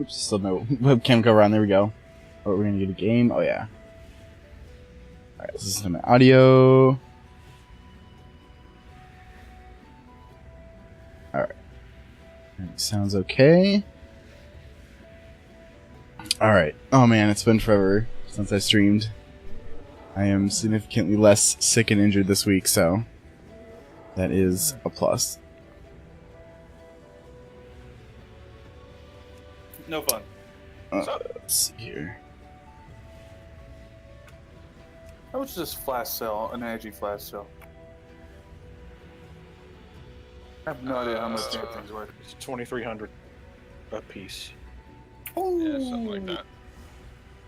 Oops, still no webcam cover on. There we go. Oh, we're gonna get a game. Oh yeah. All right, this is my audio. All right, sounds okay. All right. Oh man, it's been forever since I streamed. I am significantly less sick and injured this week, so that is a plus. No fun. Let's see here. How much does this flash sell? An energy flash sell? I have no idea how much damn things worth. It's 2,300 a piece. Ooh. Yeah, something like that.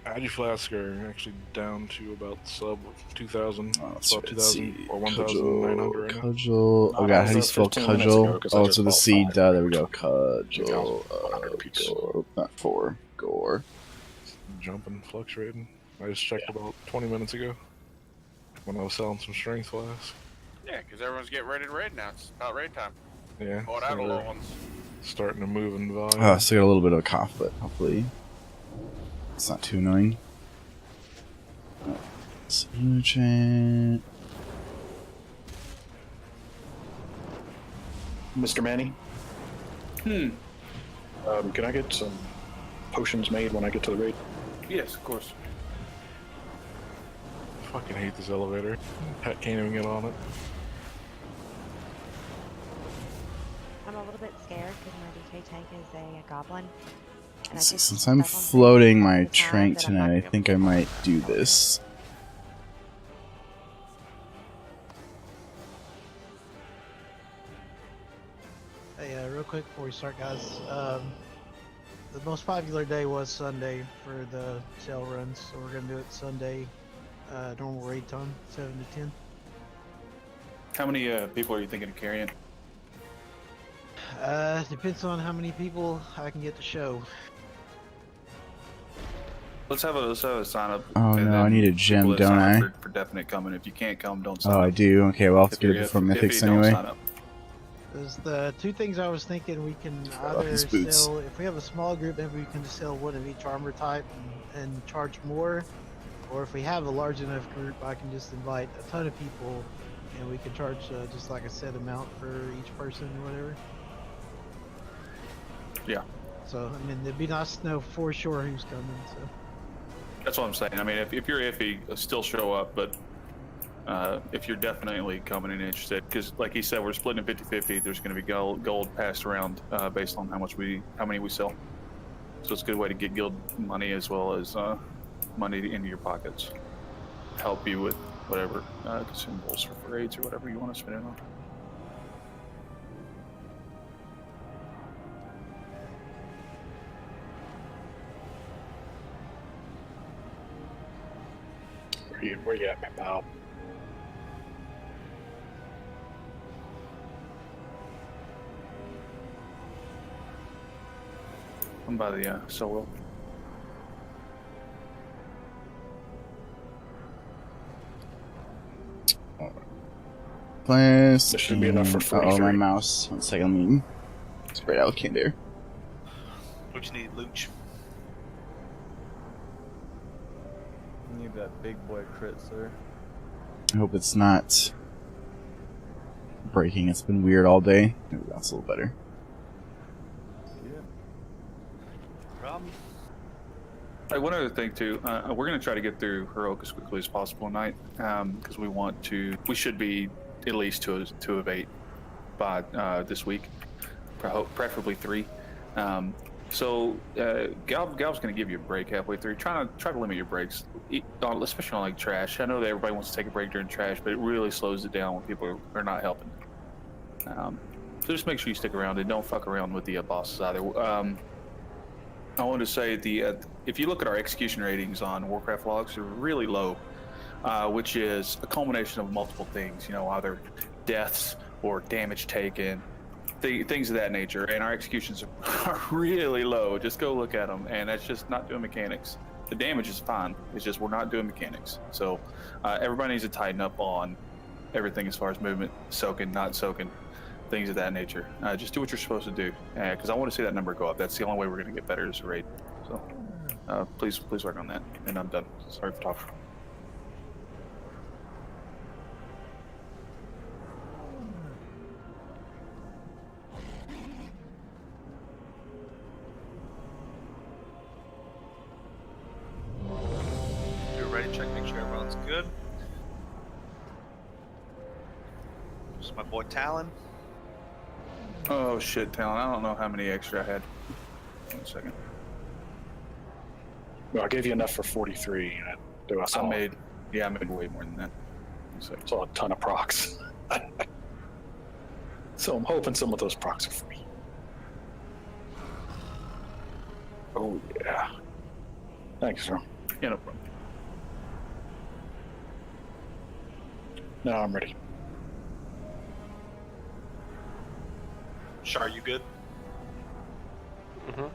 Agi flasks are actually down to about sub 2,000, Oh, about let's 2,000 or Cudgel, 1,900 right now. Cudgel. Oh god, how do you spell 15 minutes cudgel? ago, 'cause I Oh, just so the bought seed. 5. There we go. Cudgel. 2,100 a piece. Not 4. Gore. Jumping, fluctuating. I just checked about 20 minutes ago when I was selling some strength flasks. Yeah, because everyone's getting ready to raid now. It's about raid time. Yeah. Bought out so low we're ones. starting to move in volume. Oh, still got a little bit of a cough, but hopefully it's not too annoying. Chat. Mr. Manny, can I get some potions made when I get to the raid? Yes, of course. I fucking hate this elevator. Pet can't even get on it. I'm a little bit scared because my DK tank is a goblin. And I So think since I'm goblins floating all my the time trank that I'm not tonight, I gonna think be I able to- might do this. Hey, real quick before we start, guys. The most popular day was Sunday for the sale runs, so we're gonna do it Sunday, normal raid time, 7 to 10. How many people are you thinking of carrying? Depends on how many people I can get to show. Let's have a sign up. Oh and no, I then need a people gem, that don't sign up I? For definite coming. If you can't come, don't sign Oh, up. I do. Okay, well, I'll have to If get you're it before iffy, Mythics don't anyway. sign up. There's the two things I was thinking we can about either these boots. sell, if we have a small group, maybe we can just sell one of each armor type and charge more. Or if we have a large enough group, I can just invite a ton of people and we can charge just like a set amount for each person or whatever. Yeah. So, I mean, it'd be nice to know for sure who's coming, so. That's what I'm saying. I mean, if you're iffy, still show up, but if you're definitely coming and interested, because like he said, we're splitting it 50-50. There's going to be gold passed around based on how many we sell. So it's a good way to get guild money as well as money into your pockets. Help you with whatever consumables or raids or whatever you want to spend it on. Where you at, my pal? I'm by the solo. Plus, This should be enough for oh, my 43. mouse. 1 second, let me spread out there. What you need, Luch? Need that big boy crit, sir. I hope it's not breaking. It's been weird all day. Maybe that's a little better. Yeah. Problem? Hey, one other thing too, we're going to try to get through heroic as quickly as possible tonight, because we should be at least two of 8 by this week, preferably 3. So Gal's going to give you a break halfway through. Try to limit your breaks, especially on like trash. I know that everybody wants to take a break during trash, but it really slows it down when people are not helping. So just make sure you stick around and don't fuck around with the bosses either. I wanted to say if you look at our execution ratings on Warcraft logs, they're really low, which is a culmination of multiple things. You know, either deaths or damage taken. Things of that nature, and our executions are really low. Just go look at them, and that's just not doing mechanics. The damage is fine, it's just we're not doing mechanics. So everybody needs to tighten up on everything as far as movement, soaking, not soaking. things of that nature. Just do what you're supposed to do, because I want to see that number go up. That's the only way we're going to get better as a raid. So please work on that. And I'm done. Sorry for talking. You're ready, check, make sure everyone's good. Just my boy Talon. Oh shit, Talon. I don't know how many extra I had. 1 second. Well, I gave you enough for 43. I I made way more than that. 1 second. saw a ton of procs. So I'm hoping some of those procs are free. Oh yeah. Thanks, sir. Yeah, no problem. Now I'm ready. Shar, you good? Mm-hmm.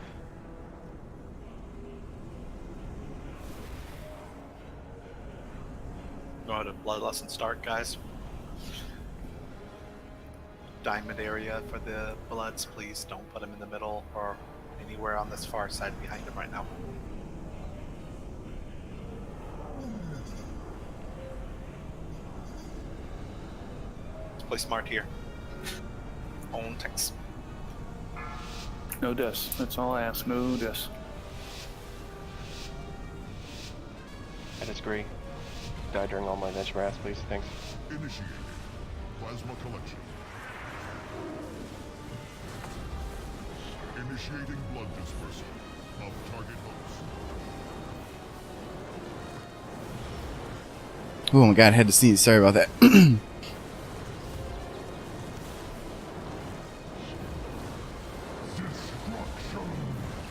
Go ahead and Bloodlust and start, guys. Diamond area for the Bloods, please don't put them in the middle or anywhere on this far side behind them right now. Let's play smart here. Own tanks. No deaths. That's all I ask. No deaths. I disagree. Die during all my veg wrath, please. Thanks. Initiated. Plasma collection. Initiating blood dispersal of target host. Oh my god, I had to sneeze. Sorry about that.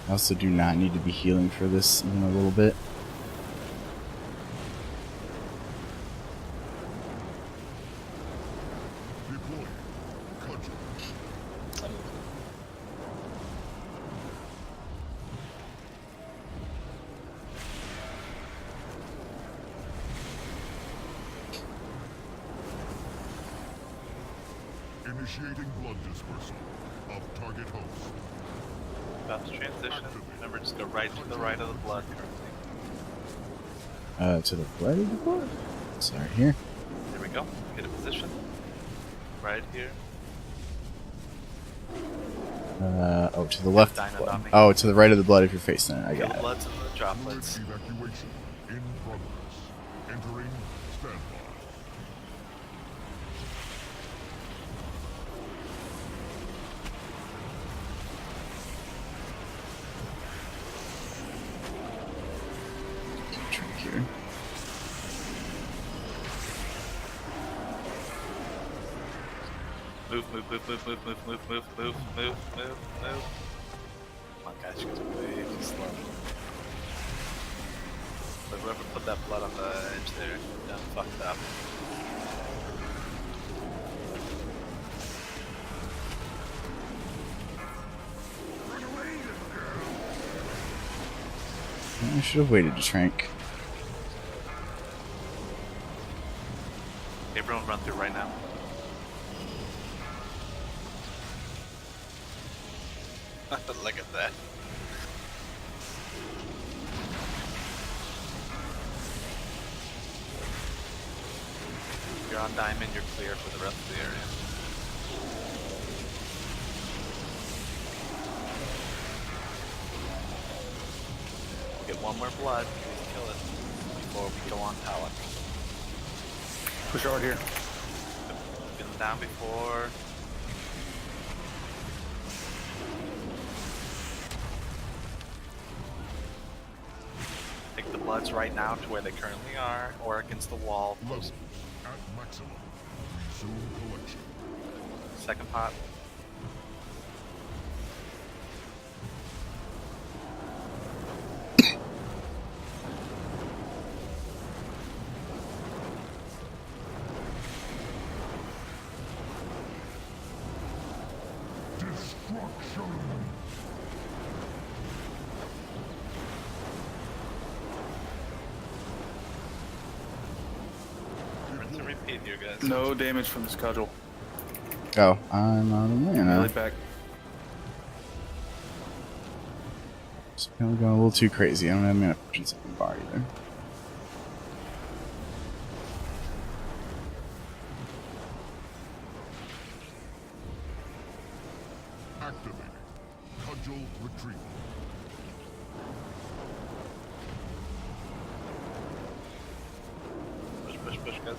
I also do not need to be healing for this even a little bit. Deploying. Cudgel. Initiating blood dispersal of target host. About to transition. Remember, just go right to the right of the blood currency. To the right of the board? Sorry, here. There we go. Get a position. Right here. Oh, to the left. Dino Blood. on me. Oh, to the right of the blood if you're facing it. I Kill got it. bloods and the droplets. Evacuation in progress. Entering standby. Drink here. Move. Come on, guys, you guys are way too slow. But whoever put that blood on the edge there, done fucked up. I should have waited to shrink. Everyone run through right now. Look at that. If you're on diamond, you're clear for the rest of the area. Get one more blood, please kill it before we go on pallet. Push hard here. Been down before. Take the bloods right now to where they currently are, or against the wall. Level at maximum. Resume collection. Second pot. Destruction. Rinse and repeat here, guys. No damage from this cudgel. Oh, I'm out of Melee mana. back. Just kind of going a little too crazy. I don't have mana potions in the bar either. Activated. Cudgel retrieval. Push, guys.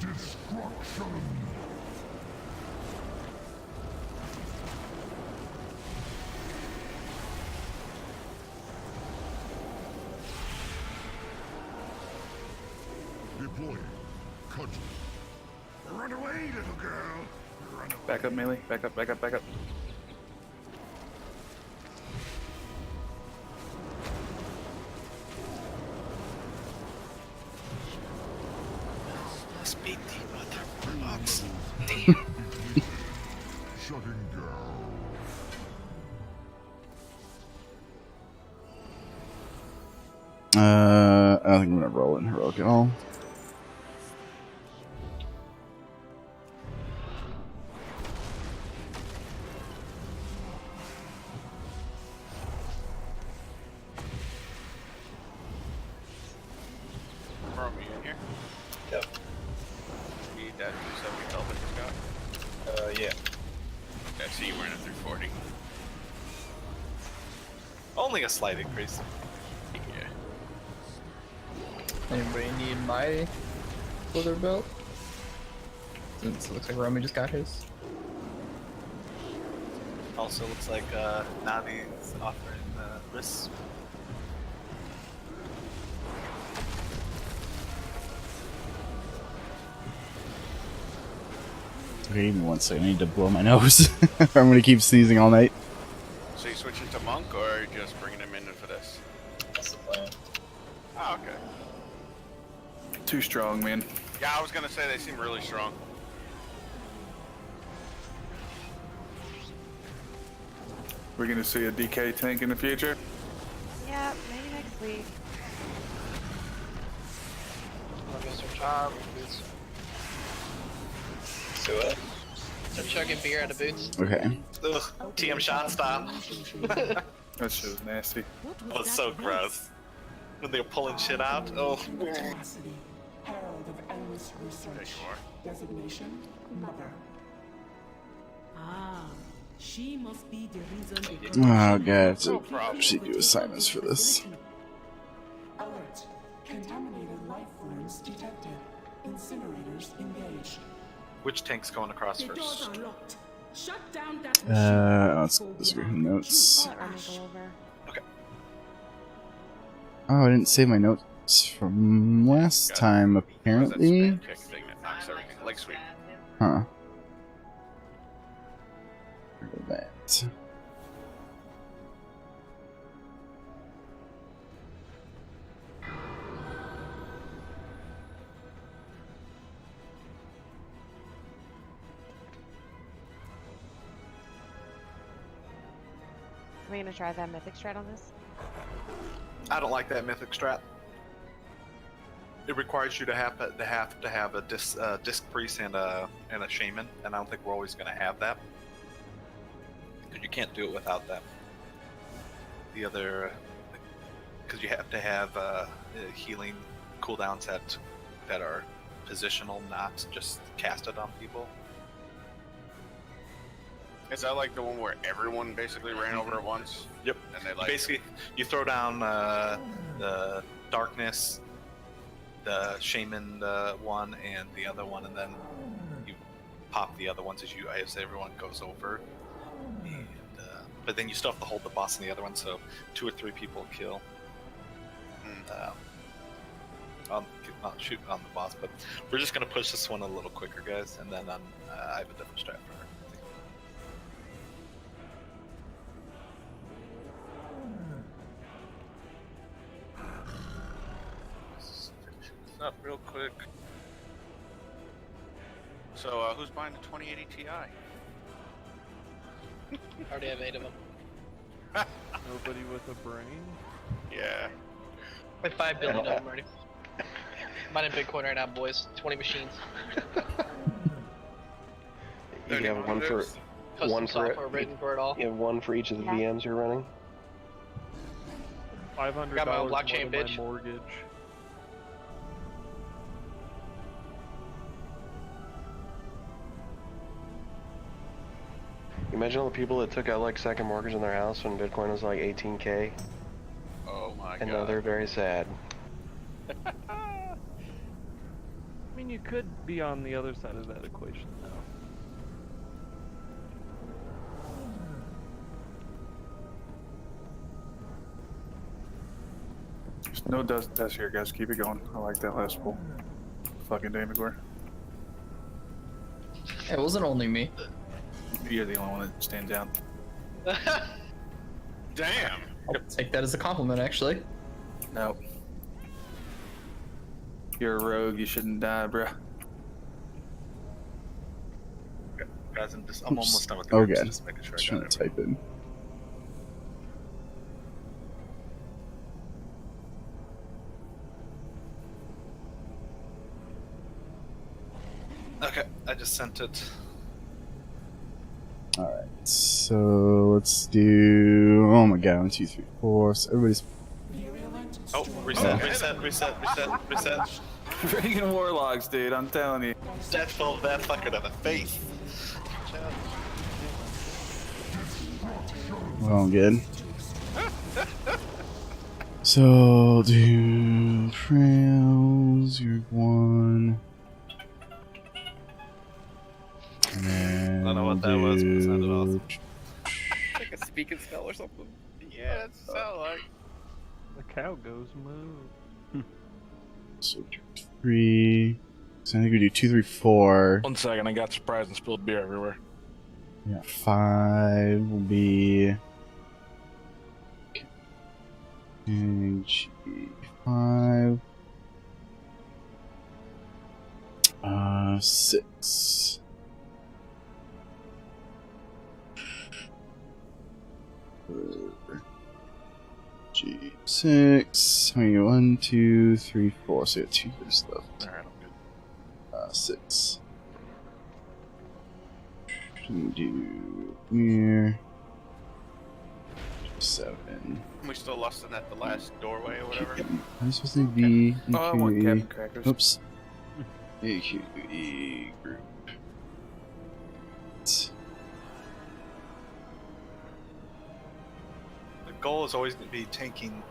Destruction. Deploying. Cudgel. Run away, little girl. Run away. Back up, melee. Back up, back up, back up. Speed the motherfucks. Shutting down. I don't think I'm gonna roll in heroic at all. Are we in here? Yep. Need that 270 help that just got? Yeah. Okay, so you weren't at 340. Only a slight increase. Yeah. Anybody need my Uldir belt? Since it looks like Romy just got his. Also looks like Navi's offering risks. Okay, give me 1 second. I need to blow my nose. I'm gonna keep sneezing all night. So you switching to monk or just bringing him in for this? That's the plan. Oh, okay. Too strong, man. Yeah, I was gonna say they seem really strong. We're gonna see a DK tank in the future. Yeah, maybe next week. So I'm chugging beer out of boots. Okay. Ugh, TM shot stop. That shit was nasty. That was so gross. When they're pulling shit out. Oh. Herald of Endless Research. There you are. Designation, Mother. Ah, she must be the reason they Oh god, so actually do assignments for this. Alert. Contaminated life forms detected. Incinerators engaged. Which tank's going across The doors first? are locked. Shut down that Let's go through her notes. I'll let Romy go over. Oh, I didn't save my notes from last time, apparently. Kick thing that knocks everything. Leg sweep. Huh. Look at that. Are we gonna try that mythic strat on this? I don't like that mythic strat. It requires you to have a disc priest and a shaman, and I don't think we're always going to have that. Because you can't do it without that. The other, because you have to have healing cooldowns that are positional, not just casted on people. Is that like the one where everyone basically ran over at once? Yep. And they like Basically, you throw down the darkness, the shaman one, and the other one, and then you pop the other ones as everyone goes over. And, but then you still have to hold the boss in the other one, so 2 or 3 people kill. Not shooting on the boss, but we're just gonna push this one a little quicker, guys, and then I have a different strat for her. up real quick. So, who's buying the 2080 Ti? Already have 8 of them. Nobody with a brain? Yeah. Like 5 billion of them already. Mine in Bitcoin right now, boys. 20 machines. You have one for Custom software written for it all. You have one for each of the VMs you're running. $500 Got my own more blockchain, than bitch. my mortgage. Imagine all the people that took out like second mortgage on their house when Bitcoin was like 18K. Oh my And now they're very sad. I mean, you could be on the other side of that equation now. There's no deaths here, guys. Keep it going. I like that last pull. Fucking Damagor. It wasn't only me. You're the only one that stands out. Damn. I'll take that as a compliment, actually. No. You're a rogue. You shouldn't die, bruh. Guys, I'm almost done with the Okay. groups, just making sure I Trying got to type in. Okay, I just sent it. Alright, so let's do. Oh my god, 1, 2, 3, 4. So everybody's. Oh, reset. Freaking warlocks, dude. I'm telling you. Death full of that fucker to the face. Well, good. So, do. Trails, you're 1. And then I don't know what that was, but it sounded awesome. Like a speak and spell or something. Yeah, it sounds like the cow goes moo. So 3. So I think we do 2, 3, 4. 1 second, I got surprised and spilled beer everywhere. Yeah, 5 will be. G5. 6. G6. I mean, 1, 2, 3, 4. So you got 2 years left. Alright, I'm good. 6. Do here. 7. We still lost in at the last doorway or whatever. I'm supposed to be Oh, I want Captain Crackers. Oops. AQE group. The goal is always going to be tanking.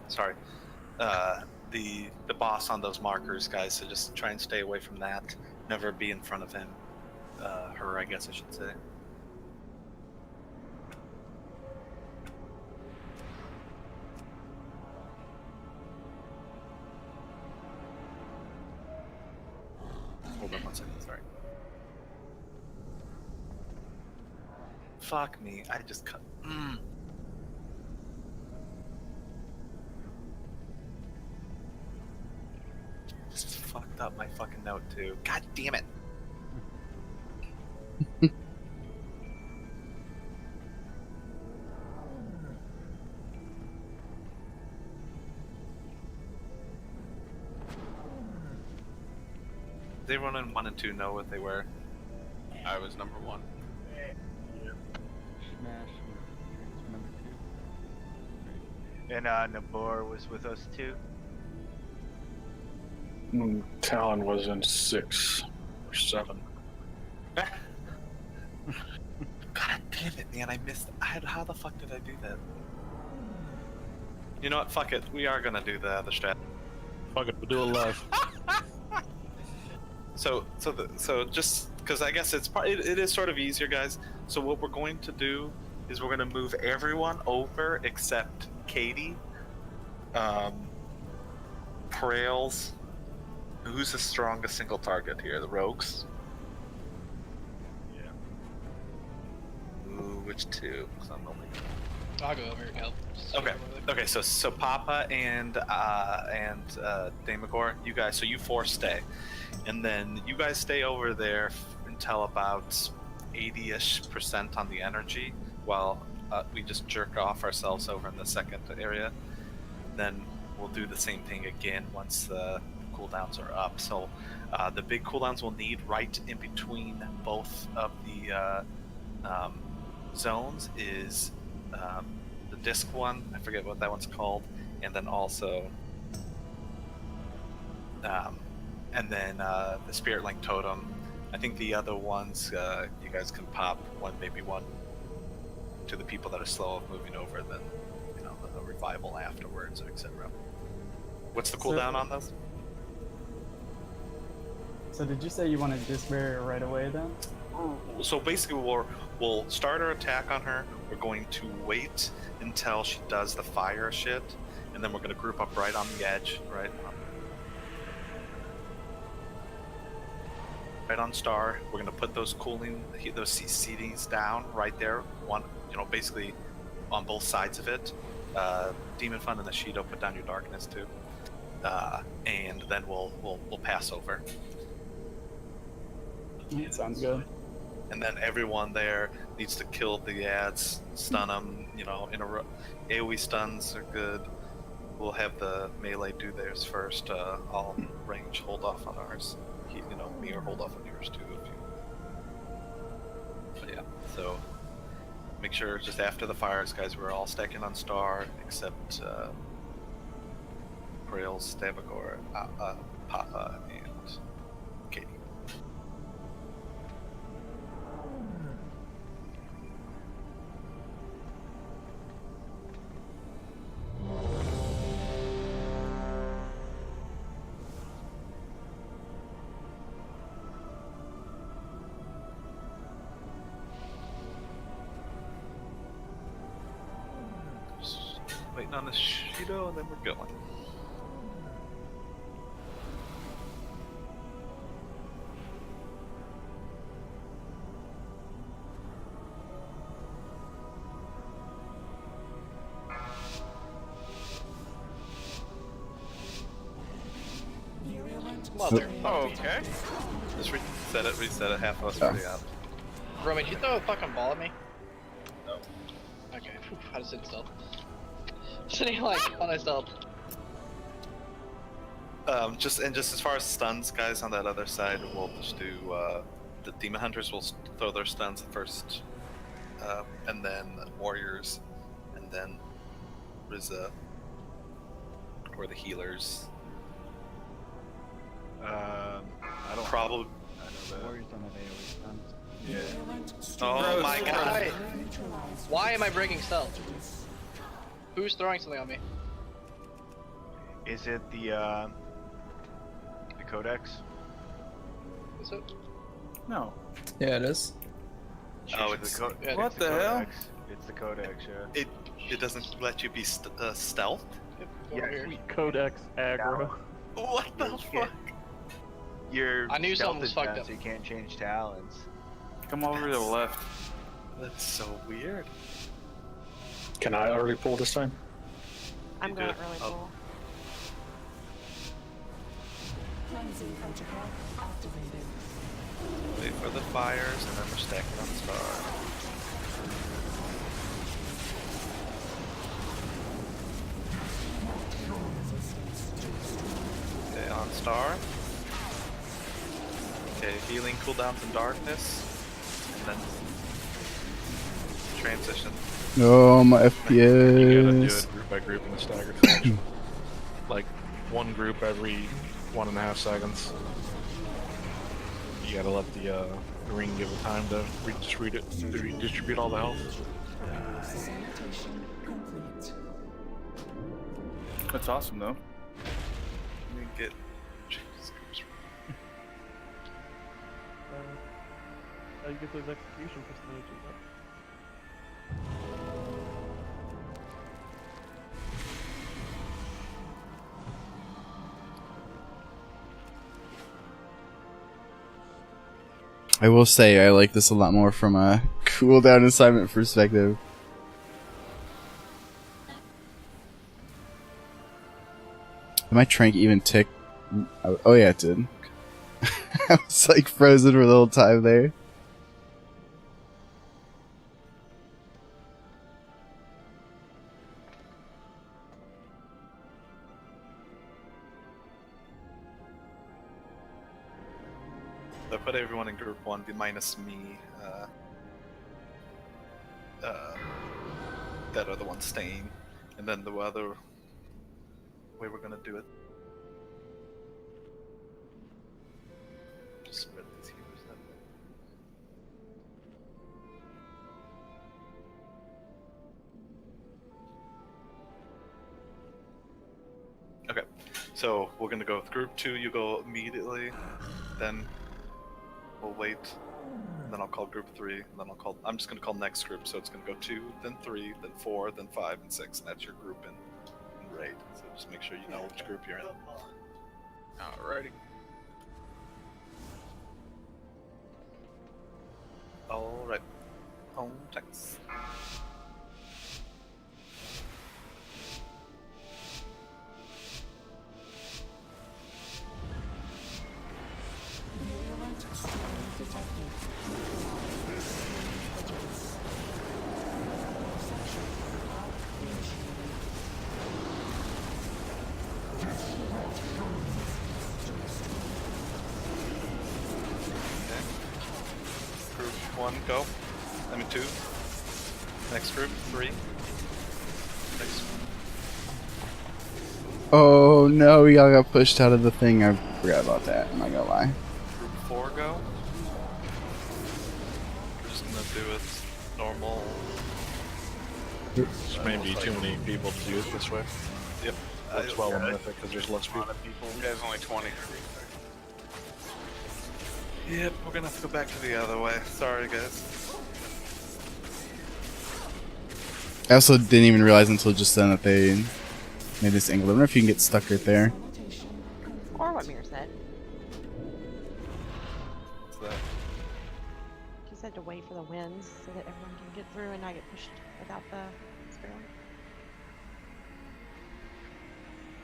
Sorry, the boss on those markers, guys. So just try and stay away from that. Never be in front of him. Her, I guess I should say. Hold on 1 second, sorry. Fuck me, I just cut. Just fucked up my fucking note too. God damn it. Did everyone in 1 and 2 know what they were? I was number 1. And Nabor was with us too. Talon was in 6 or 7. God damn it, man! I missed. How the fuck did I do that? You know what? Fuck it. We are gonna do the other strat. Fuck it, we'll do it live. So just because I guess it is sort of easier, guys. So what we're going to do is we're going to move everyone over except Katie, Prails. Who's the strongest single target here? The rogues. Yeah. Ooh, which two? 'Cause I'm only... I'll go over and help. Okay. So Papa and Damagor, you guys. So you 4 stay, and then you guys stay over there until about 80-ish% on the energy, while we just jerk off ourselves over in the second area. Then we'll do the same thing again once the cooldowns are up. So the big cooldowns we'll need right in between both of the zones is the disc one, I forget what that one's called, and then also and then the Spirit Link Totem. I think the other ones you guys can pop maybe one to the people that are slow of moving over, then a revival afterwards, etc. What's the cooldown on those? So did you say you wanted disc barrier right away then? So basically we'll start our attack on her. We're going to wait until she does the fire shit, and then we're going to group up right on the edge, right on Star. We're going to put those CCDs down right there, basically on both sides of it. Demon Fund and the Shido, put down your darkness too, and then we'll pass over. Sounds good. And then everyone there needs to kill the ads, stun them, in a row. AoE stuns are good. We'll have the melee do theirs first. I'll range hold off on ours. Me or hold off on yours too if you. But yeah, so make sure just after the fires, guys, we're all stacking on Star except Grail, Stabagor, Papa, and Katie. Waiting on the Shido, and then we're going. Mother. Oh, okay. Just reset it, half of us already out. Roman, did you throw a fucking ball at me? No. Okay, whew, how does it stealth? Sitting like on a stealth. Just as far as stuns, guys, on that other side, we'll just do the Demon Hunters will throw their stuns first, and then Warriors, and then Rizza, or the healers. I don't. Probably. I know that. Warriors don't have AoE stuns. Yeah. Oh my god. Why am I breaking stealth? Who's throwing something on me? Is it the Codex? Is it? No. Yeah, it is. Oh, it's Yeah, What the hell? It's the Codex, yeah. it doesn't let you be stealth. Yep, go Yeah, over here. Sweet Codex aggro. What the fuck? Your I knew stealth something was is fucked down, up. so you can't change talents. Come over to the left. That's so weird. Can I already pull this time? I'm You going do to it. really Oh. cool. Cleansing protocol activated. Wait for the fires, and then we're stacking on Star. Okay, on Star. Okay, healing cooldowns in darkness, and then transition. Oh, my You gotta do FPS. it group by group in a staggered fashion. Like one group every 1.5 seconds. You gotta let the ring give it time to redistribute all the health. Sanitation complete. That's awesome, though. Let me get. How you get those execution percentages up? I will say I like this a lot more from a cooldown assignment perspective. Did my trank even tick? Oh yeah, it did. I was like frozen for the whole time there. So I put everyone in group 1, minus me, that are the ones staying, and then the other way we're gonna do it. Just spread these healers that way. Okay, so we're gonna go with group 2. You go immediately, then we'll wait. And then I'll call group 3, and then I'm just gonna call next group, so it's gonna go 2, then 3, then 4, then 5, and 6, and that's your group in raid. So just make sure you know which group you're in. Alrighty. Alright. Home text. Group 1, go. I mean 2. Next group, 3. Next. Oh no, we all got pushed out of the thing. I forgot about that. I'm not gonna lie. Group 4, go. We're just gonna do it normal. There's maybe too many people to do it this way. Yep. Works well in Mythic because there's less people. There's only 20. Yep, we're gonna have to go back to the other way. Sorry, guys. I also didn't even realize until just then that they made this angle. I wonder if you can get stuck right there. Or what Mir said. What's that? He said to wait for the winds so that everyone can get through and not get pushed without the spirit.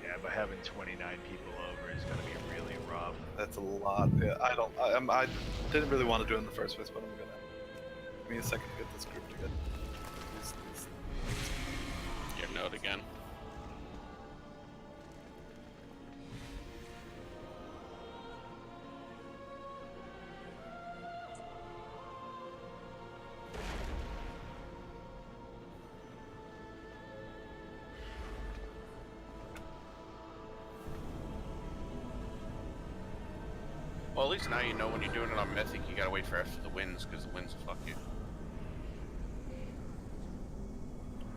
Yeah, but having 29 people over is gonna be really rough. That's a lot. Yeah, I didn't really want to do it in the first place, but I'm gonna. Give me a second to get this group together. Your note again. Well, at least now you know when you're doing it on Mythic, you gotta wait for after the winds, because the winds will fuck you.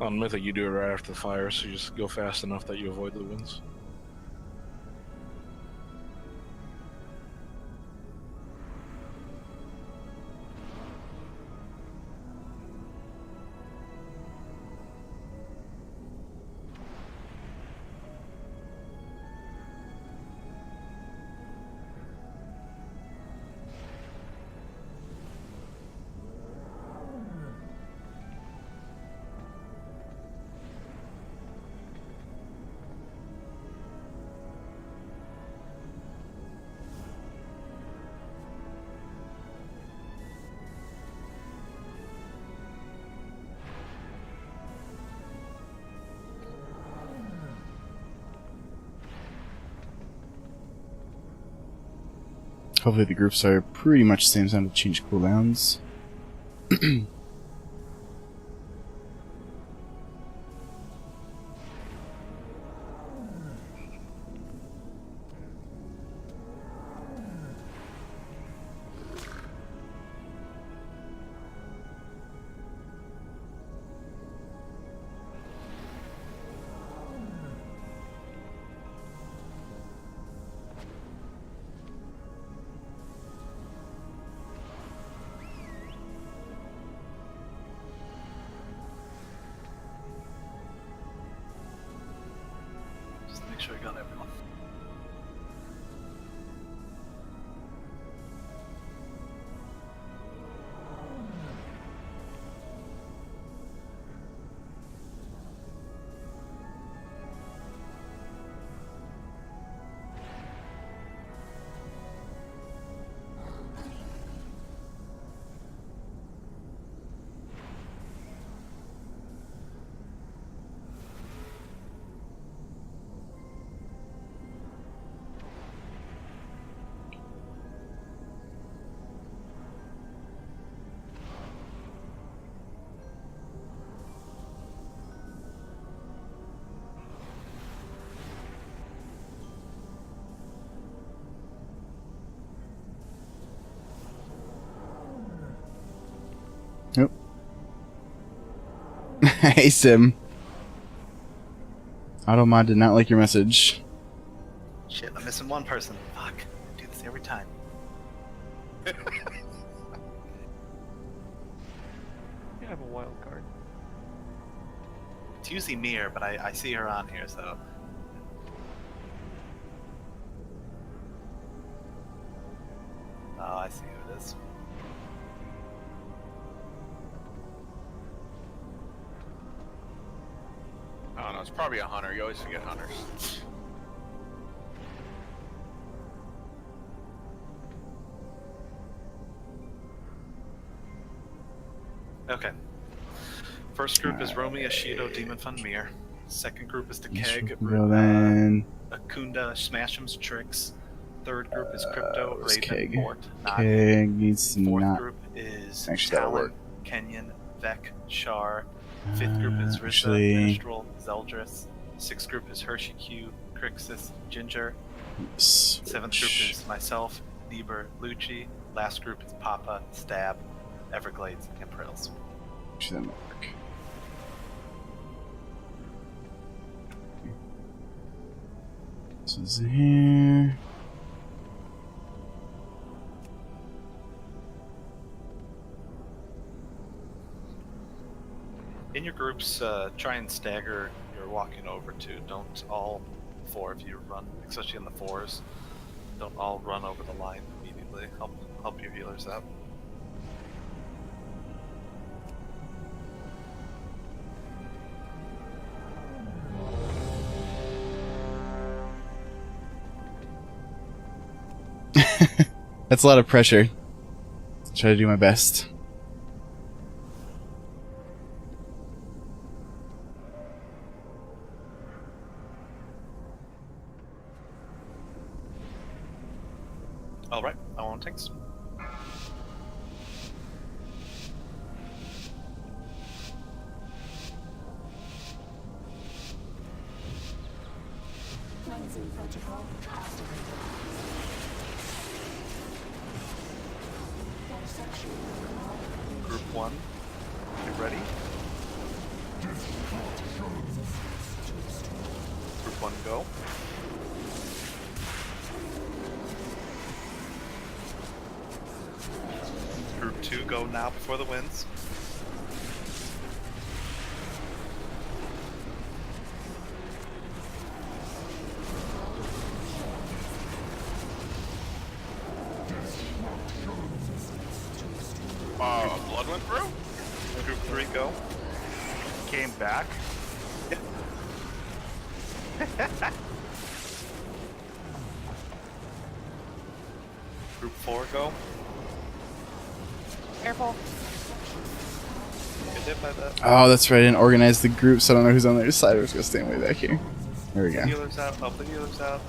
On Mythic, you do it right after the fire, so you just go fast enough that you avoid the winds. Hopefully the groups are pretty much the same time to change cooldowns. Just make sure you got everyone. Hey, Sim. Automod did not like your message. Shit, I'm missing one person. Fuck. I do this every time. You have a wild card. It's usually Mir, but I see her on here, so. Oh, I see who it is. I don't know. It's probably a hunter. You always forget hunters. Okay. First group is Romy, Ashido, Demon Fun, Mir. Second group is the Keg, Well then, Akunda, Smashem's Tricks. Third group is Crypto, it's Raven, Keg. Mort, Nagi. Keg needs to Fourth not. group is Actually, that'll Talon, work. Kenyon, Vec, Char. Fifth group is Risa, actually- Minstrel, Zeldris. Sixth group is Hershey Q, Crixus, Ginger. Seventh group is myself, Lieber, Lucci. Last group is Papa, Stab, Everglades, and Prills. Actually, that might work. This is here. In your groups, try and stagger your walking over to. Don't all four of you run, especially in the fours. Don't all run over the line immediately. Help your healers out. That's a lot of pressure. Try to do my best. Alright, I want tanks. Cleansing protocol activated. Dissection protocol. Group 1, get ready. Group 1, go. Group 2, go now before the winds. Blood went through? Group 3, go. Came back? Group 4, go. Careful. Get hit by that. Oh, that's right. I didn't organize the group, so I don't know who's on their side. We're just gonna stay way back here. There we go. Healers out, help the healers out.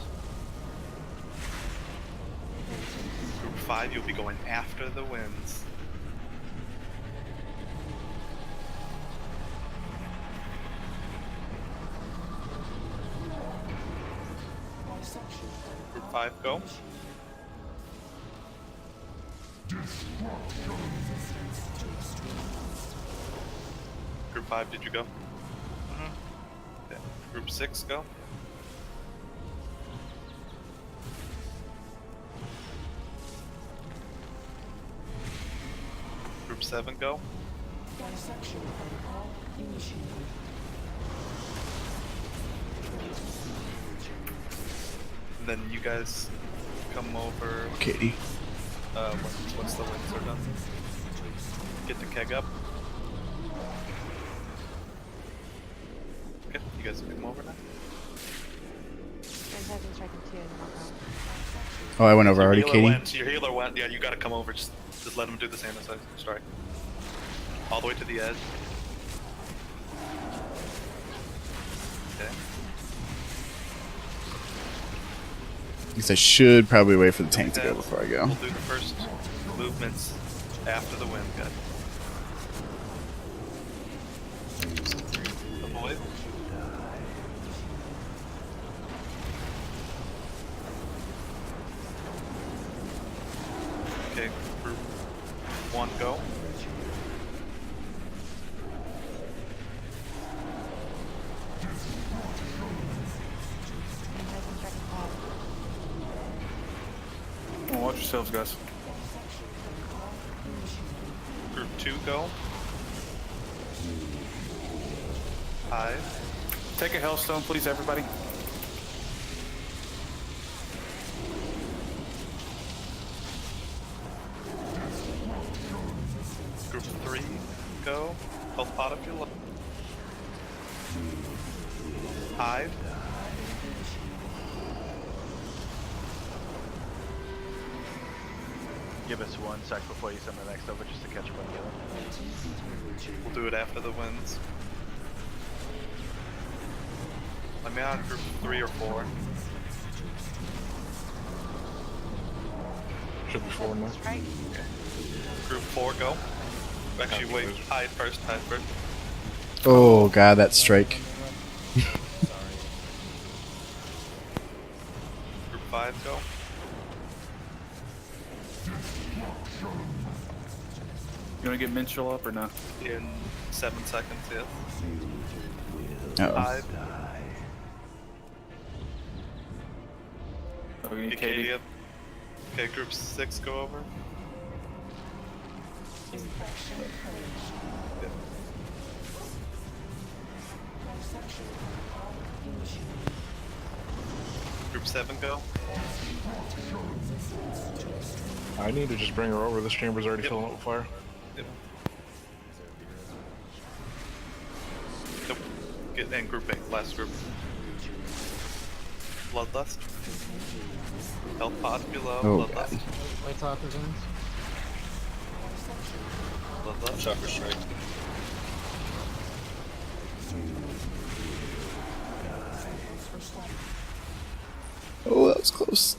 Group 5, you'll be going after the winds. Group 5, go. Group 5, did you go? Okay. Group 6, go. Group 7, go. Dissection protocol initiated. And then you guys come over. Katie. Once the winds are done. Get the keg up. Okay, you guys can come over now. Phantasm striking 2 and walk out. Oh, I went over already, Your Katie. healer went, your healer went. Yeah, you gotta come over. Just let him do the same as I strike. All the way to the edge. Okay. I guess I should probably wait for the tank to go before I go. We'll do the first movements after the wind, guys. Avoid. Okay, group 1, go. yourselves, guys. Group 2, go. 5. Take a Hellstone, please, everybody. Group 3, go. Health pot if you're low. 5. Give us 1 sec before you send the next over just to catch up on the other. We'll do it after the wins. Let me on group 3 or 4. Should be 4 now. Right. Group 4, go. Actually, wait. Hide first. Oh god, that strike. Group 5, go. You want to get Minstrel up or not? In 7 seconds, yes. Uh-oh. 5. Oh, we need Okay, Katie. yep. Okay, group 6, go over. Infection purged. Yep. Dissection protocol initiated. Group 7, go. I need to just bring her over. This chamber's already Yep. filling up with fire. Yep. Nope. Get in group 8, last group. Bloodlust. Health pod below. Oh, Bloodlust. God. Wait till after zones. Bloodlust. Suffer strike. Oh, that was close.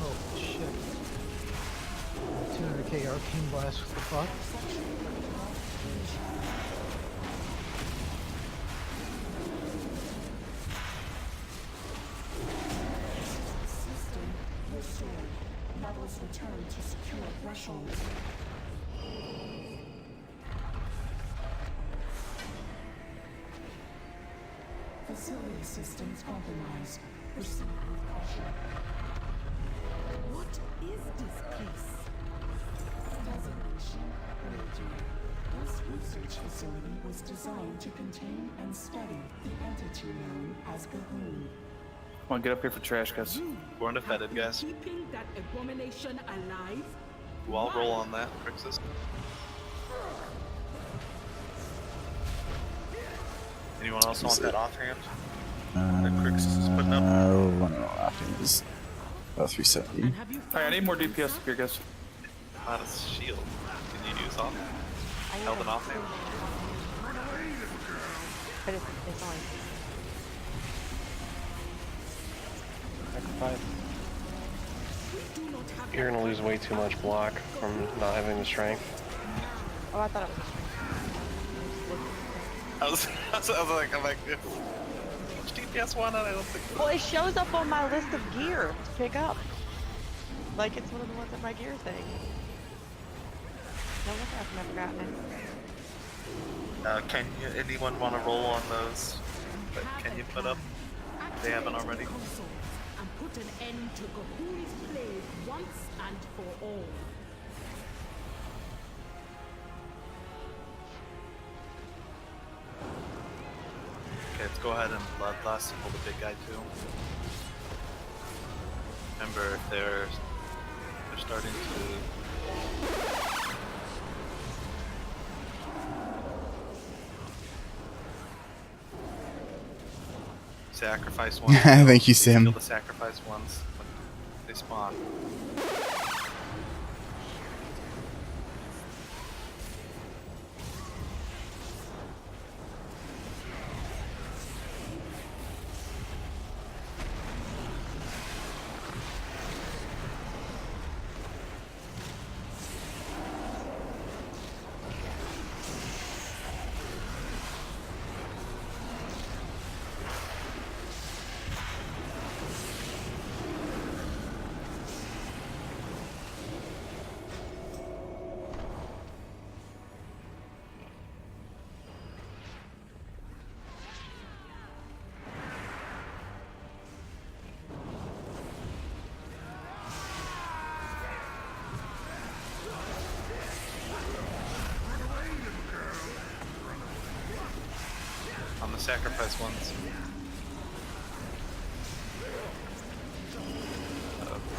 Oh shit. 200k arcane blast with the fuck. System restored. Levels return to secure thresholds. Facility systems compromised. Proceed with caution. What is this place? Designation Uldir. This research facility was designed to contain and study the entity known as Gahoon. Come on, get up here for trash, guys. We're undefeated, guys. Keeping that abomination alive? We'll all roll on that, Crixus. Anyone else want that offhand? Crixus is putting up. Offhand is about 370. Alright, I need more DPS up here, guys. Not a shield. Can you use off? Held an offhand. But it's only. You're gonna lose way too much block from not having the strength. Oh, I thought it was. I'm like, which DPS one? I don't think. Well, it shows up on my list of gear to pick up. Like it's one of the ones in my gear thing. No wonder I've never gotten it. Can you? Anyone want to roll on those? Can you put up? They haven't already. And put an end to Gahoon's plague once and for all. Okay, let's go ahead and bloodlust and pull the big guy too. Remember, they're starting to. Sacrifice one. Thank you, Sim. Kill the sacrifice ones when they spawn. sacrifice ones.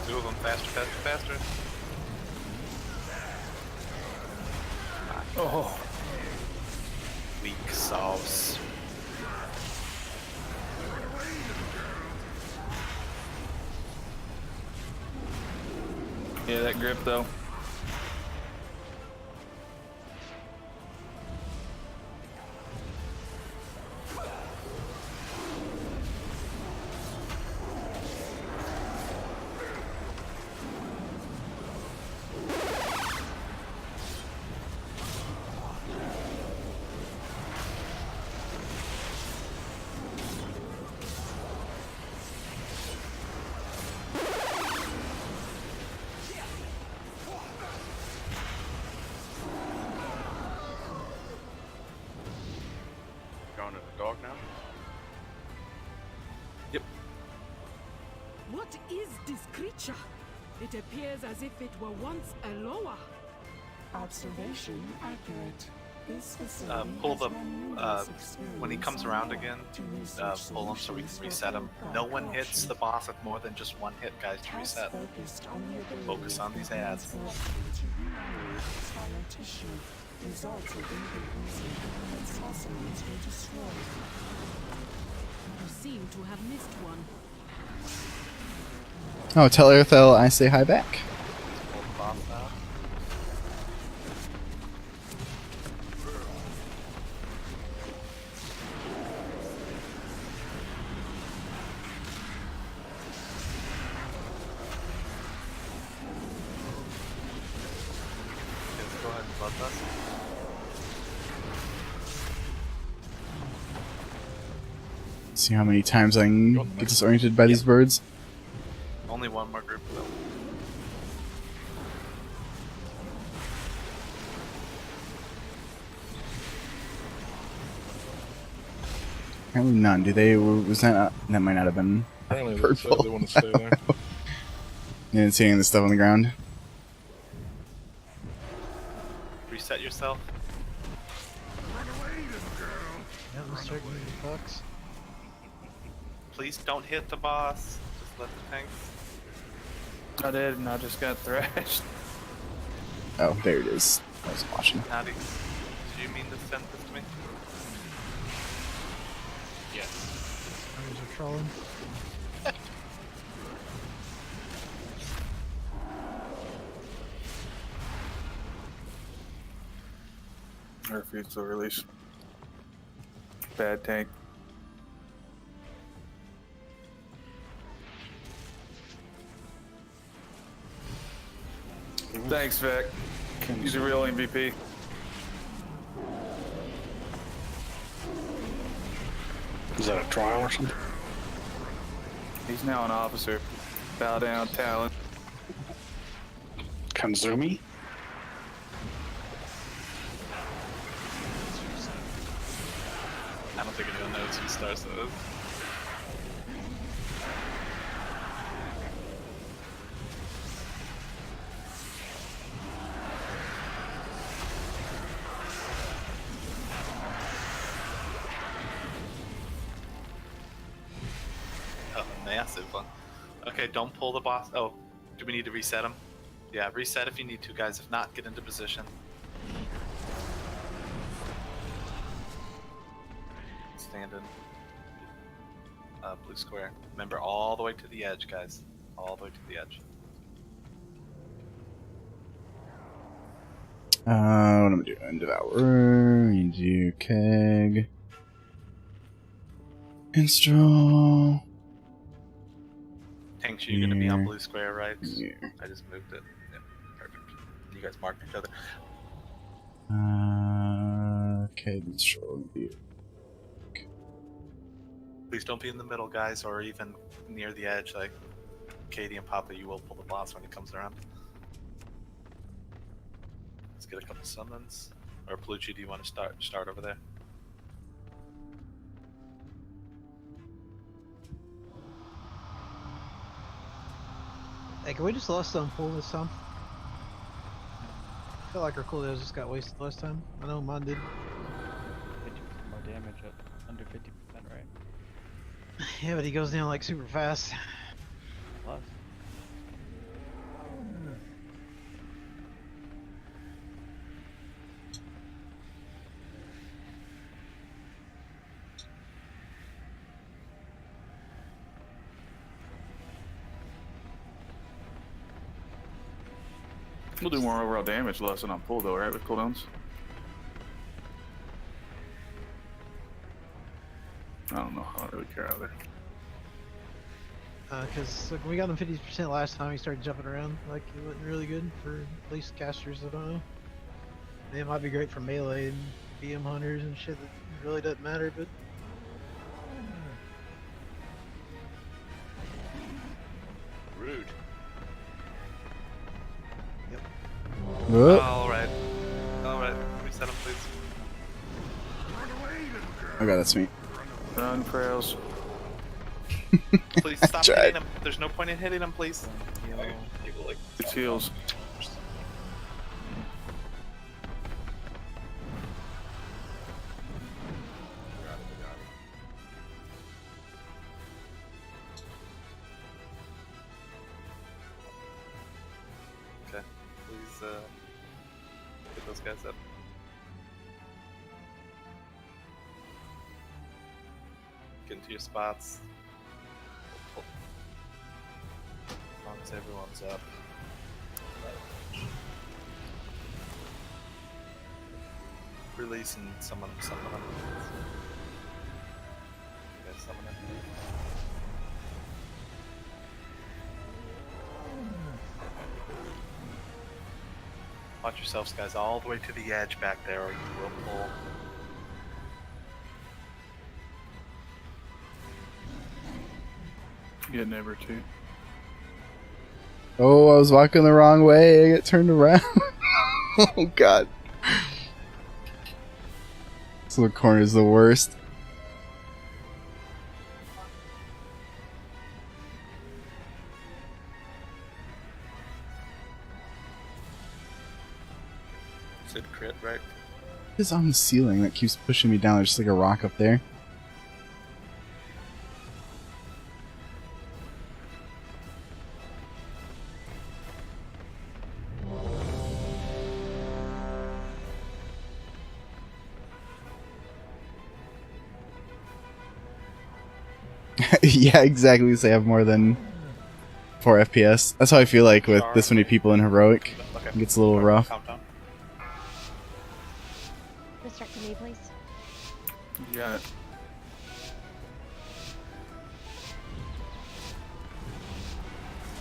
Two of them, faster, faster, faster. Oh. Weak sauce. Yeah, that grip though. Going to the dog now? Yep. What is this creature? It appears as if it were once a lower. Observation accurate. This Pull the when he comes around again, pull him so we can reset him. No one hits the boss with more than just one hit, guys, to reset. Focus on these ads. Resulted in the reason that specimens were destroyed. You seem to have missed one. Oh, tell Earthel I say hi back. Go ahead and bloodlust. See how many times I can get disoriented by these birds. Only one more group though. Apparently none. Do they? Was that? That might not have been Apparently purple. they want to stay there. You didn't see any of the stuff on the ground. Reset yourself. Yeah, let's start getting the fucks. Please don't hit the boss. Just let the tanks. I did, and I just got thrashed. Oh, there it is. I was watching. Natty, do you mean to send this to me? Yes. Are trolling? I refuse to release. Bad tank. Thanks, Vic. He's a real MVP. Is that a trial or something? He's now an officer. Bow down, talent. Kanzumi? I don't think anyone knows who Stars is. Oh, massive one. Okay, don't pull the boss. Oh, do we need to reset him? Yeah, reset if you need to, guys. If not, get into position. Stand in. Blue square. Remember, all the way to the edge, guys. All the way to the edge. What am I doing? Devourer. You do keg. Minstrel. Tanks, you're gonna be on blue square, right? Yeah. I just moved it. Yeah, perfect. You guys marked each other. Okay, Minstrel. Please don't be in the middle, guys, or even near the edge. Like Katie and Papa, you will pull the boss when he comes around. Let's get a couple summons. Or Plucci, do you want to start over there? Hey, can we just lost on pull this time? I feel like our cooldowns just got wasted last time. I know mine did. Get you some more damage up. Under 50%, right? Yeah, but he goes down like super fast. Plus. We'll do more overall damage, less than on pull though, right? With cooldowns. I don't know. I don't really care either. Because like, when we got him 50% last time, he started jumping around like it wasn't really good for at least casters. I don't know. It might be great for melee and BM hunters and shit that really doesn't matter, but. Rude. Whoop. Alright. Alright. Reset him, please. Okay, that's me. Run, Frails. Please stop hitting him. There's no point in hitting him, please. It's heals. Okay. Please, get those guys up. Get into your spots. As long as everyone's up. Release and summon them. Okay, summon them. Watch yourselves, guys, all the way to the edge back there, or you will pull. Get never too. Oh, I was walking the wrong way. I get turned around. Oh god. This little corner is the worst. Sid crit, right? It's on the ceiling that keeps pushing me down. There's just like a rock up there. Yeah, exactly. So I have more than 4 FPS. That's how I feel like with this many people in heroic. It gets a little rough. Distract to me, please. You got it.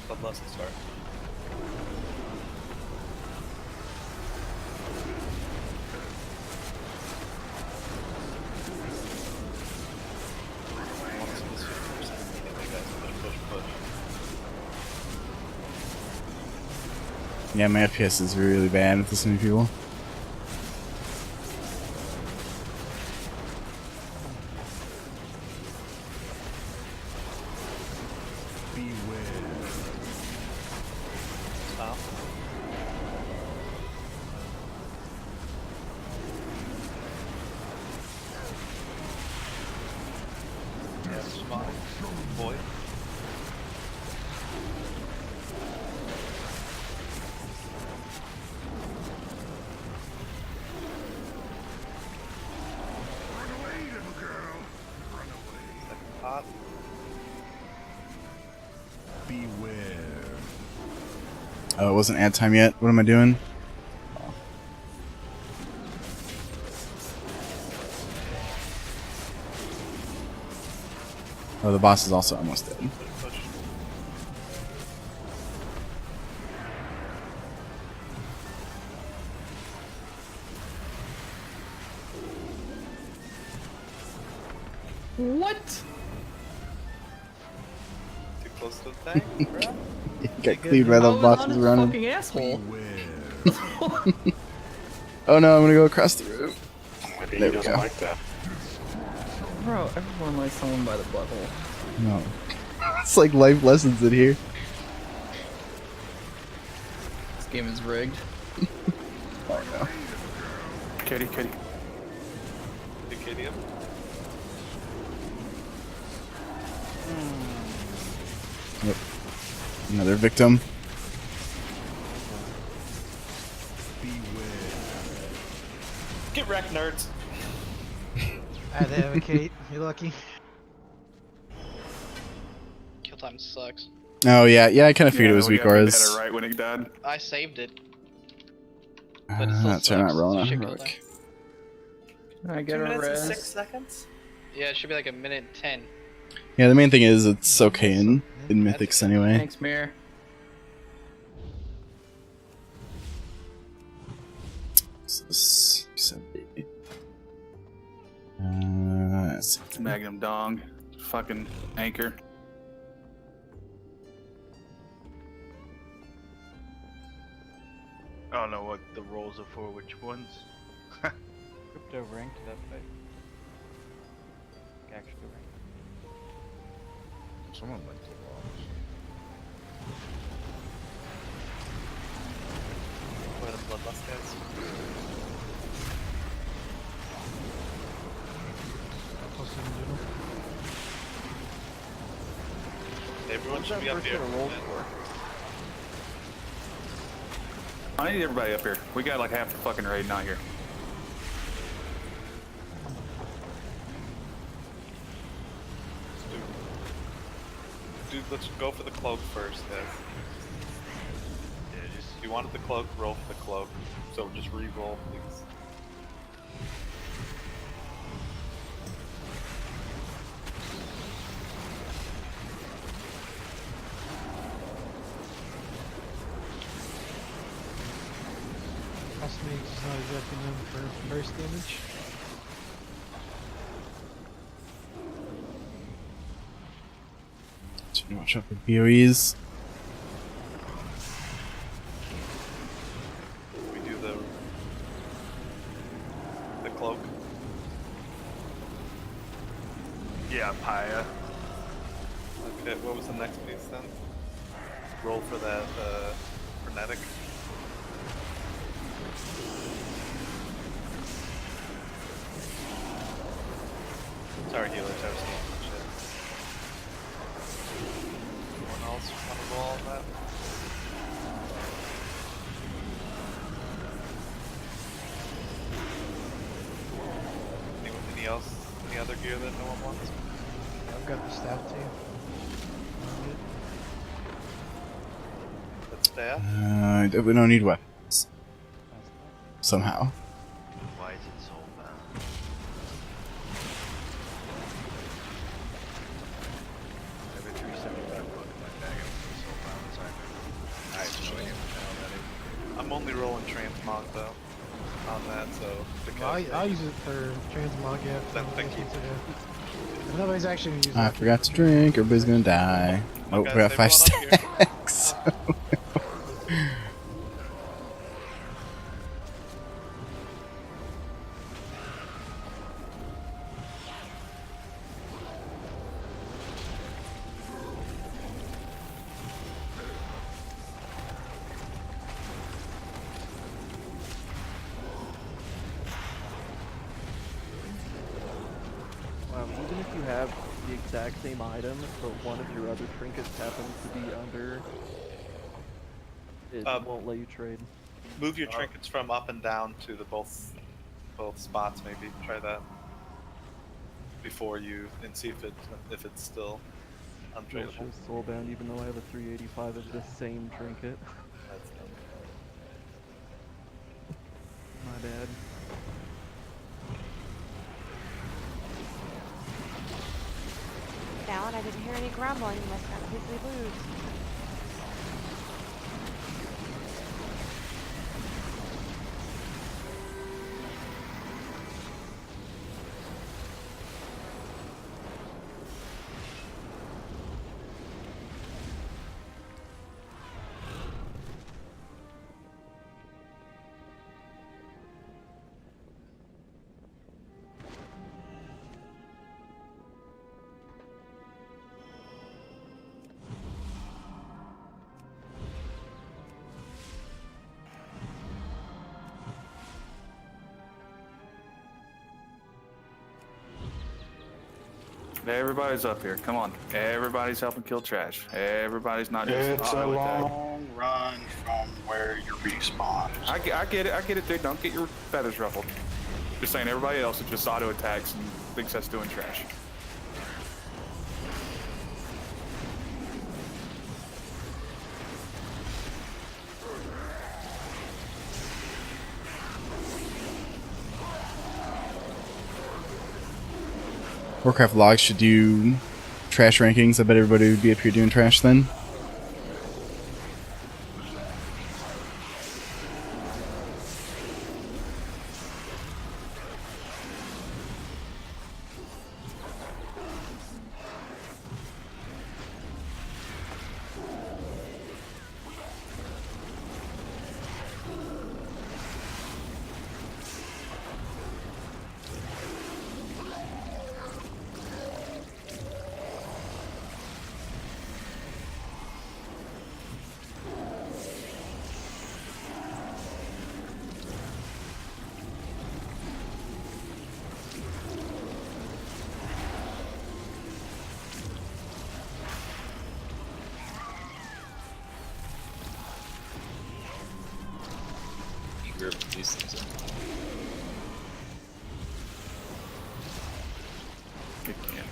Bloodlust will start. Yeah, my FPS is really bad with this many people. Stop. Yeah, spot. Void. Pot. Oh, it wasn't ad time yet. What am I doing? Oh, the boss is also almost dead. What? Too close to the thing, bro. Got cleared by the bosses running. Fucking asshole. Oh no, I'm gonna go across the room. Maybe There he we doesn't go. like that. Bro, everyone likes someone by the butthole. No. It's like life lessons in here. This game is rigged. Oh no. Kitty. Big KDM. Yep. Another victim. Get wrecked, nerds. I had to advocate. You're lucky. Kill time sucks. Oh yeah, I kind of figured it was we weak got me dead auras. right when it died. I saved it. But it still That's right, not sucks. rolling It's on shit kill heroic. I get 2 a minutes and rest. 6 seconds? Yeah, it should be like a minute 10. Yeah, the main thing is it's okay in mythics anyway. Thanks, Mirror. Magnum dong. Fucking anchor. I don't know what the rolls are for, which ones. Crypto ranked that fight. Actually ranked. Someone went to What are the bloodlust guys? Everyone should be up here. I need everybody up here. We got like half the fucking raid not here. Dude, let's go for the cloak first, guys. Yeah, just If you wanted the cloak, roll for the cloak. So just re-roll, please. House Mage is not exactly known for burst damage. Watch out for BOEs. We do the cloak. yeah, Paya. Okay, what was the next piece then? Roll for that frenetic. Sorry, healers, I was seeing some shit. Anyone else want to roll on that? Any else? Any other gear that no one wants? I've got the staff too. That staff? We don't need weapons. Somehow. Why is it so bad? I have a 375 book in my bag. I'm so bad inside there. I have no idea what I'm only rolling transmog though on that, so I'll use it for transmog, yeah. Thank you. Nobody's actually using I it. forgot to drink. Everybody's gonna die. Oh, we got 5 stacks. Even if you have the exact same item, but one of your other trinkets happens to be under, it won't let you trade. Move your trinkets from up and down to the both spots. Maybe try that before you and see if it's still Still untradeable. shows soulbound even though I have a 385 of the same trinket. That's dumb. My bad. Alan, I didn't hear any grumbling. You must not quickly lose. Everybody's up here. Come on. Everybody's helping kill trash. Everybody's not just It's a auto attack. long run from where you respawn. I get it, dude. Don't get your feathers ruffled. Just saying, everybody else is just auto attacks and thinks that's doing trash. Warcraft logs should do trash rankings. I bet everybody would be up here doing trash then. Group these things in. Good can.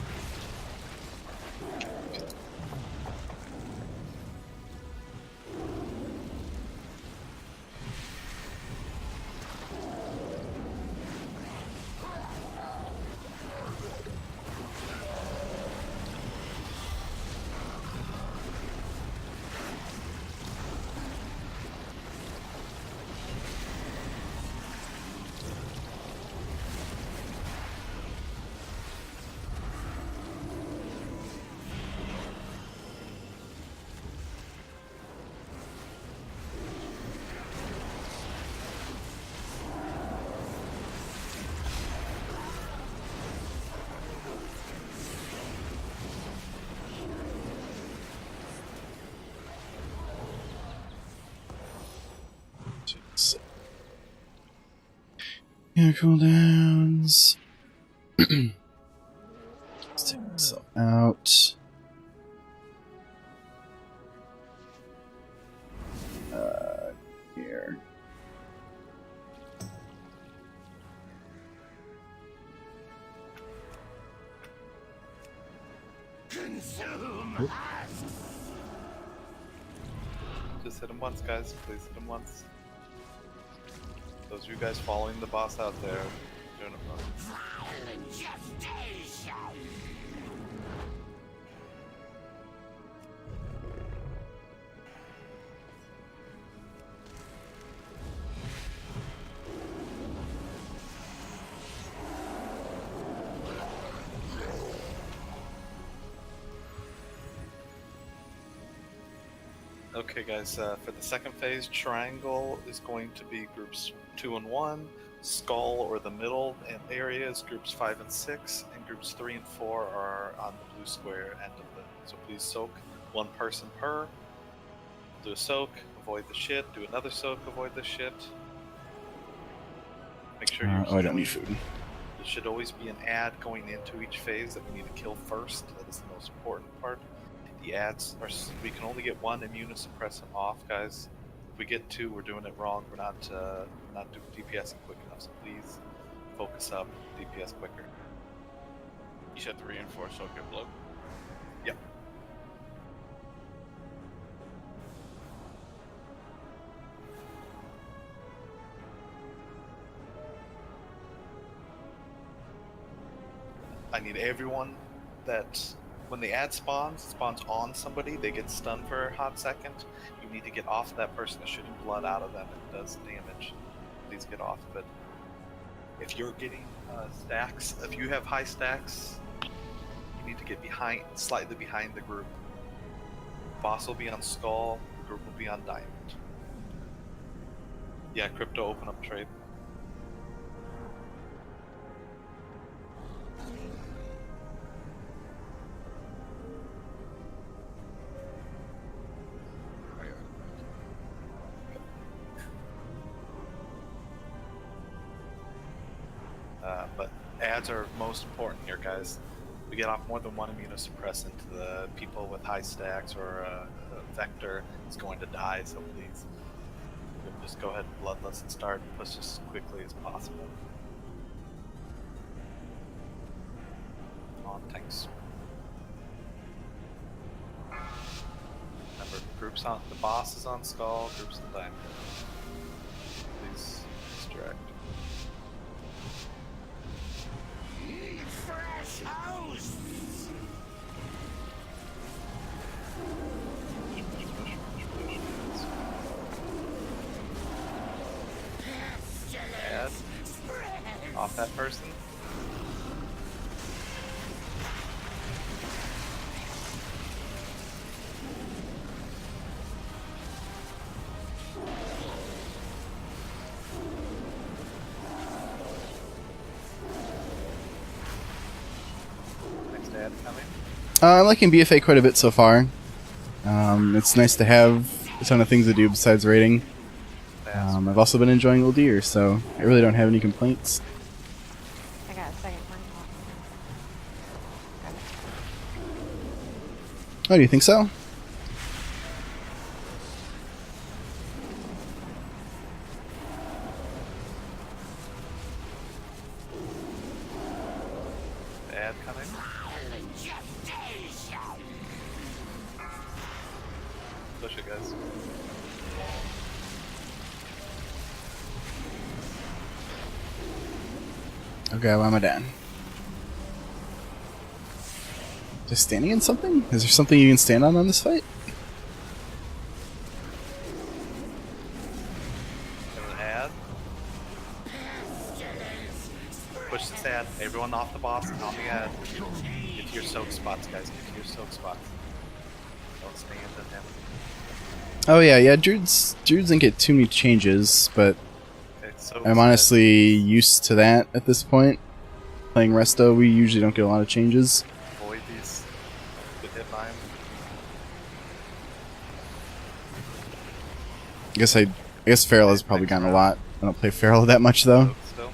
Yeah, cooldowns. Let's take myself out. Here. Consume. Just hit him once, guys. Please hit him once. Those of you guys following the boss out there, doing it wrong. Violent gestation. Okay, guys, for the second phase, Triangle is going to be groups 2 and 1, Skull or the middle areas, groups 5 and 6, and groups 3 and 4 are on the blue square end of it. So please soak one person per. Do a soak, avoid the shit, do another soak, avoid the shit. Make sure you're I don't need food. There should always be an ad going into each phase that we need to kill first. That is the most important part. The ads are, we can only get one immunosuppressant off, guys. If we get two, we're doing it wrong. We're not doing DPS quick enough, so please focus up DPS quicker. You said to reinforce okay blow? Yep. I need everyone that, when the ad spawns, it spawns on somebody, they get stunned for a hot second. You need to get off that person that's shooting blood out of them. It does damage. Please get off of it. If you're getting stacks, if you have high stacks, you need to get behind, slightly behind the group. Boss will be on Skull, the group will be on Diamond. Yeah, Crypto, open up trade. But ads are most important here, guys. we get off more than one immunosuppressant, the people with high stacks or a vector is going to die. So please, just go ahead and bloodless and start push as quickly as possible. Come on, tanks. Remember, groups on the boss is on Skull, groups on Diamond. Please distract. Fresh hosts! Add off that person. Next ad coming. I'm liking BFA quite a bit so far. It's nice to have a ton of things to do besides raiding. I've also been enjoying Uldir, so I really don't have any complaints. I got a second one. Oh, do you think so? Ad coming. Push it, guys. Okay, why am I down? Just standing in something? Is there something you can stand on this fight? An ad. Push this ad. Everyone off the boss and on the ad. Get to your soak spots, guys. Get to your soak spots. Don't stand in them. Oh yeah, Druids didn't get too many changes, but Okay, so I'm honestly used to that at this point. Playing Resto, we usually don't get a lot of changes. avoid these. Get hit by them. I guess Feral has probably gotten a lot. I don't play Feral that much though. Still.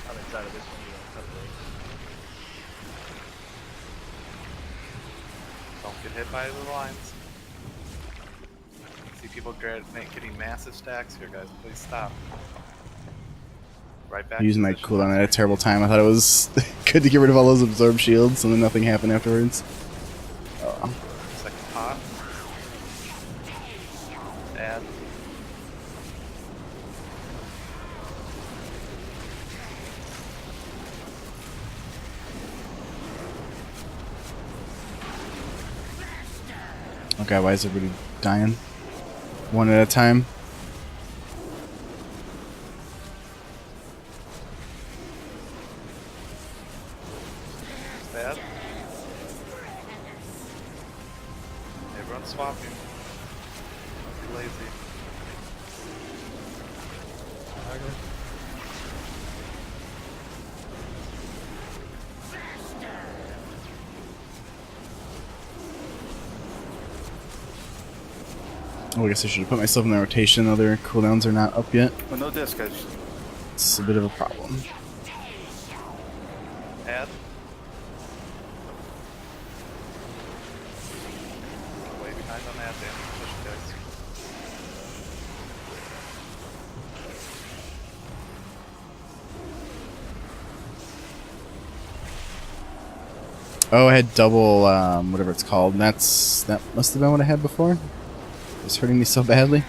I'm inside of this one. You don't cut away. Don't get hit by the lines. See people getting massive stacks here, guys. Please stop. Right back. Using my cooldown at a terrible time. I thought it was good to get rid of all those absorb shields, and then nothing happened afterwards. Oh. Second pot. Add. Okay, why is everybody dying? One at a time. Bad. Everyone's swapping. Don't be lazy. Oh, I guess I should have put myself in the rotation. Other cooldowns are not up yet. Well, no disc, guys. It's a bit of a problem. Add. Way behind on that, Dan. Push it, guys. Oh, I had double, whatever it's called. That must have been what I had before. It's hurting me so badly.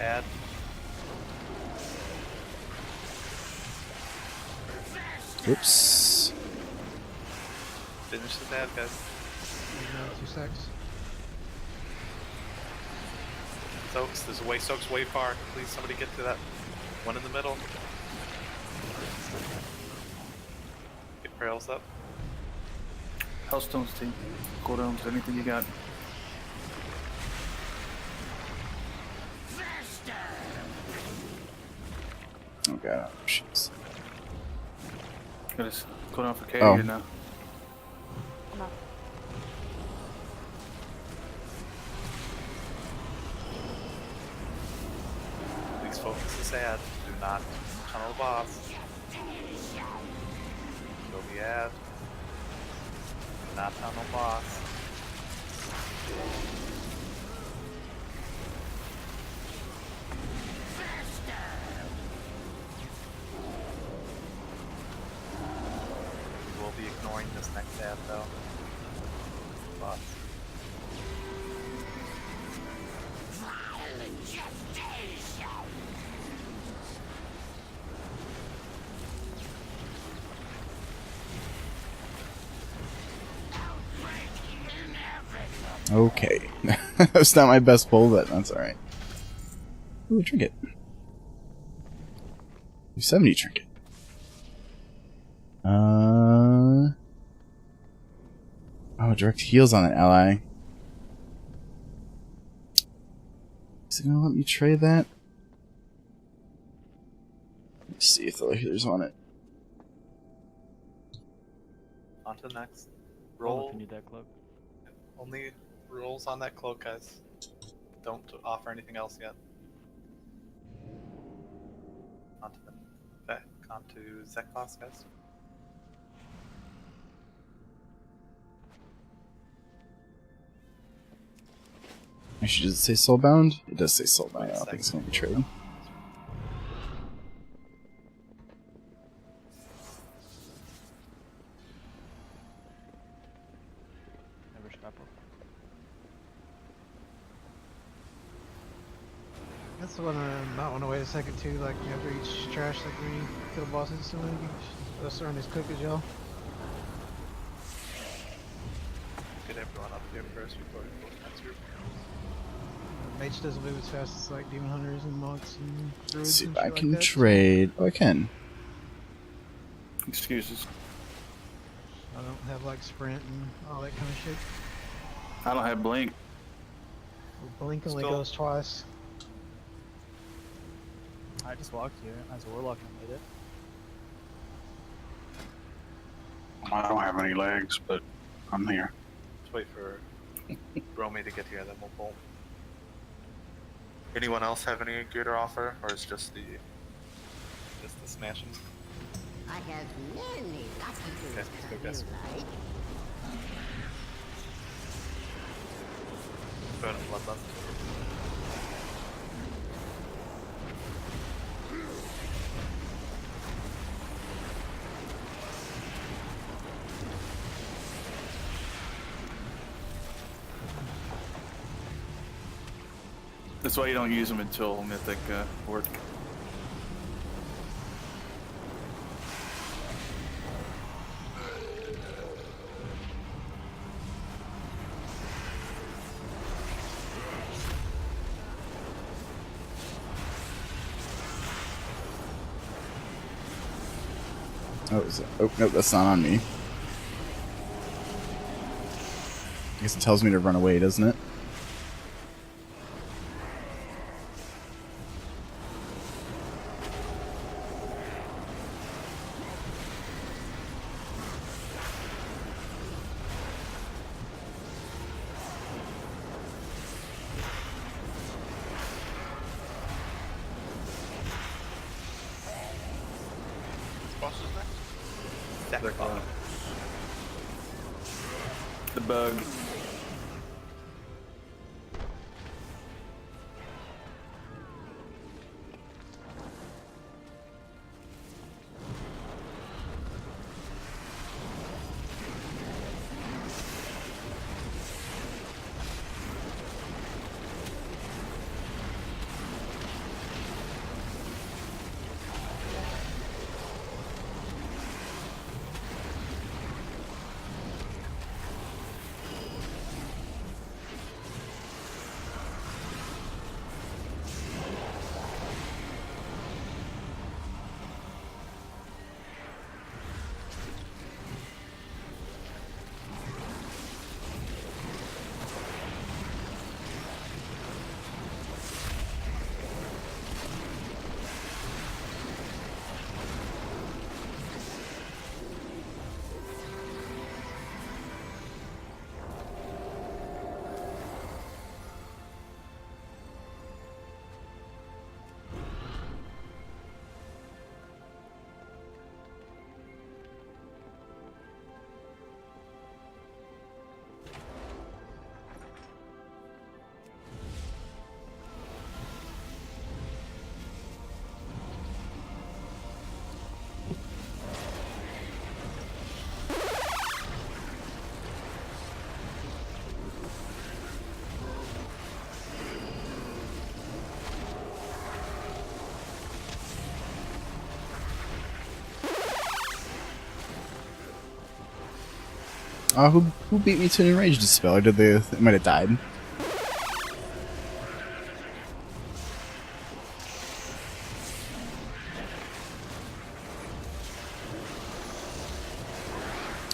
Add. Oops. Finish the ad, guys. 2 seconds. Soaks, Soaks way far. Please, somebody get to that one in the middle. Get Rails up. Hellstones team. Cooldowns, anything you got. Oh god, jeez. Got us cooldown for Katie Oh. here now. Please focus this ad. Do not tunnel the boss. Go be ad. Not tunnel boss. We will be ignoring this next ad though. Boss. Okay. That's not my best pull, but that's alright. Ooh, a trinket. 270 trinket. Oh, direct heals on an ally. Is it gonna let me trade that? Let's see if the healers on it. On to the next. Roll Roll. if you need that cloak. Only rolls on that cloak, guys. Don't offer anything else yet. Onto the back, onto Zeklos, guys. Actually, does it say soulbound? It does say soulbound. I don't think it's gonna be trading. Never scrapple. That's the one I might want to wait a second too, like after each trash like we kill bosses, so we can start this cook as y'all. Get everyone up here first before we go to the next group. Mage doesn't move as fast as like demon hunters and monks and druids. Let's see and if I shit can like that. trade. Oh, I can. Excuses. I don't have like sprint and all that kind of shit. I don't have blink. Blink only Still- goes twice. I just walked here as a warlock and made it. I don't have any legs, but I'm here. Let's wait for Romy to get here, then we'll pull. Anyone else have any gear to offer, or is just the smashing? I have many lucky Okay, let's go, things guys. coming, like. Burn a bloodlust. That's why you don't use them until Mythic work. Oh, is it? Oh, nope, that's not on me. I guess it tells me to run away, doesn't it? Boss is next. The bug. Who beat me to an enraged spell? Or did they might have died?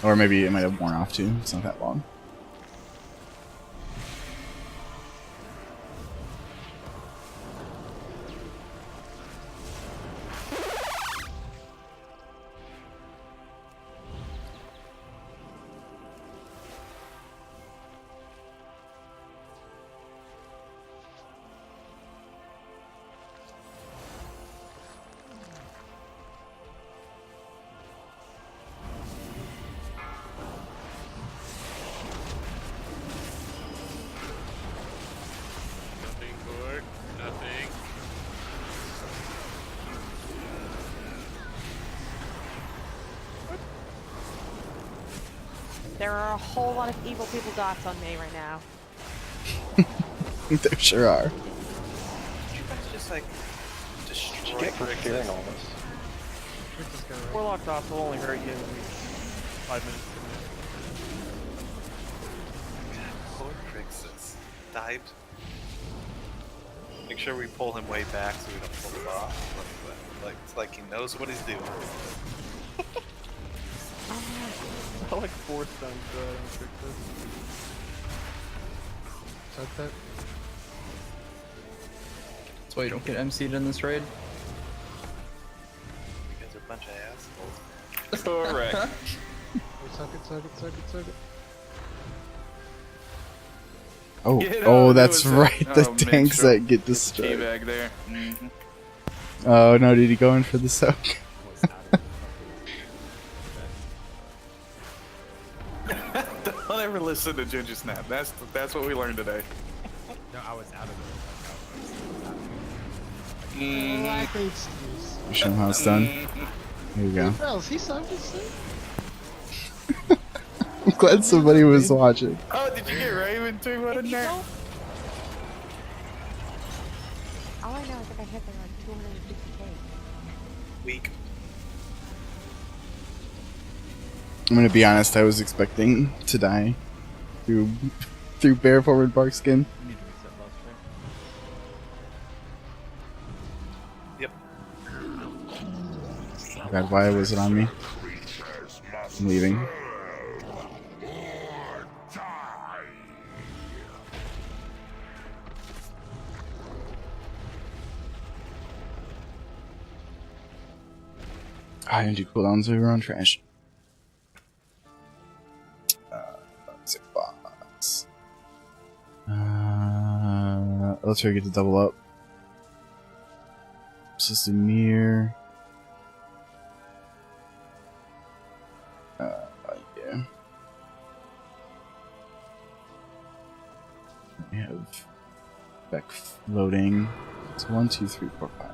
Or maybe it might have worn off too. It's not that long. Nothing good. Nothing. There are a whole lot of evil people dots on me right now. There sure are. Did you guys just like destroy Get for clearing all this. Warlock dots will only hurt you in 5 minutes. Poor Crixus died. Make sure we pull him way back so we don't pull it off. Like it's like he knows what he's doing. I like 4 stuns on Crixus. That. That's why you don't get MC'd in this raid. You guys are a bunch of assholes. Correct. Suck it. Oh, Yeah, oh, there that's was right. a- The oh, tanks mid-shot that get destroyed. Teabag there. Mm-hmm. Oh no, did he go in for the soak? Don't ever listen to Ginger Snap. That's what we learned today. No, I was out of Lack of excuse. You show him how it's done. There you go. Well, he sucked his I'm glad somebody was watching. Oh, did you get Raven too? What in there? All I know is if I hit them like 250k. Weak. I'm gonna be honest. I was expecting to die through bare forward bark skin. You need to reset last turn. Yep. God, why was it on me? I'm leaving. I didn't do cooldowns, we were on trash. Sick box. Let's try to get to double up. System mirror. Yeah. We have back loading. It's 1, 2, 3, 4, 5.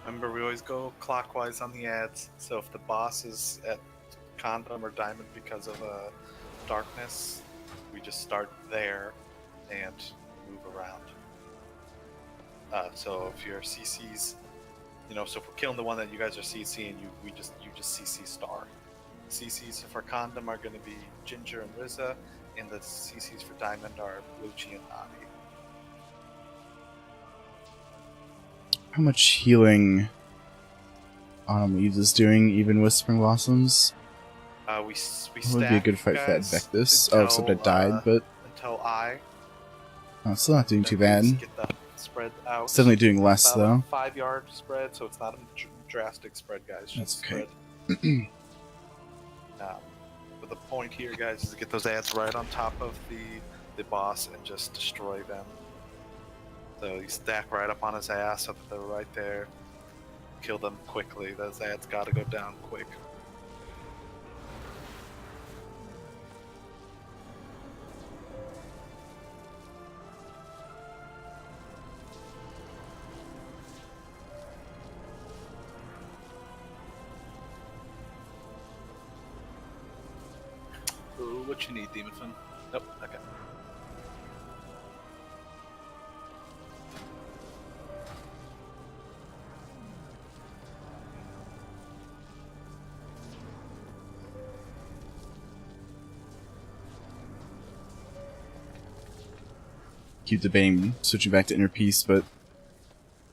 Remember, we always go clockwise on the ads. So if the boss is at Condom or Diamond because of darkness, we just start there and move around. So if your CC's, so if we're killing the one that you guys are CCing, you just CC star. CCs for Condom are going to be Ginger and Rizza, and the CCs for Diamond are Lucci and Navi. How much healing Autumn Leaves is doing, even with Spring Blossoms? We It would stack be a good fight you for that guys Vectus. until, Oh, except it died, but until I. oh, it's still not doing too then we bad. just get the spread out. It's definitely doing less, About though. a 5-yard spread, so it's not a drastic spread, guys. Just That's okay. spread. But the point here, guys, is to get those ads right on top of the boss and just destroy them. So you stack right up on his ass so that they're right there. Kill them quickly. Those ads gotta go down quick. what you need, Demon Fin. Nope. Okay. Keep debating switching back to Inner Peace, but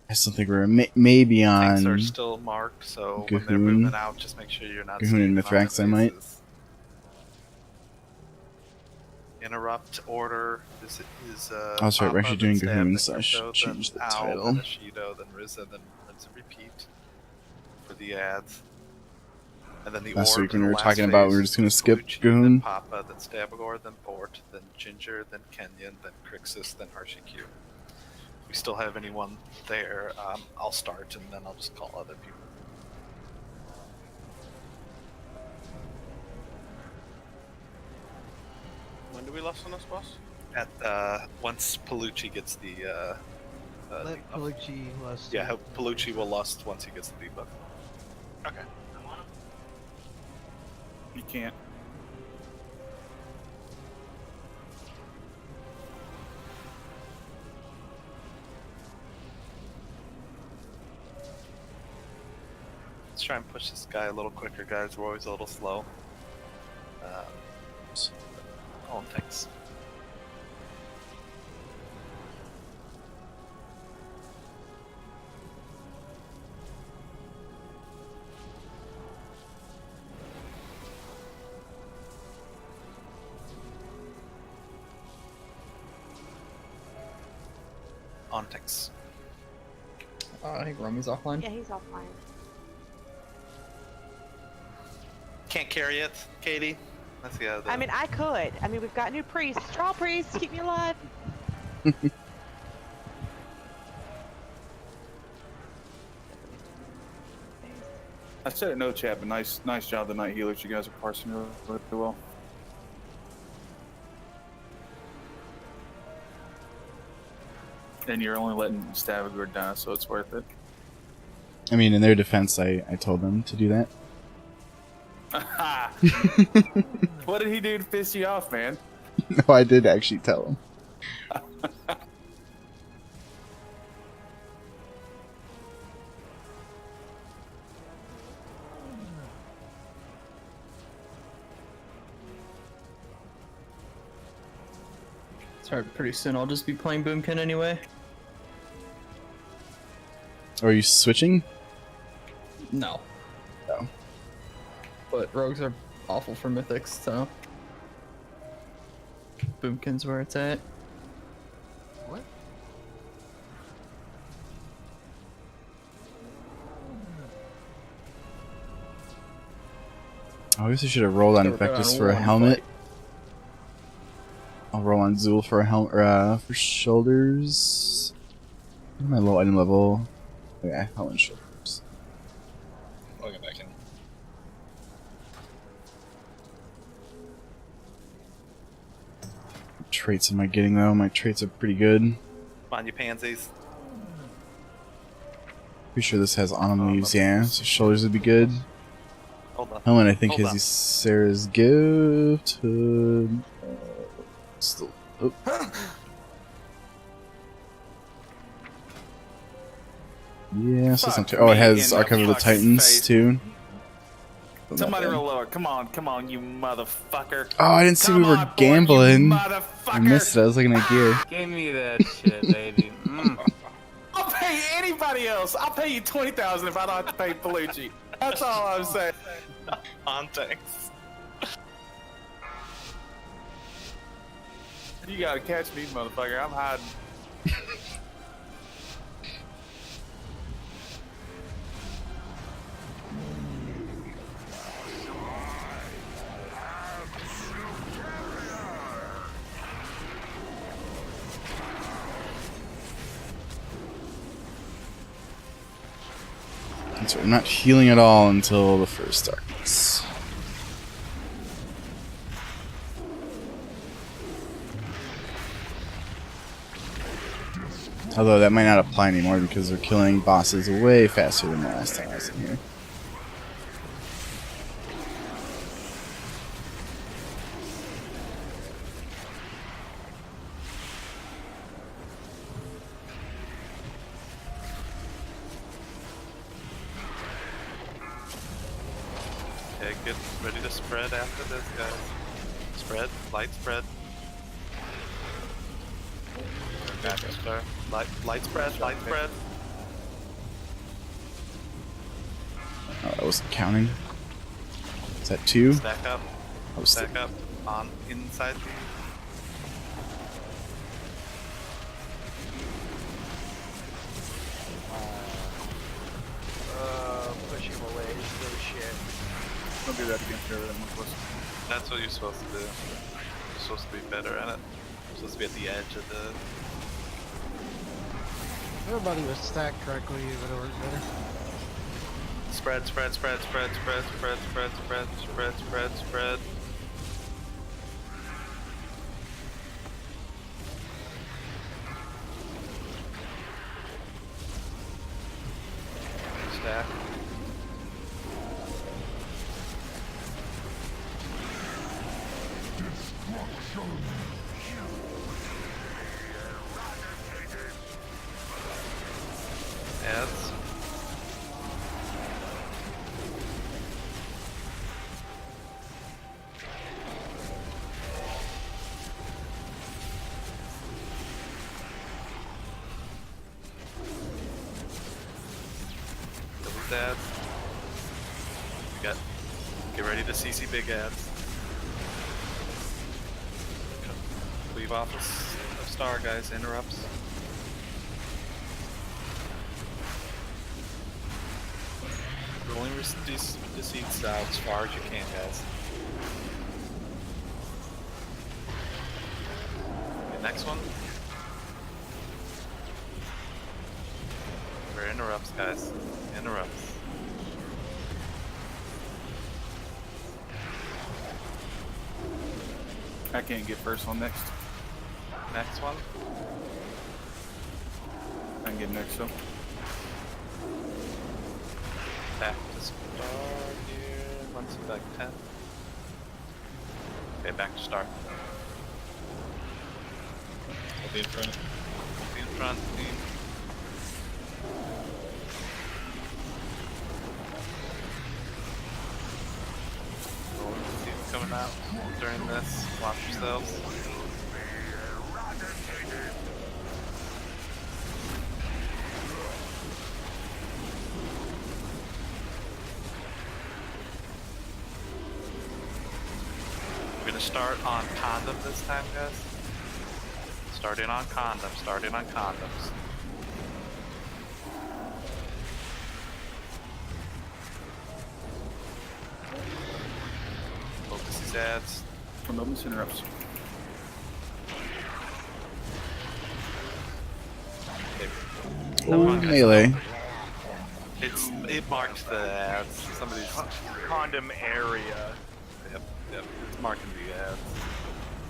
I still think we're maybe on. Things are still marked, so when they're Gahoon. moving out, just make sure you're not. Gahoon and standing on Mithrax, their I might. faces. Interrupt order is Oh, sorry, we're actually doing Gahoon, Gahoon, so I should change the title. Then Ashido, then Rizza, then rinse and repeat for the ads. And then the Last orb week when in we the were last talking about phase, we were just gonna skip Pelucci, Gahoon. Then Papa, then Stabagor, then Bort, then Ginger, then Kenyon, then Crixus, then Harshiq. If we still have anyone there, I'll start and then I'll just call other people. When do we lost on this boss? At once Pelucci gets the Let Pelucci lust. yeah, Pelucci will lust once he gets the debuff. Okay. You can't. Let's try and push this guy a little quicker, guys. We're always a little slow. Oh, thanks. Ontex. I think Romy's offline. Yeah, he's offline. Can't carry it, Katie. That's the other. I mean, I could. I mean, we've got new priests. Straw priests, keep me alive. I said it no chat, but nice job the night healers. You guys are parsing really well. And you're only letting Stavagor die, so it's worth it. I mean, in their defense, I told them to do that. What did he do to piss you off, man? No, I did actually tell them. Sorry, pretty soon I'll just be playing Boomkin anyway. Are you switching? No. No. But rogues are awful for mythics, so Boomkin's where it's at. What? I guess I should have rolled on Never got Infectus on for a one helmet. fight. I'll roll on Zool for a helmet, for shoulders. What am I low item level? Yeah, helmet and shoulders. I'll get back in. What traits am I getting though? My traits are pretty good. Come on, you pansies. Pretty sure this has autumn leaves, yeah. So shoulders would be good. Hold on. Helmet, I think, Hold has on. Sarah's gift. Still. Oh. Yeah, so Fuck oh, it me has in the Archive of the fucking Titans face. too. Somebody roll lower. Come on, you motherfucker. Oh, I didn't see we were gambling. I missed it. I was looking at gear. Give me that shit, baby. I'll pay anybody else. I'll pay you 20,000 if I don't have to pay Pelucci. That's all I'm saying. Ontex. You gotta catch me, motherfucker. I'm hiding. So I'm not healing at all until the first darkness. Although that might not apply anymore because they're killing bosses way faster than the last time I was in here. Get ready to spread after this, guys. Spread, light spread. Back to start. Light spread, light spread. Oh, I wasn't counting. Is that 2? Stack up. Oh, Stack up. On inside. Pushing him away is really shit. Don't do that against her. That much less. That's what you're supposed to do. You're supposed to be better at it. You're supposed to be at the edge of the. Everybody was stacked correctly, it would have worked better. Spread, spread, spread, spread, spread, spread, spread, spread, spread, spread, spread. Stack. Ads. Double ads. Get ready to CC big ads. Leave office of star, guys. Interrupts. Rolling the seats out as far as you can, guys. Okay, next one. We're interrupts, guys. Interrupts. I can't get first one next. Next one. I can get next though. Back to start here. Once back 10. Okay, back to start. I'll be in front. Be in front, team. Rolling the team coming out during this. Watch yourselves. We're gonna start on condom this time, guys. Starting on condoms, starting on condoms. Focus these ads. From those interrupts. Oh, melee. It marks the ads. Somebody's Condom area. Yep, it's marking the ads.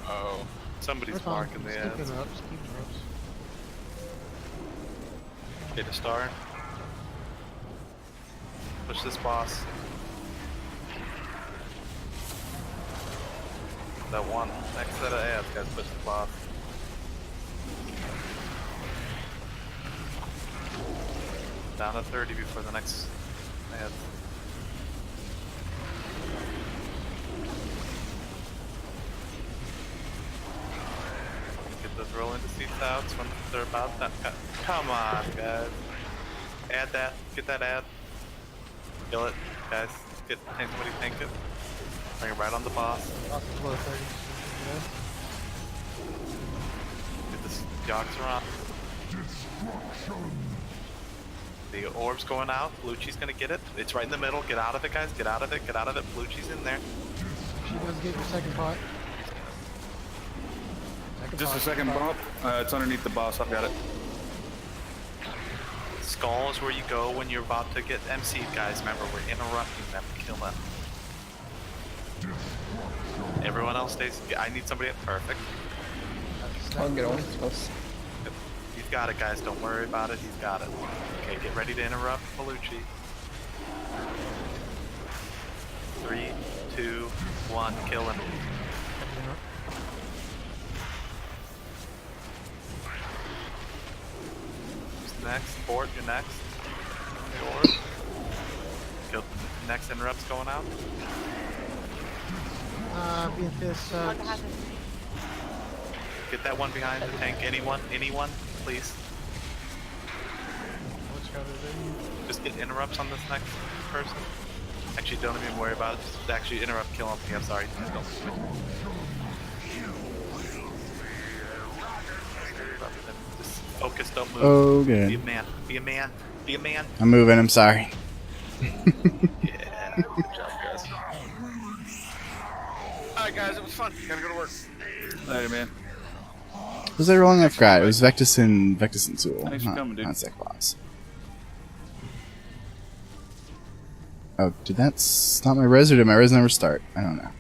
Oh. Somebody's marking the ads. Keep it up, keep it up. Get a star. Push this boss. That one. Next set of ads, guys. Push the boss. Down to 30 before the next ad. Get those rolling the seats out when they're about that. Come on, guys. Add that. Get that ad. Kill it, guys. Get somebody tank it. Bring it right on the boss. Below 30. Get this jogs around. The orb's going out. Lucci's gonna get it. It's right in the middle. Get out of it, guys. Get out of it. Get out of it. Lucci's in there. She does get your second pot. Just a second bump. It's underneath the boss. I've got it. Skull is where you go when you're about to get MC'd, guys. Remember, we're interrupting them. Kill them. Everyone else stays. I need somebody at perfect. I'll get on. Close. He's got it, guys. Don't worry about it. He's got it. Okay, get ready to interrupt Bellucci. 3, 2, 1, kill him. Who's next? Fort, you're next. Fort. Kill. Next interrupt's going out. Being pissed What sucks. happened? Get that one behind the tank. Anyone, please. What's got it in? Just get interrupts on this next person. Actually, don't even worry about it. Just actually interrupt, kill him. I'm sorry. Don't. Just focus. Don't move. Oh, Be a good. man. Be a man. Be a man. I'm moving. I'm sorry. Yeah. Good job, guys. Alright, guys, it was fun. Gotta go to work. Later, man. Was I wrong? I forgot. It was Vectis and Tool. Thanks for coming, dude. Not Cyclops. Oh, did that stop my res or did my res never start? I don't know.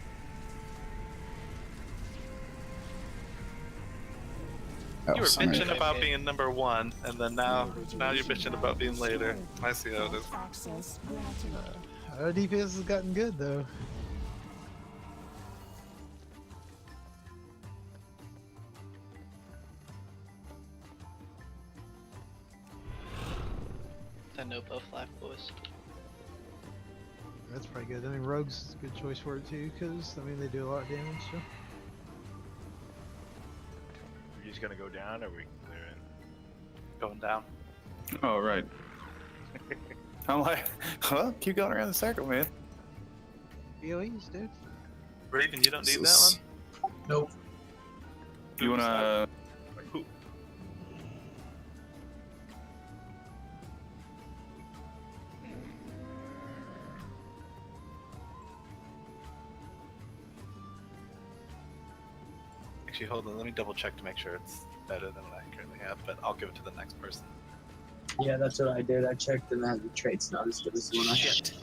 You were sorry. bitching about being number 1, and then now you're bitching about being later. I see how it is. Access granted. Our DPS has gotten good though. That no buff life, boys. That's pretty good. I mean, Rogue's is a good choice for it too, because I mean they do a lot of damage. So. We're just gonna go down, or we clear in? Going down. Oh, right. I'm like, huh? Keep going around the circle, man. POEs, dude. Raven, you don't need that one? Nope. You wanna... Actually, hold on. Let me double check to make sure it's better than what I currently have, but I'll give it to the next person. Yeah, that's what I did. I checked and that the trait's not as good as the one I had. Shit.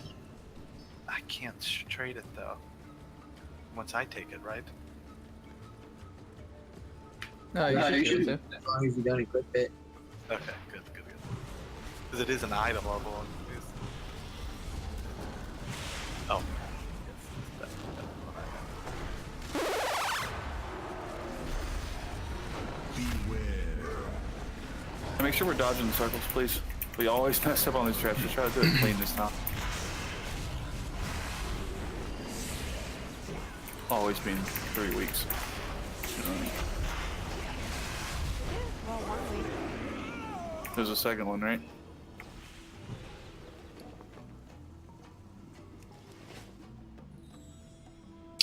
I can't trade it though. Once I take it, right? No, you should be able to. As long as you don't equip it. Okay, good. Because it is an item level. Oh. Make sure we're dodging the circles, please. We always mess up on these traps. Let's try to do it clean this time. Always been 3 weeks. Well, 1 week. There's a second one, right?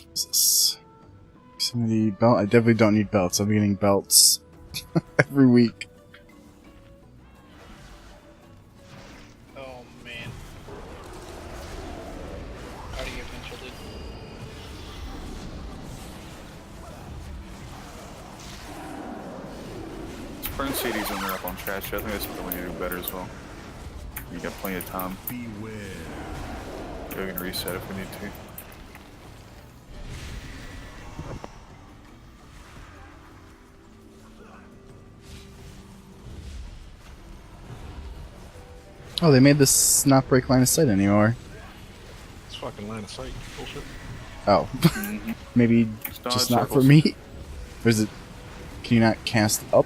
What's this? Some of the belt. I definitely don't need belts. I'm getting belts every week. Oh man. How do you get controlled? Burn CDs when they're up on trash. I think that's something we need to do better as well. You got plenty of time. Beware. We can reset if we need to. Oh, they made this not break line of sight anymore. It's fucking line of sight. Bullshit. Oh. Maybe dodge just not for circles. me? Or is it... Can you not cast up?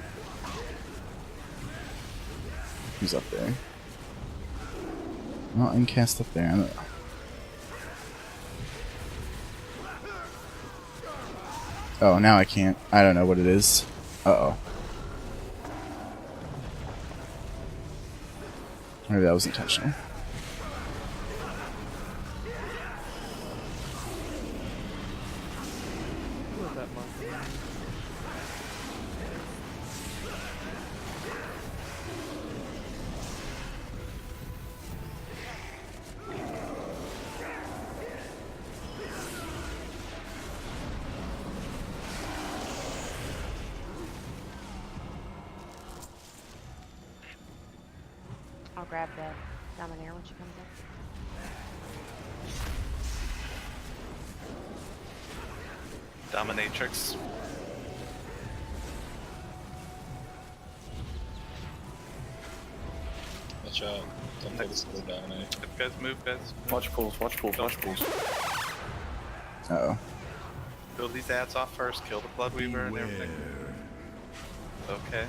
Who's up there? Well, I can cast up there. I don't know. Oh, now I can't. I don't know what it is. Uh-oh. Maybe that was intentional. Who was that monkey? I'll grab the Dominator when she comes up. Dominatrix. Watch out. Don't let us go down, eh? Guys, move, guys. Watch pulls, watch pulls, watch pulls. Uh-oh. Kill these ads off first. Kill the Bloodweaver and everything. Okay.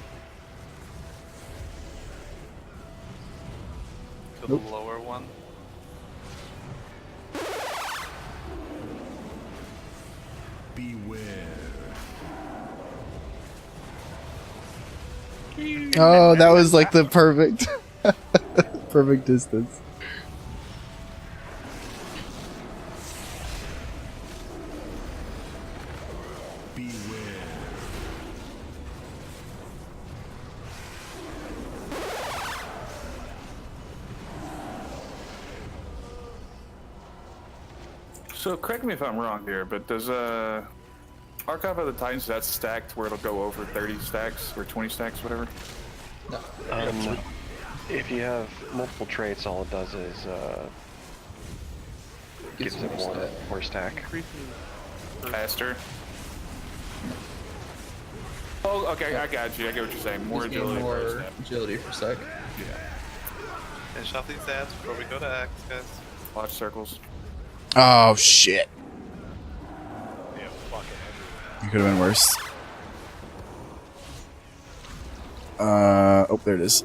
Kill Nope. the lower one. Oh, that was like the perfect, perfect distance. So correct me if I'm wrong here, but does Archive of the Titans, that's stacked where it'll go over 30 stacks or 20 stacks, whatever? No. If you have multiple traits, all it does is gives it more stack. Faster. Oh, okay, I got you. I get what you're saying. More agility. More agility per sec. Yeah. Finish off these ads before we go to X, guys. Watch circles. Oh shit! Yeah, fucking It could have been worse. Oh, there it is.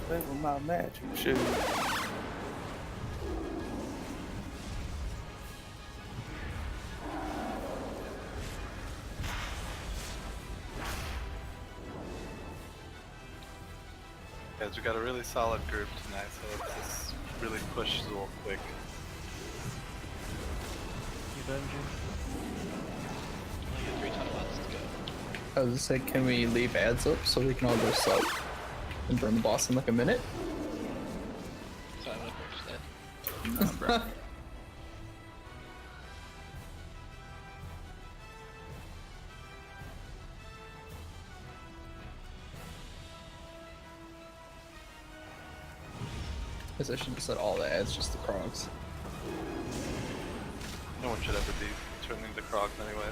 That was my magic shoe. Guys, we got a really solid group tonight, so let's just really push Zool quick. I was gonna say, can we leave ads up so we can all go sub and burn the boss in like a minute? So I'm gonna push that. Nah, bro. I guess I should set all the ads, just the Krogs. No one should ever be turning the Krogs anyways.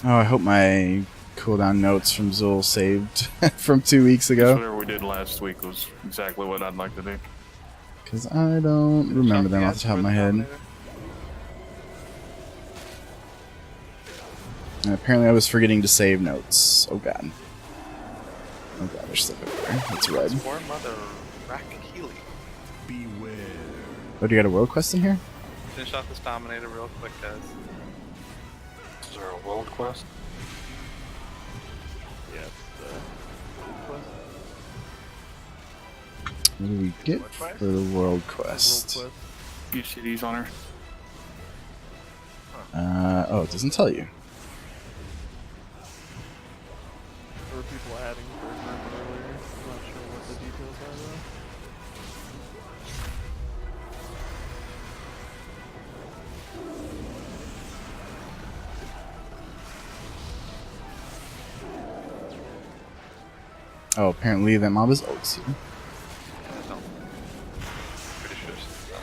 Oh, I hope my cooldown notes from Zool saved from 2 weeks Just ago. whatever we did last week was exactly what I'd like to do. Because I don't remember them off the top of my head. And apparently I was forgetting to save notes. Oh god. Oh god, there's stuff over there. It's red. War Mother Rakakili. Beware. Oh, do you got a world quest in here? Finish off this Dominator real quick, guys. Is there a world quest? Yes. What do we get for the world quest? You see these on her? Oh, it doesn't tell you. There were people adding for a group earlier. I'm not sure what the details are though. Oh, apparently that mob is Oats. Pretty sure she's done.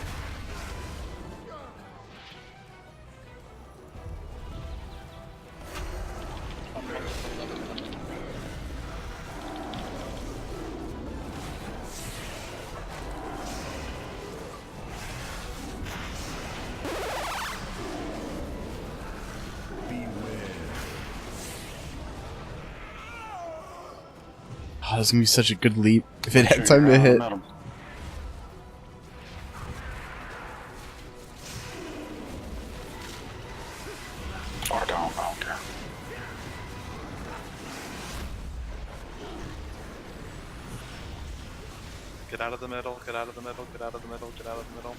Oh, this is gonna be such a good leap if it had time to hit. Or don't, I don't care. Get out of the middle, get out of the middle, get out of the middle, get out of the middle.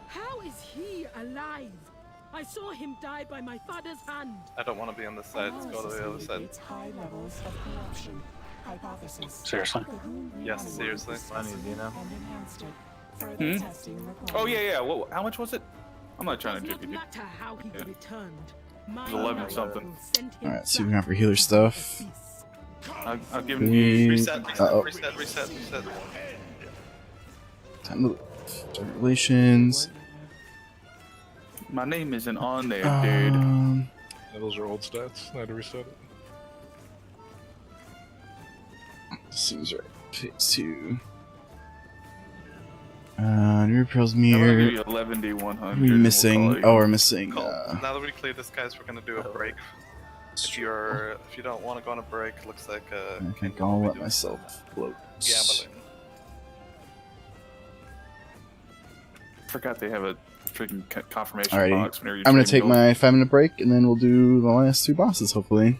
How is he alive? I saw him die by my father's hand. I don't want to be on this side, let's go to the other side. High levels of corruption. Hypothesis. Seriously? Yes, seriously. Hmm? Oh yeah, yeah. What? How much was it? I'm not trying to Does jip you, not dude. matter how he Yeah. returned. It My was 11 life something. will send him Alright, so you back can have for healer stuff. I'll give you. Reset, reset, Uh-oh. reset, reset, reset. Time to leave. Direct relations. My name isn't on there, dude. Yeah, those are old stats. I had to reset it. Seems right. Phase 2. New Pearl's I'm gonna give Mirror. you 11D100. What are we missing? Oh, we're missing. Cool. Now that we cleared this, guys, we're gonna do a break. If you don't want to go on a break, it looks like I think I'll let myself float. gambling. Forgot they have a freaking confirmation Alrighty. box whenever you I'm gonna trade take gold. my 5-minute break, and then we'll do the last 2 bosses, hopefully.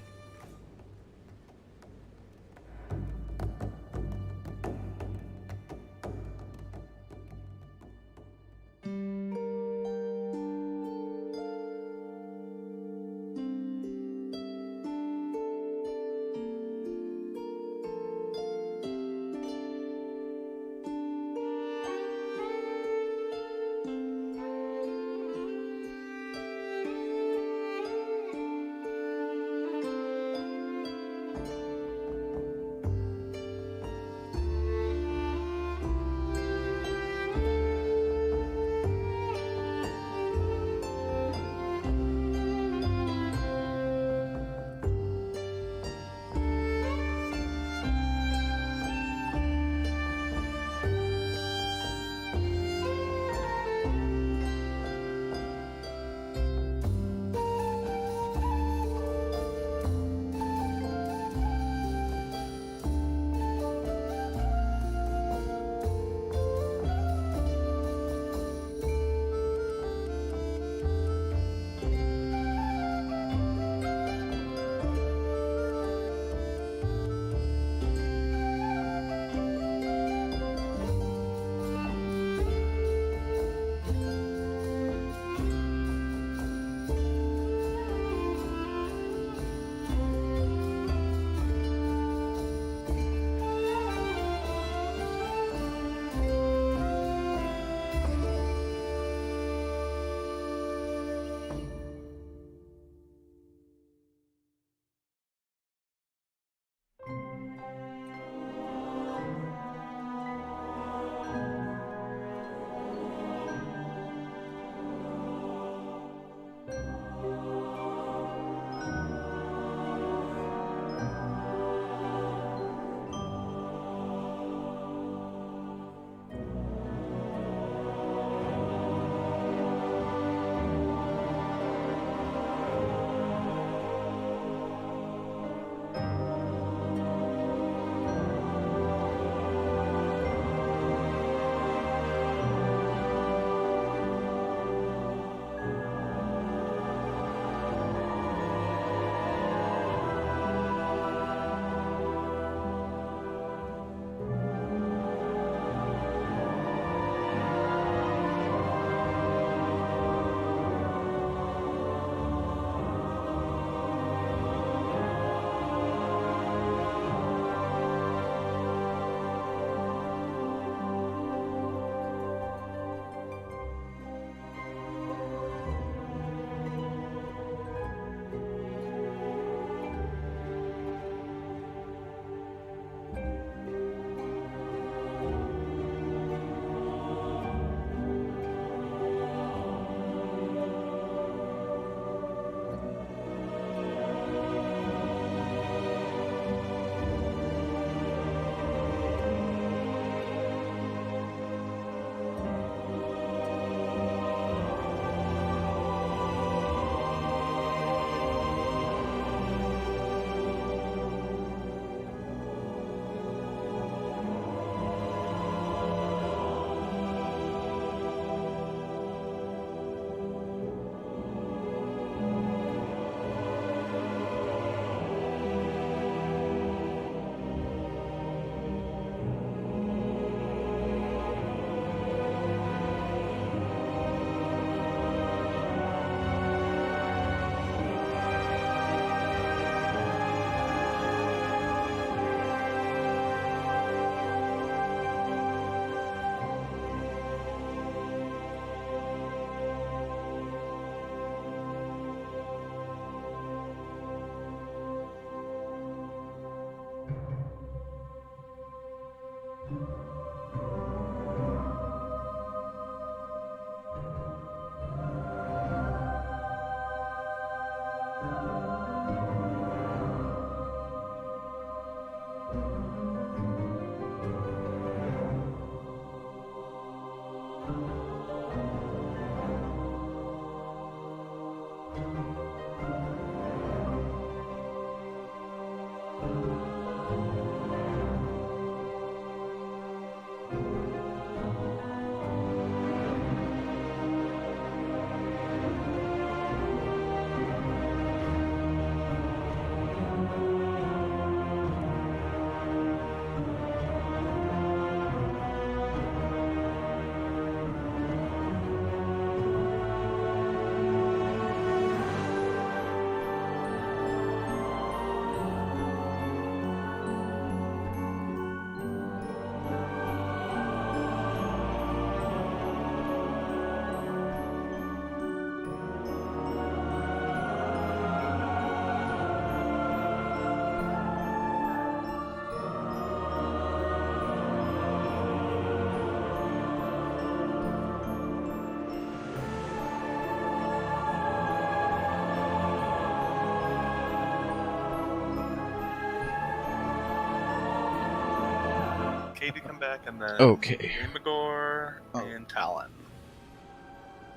Katie come back, and then Okay. Imagor and Talon.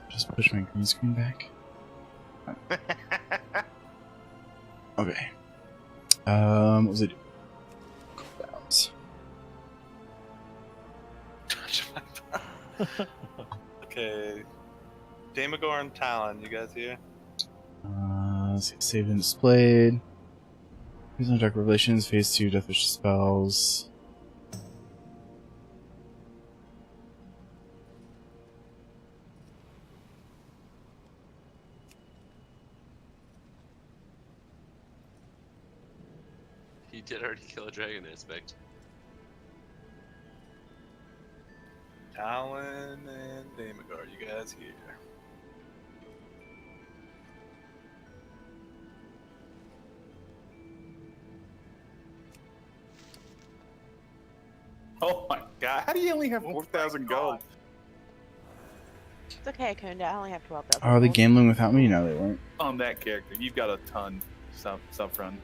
Just push my green screen back. Okay. What was it? Cooldowns. Okay. Damagor and Talon, you guys here? Let's see, saved and displayed. Use on Dark Revelations, Phase 2, Deathwish spells. He did already kill a dragon aspect. Talon and Damagor, you guys here? Oh my god, how do you only have 4,000 gold? It's okay, Akunda. I only have 12,000. Are they gambling without me? No, they weren't. On that character, you've got a ton sub run.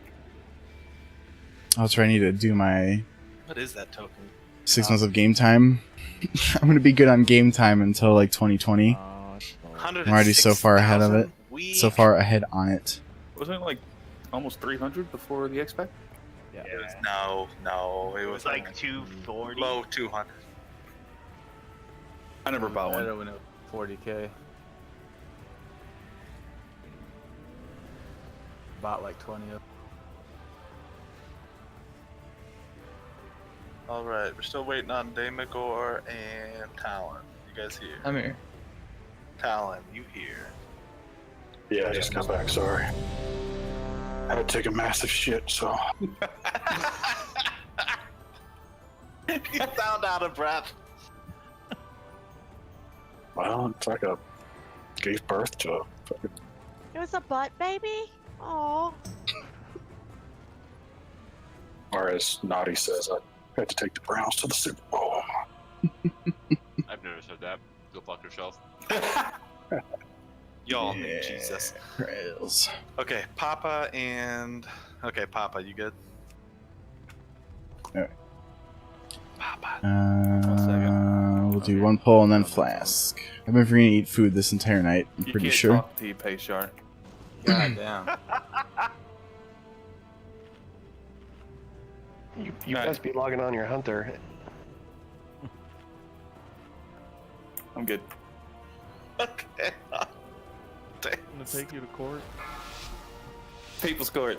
I'll try. I need to do my What is that token? 6 months of game time. I'm gonna be good on game time until like 2020. I'm already so far ahead of it. So far ahead on it. Wasn't it like almost 300 before the expect? Yeah. It was, no, it was like 240. Low 200. I never bought one. I went up 40k. Bought like 20 of. Alright, we're still waiting on Damagor and Talon. You guys here? I'm here. Talon, you here? Yeah, I just got back, sorry. I had to take a massive shit, so. You sound out of breath. Well, it's like a gave birth to a fucking. It was a butt baby? Aw. Or as Naughty says, I had to take the Browns to the Super Bowl. I've never said that. Go fuck yourself. Y'all, Jesus. Rails. Okay, Papa and... Okay, Papa, you good? Alright. Papa. We'll do one pull and then flask. I've been forgetting to eat food this entire night, I'm You pretty can't sure. talk to you, Payshar. God damn. You must be logging on your hunter. I'm good. Okay. I'm gonna take you to court. People's court.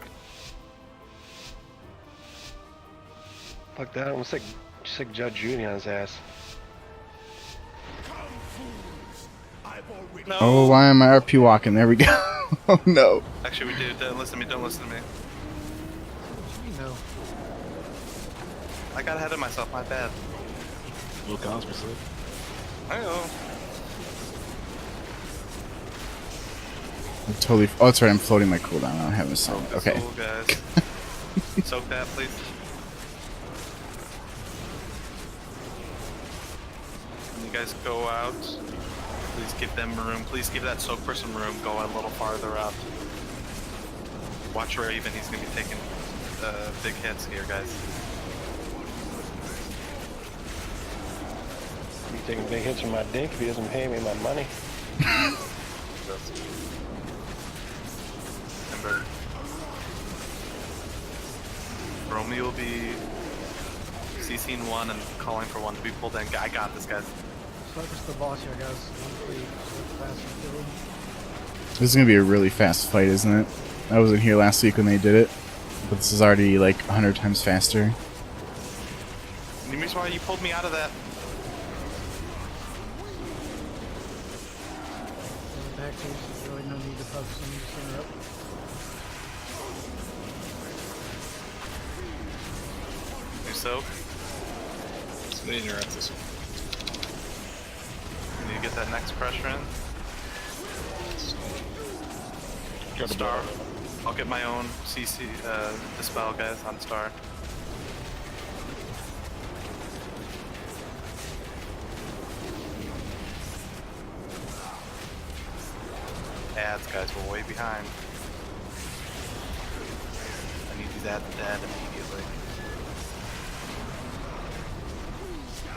Fuck that, I'm sick Judge Judy on his ass. No. Oh, why am I RP walking? There we go. Oh no. Actually, we do. Don't listen to me. Don't listen to me. You know. I got ahead of myself. My bad. Will Cosby said. I know. I'm totally. Oh, that's right. I'm floating my cooldown. I don't have a sound. Okay. Cool, guys. Soak that, please. When you guys go out, please give them room. Please give that soak person room. Go a little farther up. Watch Raven. He's gonna be taking big hits here, guys. You taking big hits from my dick if he doesn't pay me my money. Remember, Romy will be CCing one and calling for one to be pulled in. I got this, guys. Focus the boss here, guys. Hopefully, fast and kill him. This is gonna be a really fast fight, isn't it? I wasn't here last week when they did it, but this is already like 100 times faster. The reason why you pulled me out of that. Back to there's really no need to focus on the center up. New soak. Somebody interrupt this one. You need to get that next pressure in. Go to Star. bar. I'll get my own CC dispel, guys, on Star. Ads, guys, we're way behind. I need these ads dead immediately.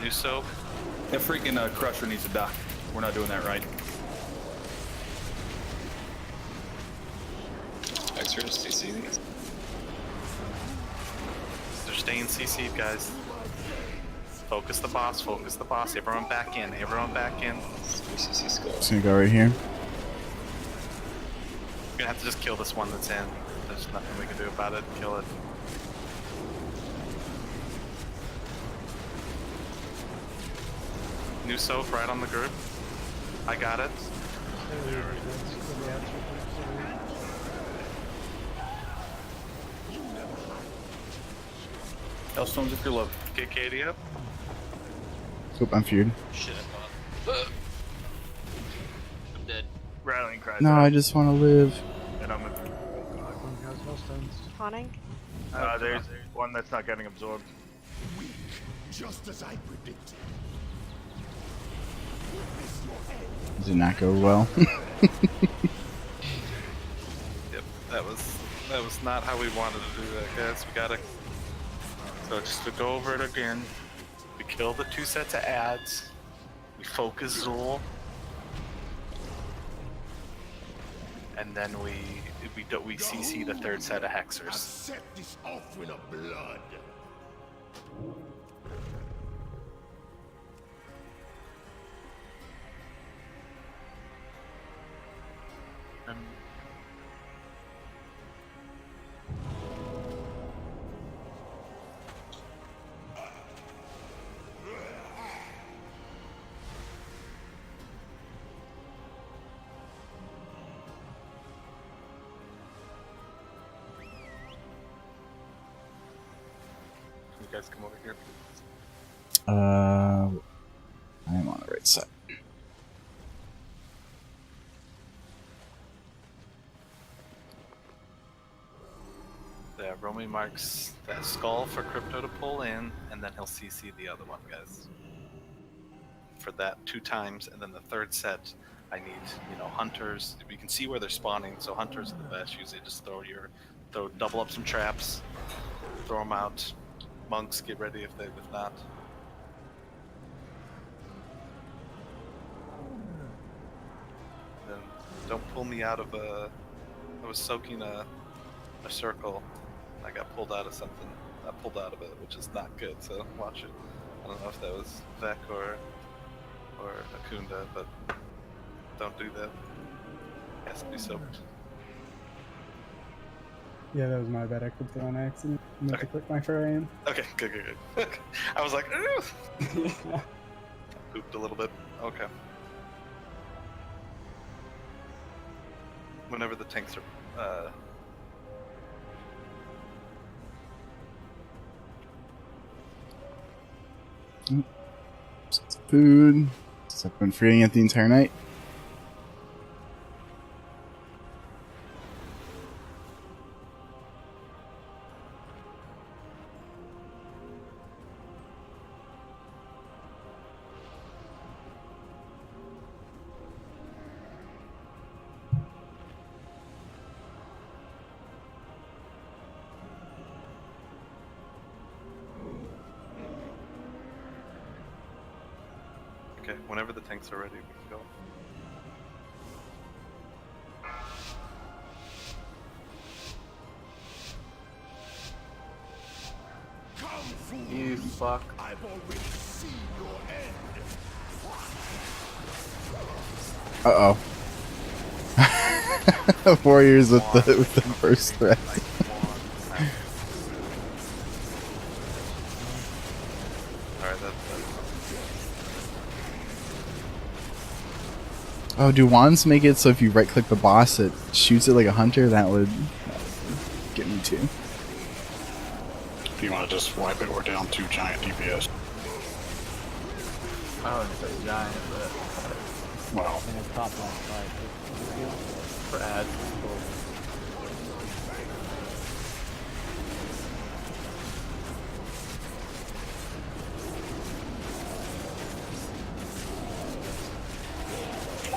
New soap. That freaking crusher needs to die. We're not doing that right. Extras, CC these. They're staying CC'd, guys. Focus the boss, focus the boss. Everyone back in, everyone back in. CC skull. Just gonna go right here. We're gonna have to just kill this one that's in. There's nothing we can do about it. Kill it. New soap right on the group. I got it. Hellstones if you're low. Get Katie up. Oop, I'm feared. Shit, I'm dead. Rallying cry. No, I just want to live. And I'm Haunting? there's one that's not getting absorbed. Weak, just as I predicted. Did not go well. Yep, that was not how we wanted to do that, guys. We gotta. So just to go over it again, we kill the 2 sets of ads. We focus Zool. And then we CC the 3rd set of hexers. Set this offering of blood. You guys come over here, please. I am on the right side. Yeah, Romy marks that skull for Crypto to pull in, and then he'll CC the other one, guys. For that 2 times, and then the 3rd set, I need, hunters. We can see where they're spawning, so hunters are the best. Usually just double up some traps, throw them out. Monks, get ready if not. Then don't pull me out of I was soaking a circle. I got pulled out of something. I pulled out of it, which is not good. So watch it. I don't know if that was Vec or Akunda, but don't do that. It has to be soaked. Yeah, that was my bad. I clicked it on accident. I meant to click my Furion. Okay, good. I was like, pooped a little bit. Okay. Whenever the tanks are, Food. So I've been freeing it the entire night. okay, whenever the tanks are ready, we can go. You fuck. I've already seen your end. Uh-oh. Warriors with the first threat. Alright, Oh, do wands make it so if you right click the boss it shoots it like a hunter? That would get me too. If you want to just wipe it, we're down 2 giant DPS. I wouldn't say giant, but Well, And it's top line fight. for ads, it's cool.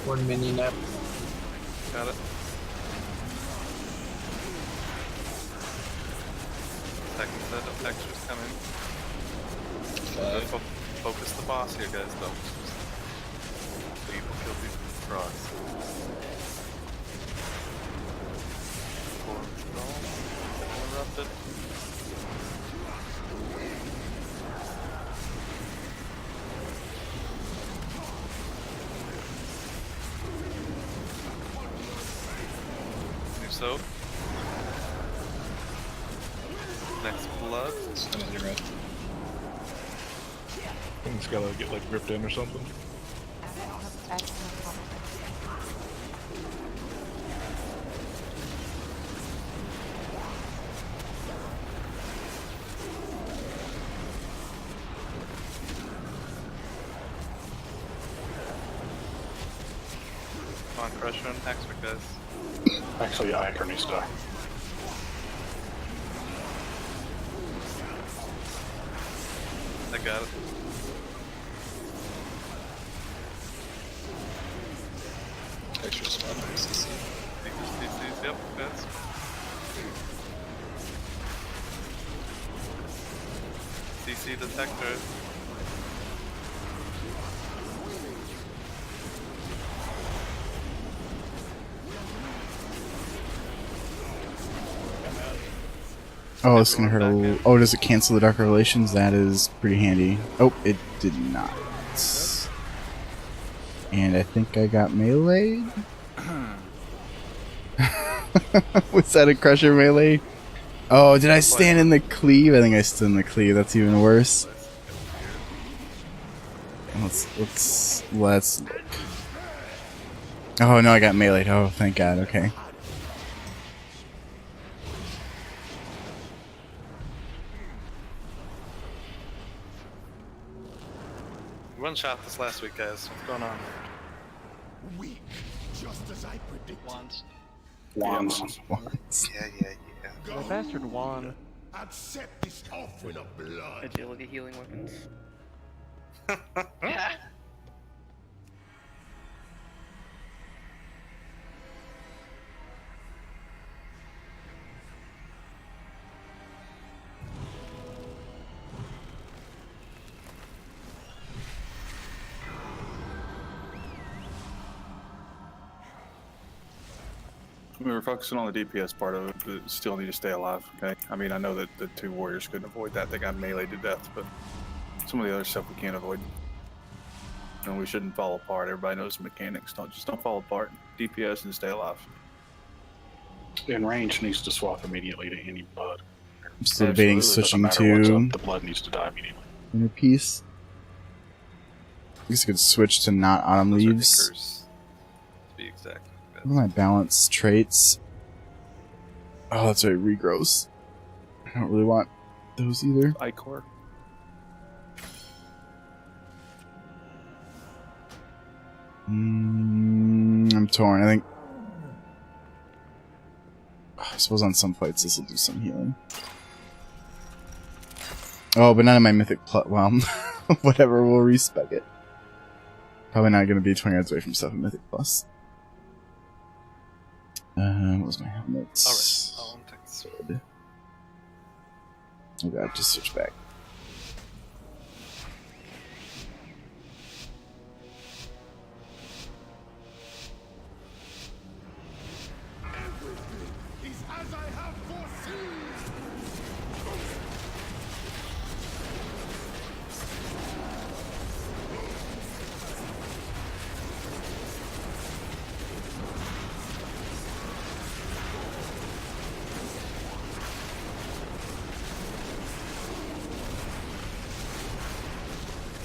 One minion up. got it. Second set of textures coming. focus the boss here, guys. Don't. Leave will kill people frogs. Interrupted. So. Next blood. Thing's gotta get like ripped in or something. Come on, pressure on Hexwick, guys. Actually, Iker needs to die. I got it. Extra spot for CC. CC's, yep, that's. CC detector. Oh, it's gonna hurt a little. Oh, does it cancel the Dark Revelations? That is pretty handy. Oh, it did not. And I think I got meleeed. Was that a Crusher melee? Oh, did I stand in the cleave? I think I stood in the cleave. That's even worse. Let's look. Oh no, I got meleeed. Oh, thank God. Okay. One shot this last week, guys. What's going on? Weak, just as I predicted. Wands. Wands. Yeah. The bastard wand. Accept this offering of blood. Agility healing weapons. We were focusing on the DPS part of it, but still need to stay alive, okay? I mean, I know that the two warriors couldn't avoid that. They got melee to death, but some of the other stuff we can't avoid. And we shouldn't fall apart. Everybody knows the mechanics. Don't fall apart. DPS and stay alive. And range needs to swap immediately to any blood. I'm still debating switching to the blood needs to die immediately. Inner Peace. I guess I could switch to not Autumn Leaves. To be exact. What are my balance traits? Oh, that's right, regrows. I don't really want those either. Icor. I'm torn. I think. I suppose on some fights this will do some healing. Oh, but none of my mythic plus. Well, whatever, we'll respec it. Probably not going to be 20 yards away from stuff in mythic plus. What was my helmet? Alright, Sword. Oh god, just switch back. Everything is as I have foreseen.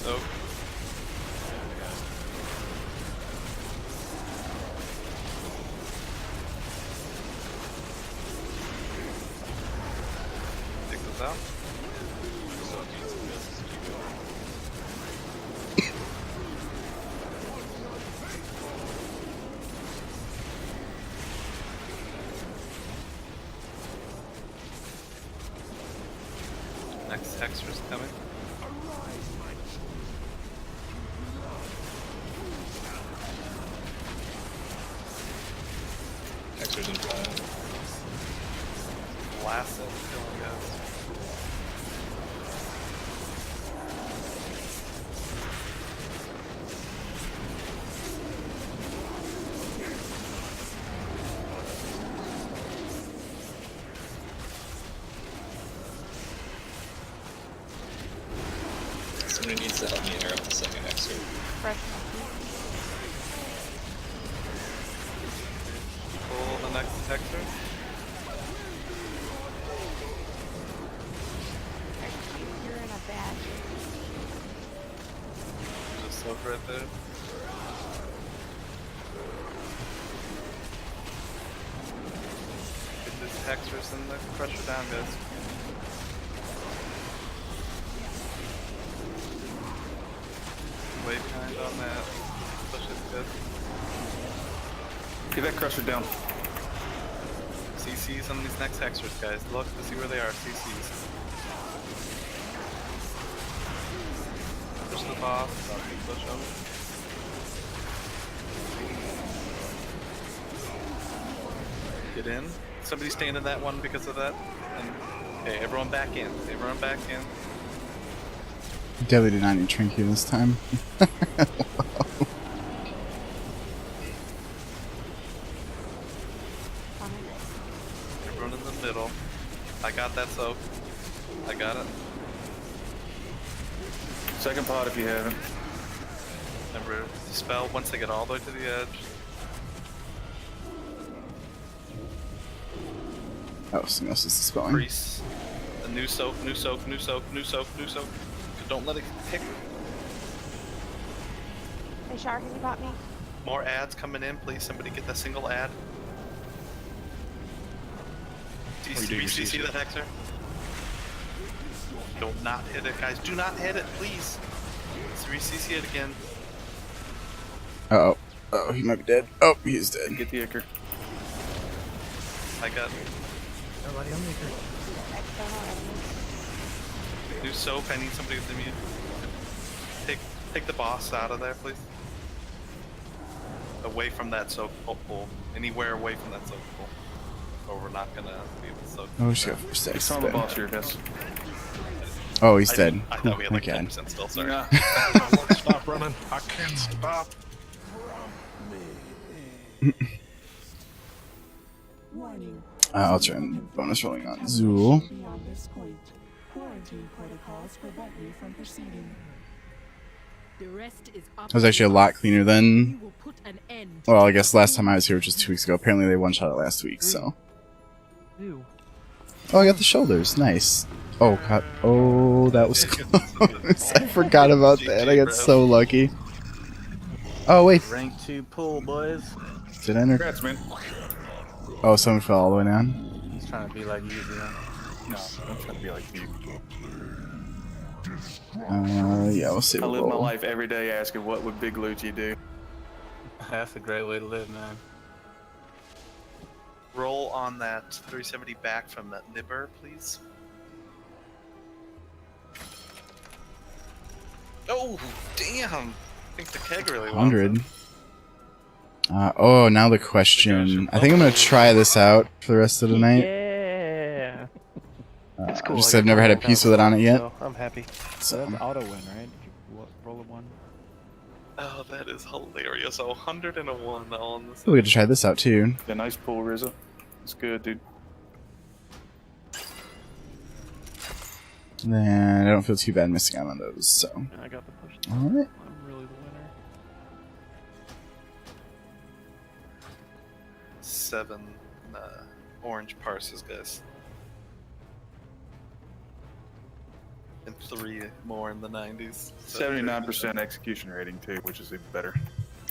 So. Take this out. Next Hexer's coming. Hexer's in fire. Blast it, killing guys. Set on the air of the second extra. Pull the next hexer. You're in a bad. Just soak right there. Get these hexers and the crusher down, guys. Way behind on that. Push is good. Get that crusher down. CCs on these next hexers, guys. Look to see where they are. CCs. Push the boss. Push them. Get in. Somebody stand in that one because of that. And, okay, everyone back in. Everyone back in. Definitely did not need Trinky this time. Everyone in the middle. I got that soak. I got it. Second pot if you haven't. Remember, dispel once they get all the way to the edge. Oh, something else is dispelling. Priest. A new soak, new soak, new soak, new soak, new soak. Don't let it pick. Hey, Shark, can you pop me? More ads coming in, please. Somebody get the single ad. CC that hexer. Don't not hit it, guys. Do not hit it, please. Let's re-CC it again. Uh-oh. Oh, he might be dead. Oh, he's dead. Get the ichor. I got Nobody on me. new soak. I need somebody with the mute. Take the boss out of there, please. Away from that soak pool. Anywhere away from that soak pool. Or we're not gonna be able to soak. Oh, we should go for 6. It's on the boss here, guys. Oh, he's dead. I thought we had like Thank 10% still, sorry. Nah. I won't stop running. I can't stop. Warning. I'll try and bonus rolling on Zool. Beyond this point, quarantine protocols prevent you from proceeding. The rest is up. It was actually a lot cleaner than... Well, I guess last time I was here, which was 2 weeks ago. Apparently they one-shot it last week, so... Ew. Oh, I got the shoulders. Nice. Oh, God. Oh, that was close. I forgot about that. I got so lucky. Oh, wait. Rank 2 pull, boys. Did I enter? Congrats, man. Oh, someone fell all the way down. He's trying to be like you, man. No, I'm trying to be like you. Yeah, we'll see. I live my life every day asking what would Big Lucci do. That's a great way to live, man. Roll on that 370 back from that Nibber, please. Oh, damn! I think the keg really wants 100. it. Oh, now the question. I think I'm gonna try this out for the rest of the night. Yeah. It's cool. Just I've never had a piece with it on it yet. So I'm happy. So That's auto win, right? Did you roll a 1? Oh, that is hilarious. A 100 and a 1 all on this. we get to try this out too. Yeah, nice pull, Rizzo. It's good, dude. And I don't feel too bad missing out on those. So. I got the push. All right. I'm really the winner. 7 orange parses, guys. And 3 more in the 90s. 79% execution rating too, which is even better,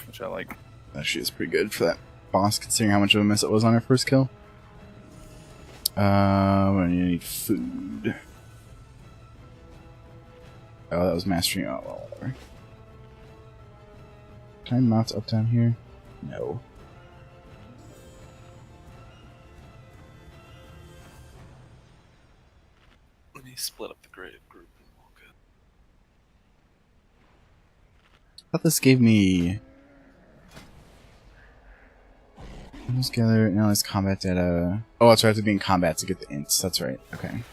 which I like. Actually, it's pretty good for that boss, considering how much of a mess it was on our first kill. I need food. Oh, that was mastering. Oh, well, whatever. Can I mount up down here? No. Let me split up the grave group. Okay. I thought this gave me. Let's gather analyze combat data. Oh, that's right. I have to be in combat to get the ints. That's right. Okay.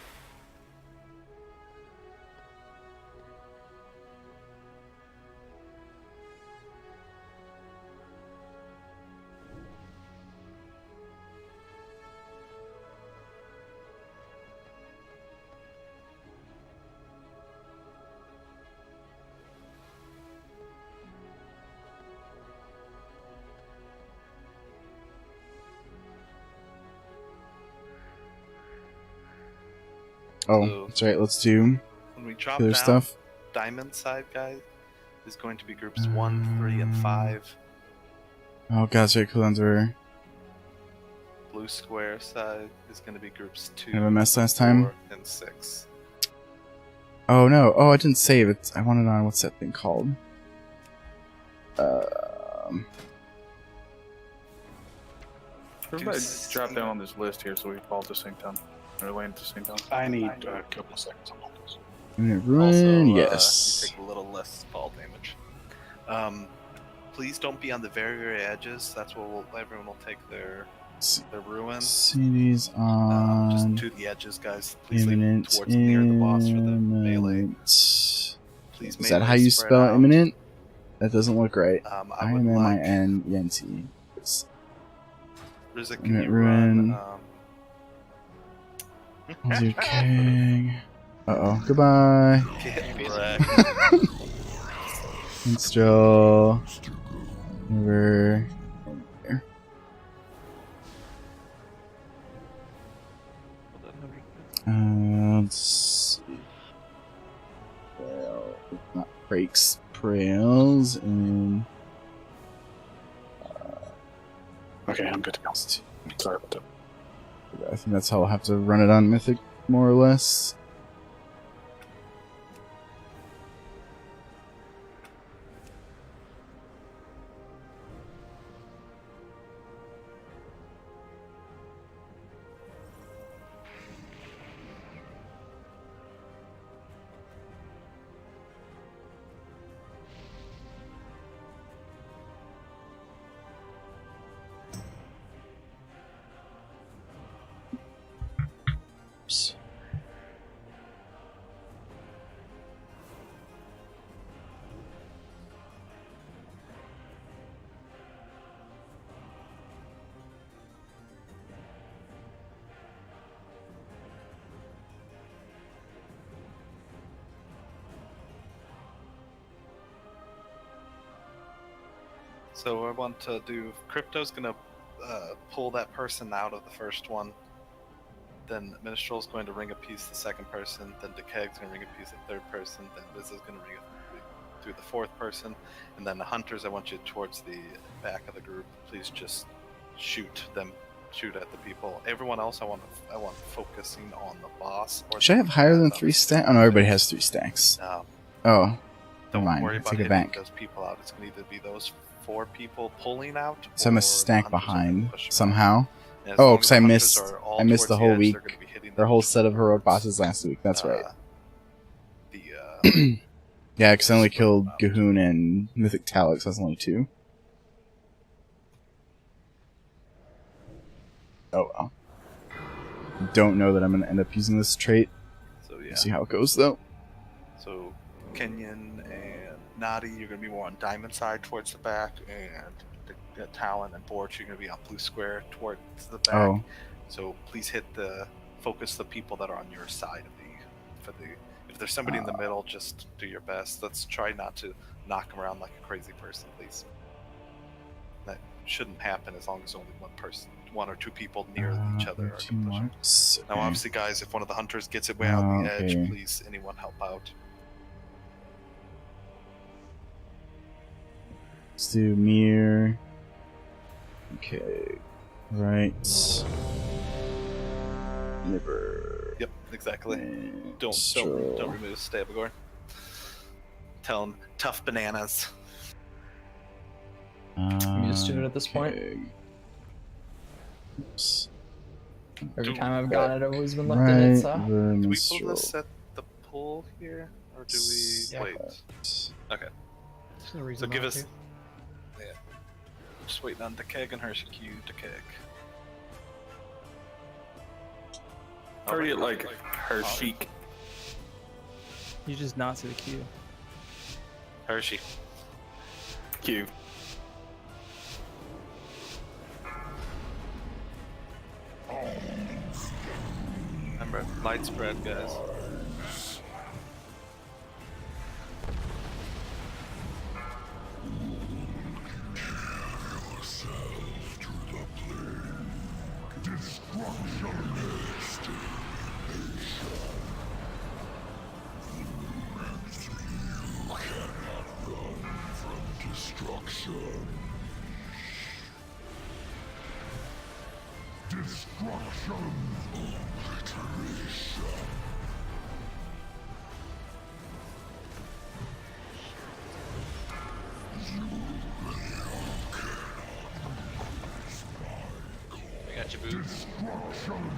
Oh, So- that's right. Let's do When we drop killer down, stuff. diamond side, guys, is going to be groups 1, 3, and 5. Oh god, that's right. Cooldowns were Blue square side is going to be groups 2, kind of a mess last time. 4, and 6. Oh no! Oh, I didn't save it. I wanted on what's that thing called? Everybody drop down on this list here so we fall at the same time. Or land at the same time. I need a couple of seconds on this. Minute Also, run. Yes. you take a little less fall damage. Please don't be on the very, very edges. That's where everyone will take their ruin. Cities on. Just to the edges, guys. Please leave Imminent. towards near the boss for the melee. Imminent. Please Is that how you spread spell out. imminent? That doesn't look right. I would like IMMIN. Rizzik, can Imminent you ruin. run? Uldir King. Uh-oh. Goodbye. Get wrecked. Minstrel. Never. There. Let's see. Well, not breaks, trails, and. Okay, I'm good to go. Sorry about that. I think that's how I'll have to run it on Mythic, more or less. Oops. So I want to do. Crypto's gonna pull that person out of the first one. Then Minstrel's going to ring a piece the second person. Then Decay's going to ring a piece the third person. Then Liz is going to ring it through the fourth person. And then the Hunters, I want you towards the back of the group. Please just shoot them. Shoot at the people. Everyone else, I want focusing on the boss. Or Should I have higher than 3 stacks? Oh no, everybody has 3 stacks. No. Oh, never Don't mind. worry I about take it hitting back. those people out. It's going to either be those 4 people pulling out. So I'm or a the stack Hunters are gonna behind push them out. somehow. And as Oh, long as because the I Hunters missed. are all I missed towards the whole edge, week. they're gonna be hitting Their them whole set of heroic bosses last week. That's right. The Yeah, because I only killed Gahoon and Mythic Talix. That's only 2. Oh well. Don't know that I'm going to end up using this trait. So yeah. See how it goes though. So Kenyon and Nadi, you're going to be more on diamond side towards the back, and the Talon and Borch, you're going to be on blue square towards the back. Oh. So please focus the people that are on your side of if there's somebody in the middle, just do your best. Let's try not to knock them around like a crazy person, please. That shouldn't happen as long as only one or two people near each other are pushing. Marks. Now, Okay. obviously, guys, if one of the hunters gets it way out on the edge, Okay. please, anyone help out. Let's do mirror. Okay. Right. Never. Yep, exactly. Don't remove the Stabagor. Tell him tough bananas. I'm used to it at this point. Oops. Every time I've gotten it, I've always been left in it, so. Do we pull this at the pull here, or do we wait? Okay. There's no reason So give not us. to. Yeah. Just waiting on the keg and Hershey Q to keg. Already at like her chic. You just not see the queue. Hershey. Q. Remember, light spread, guys. Destruction. Destruction. Obliteration. I got you, boo. Destruction.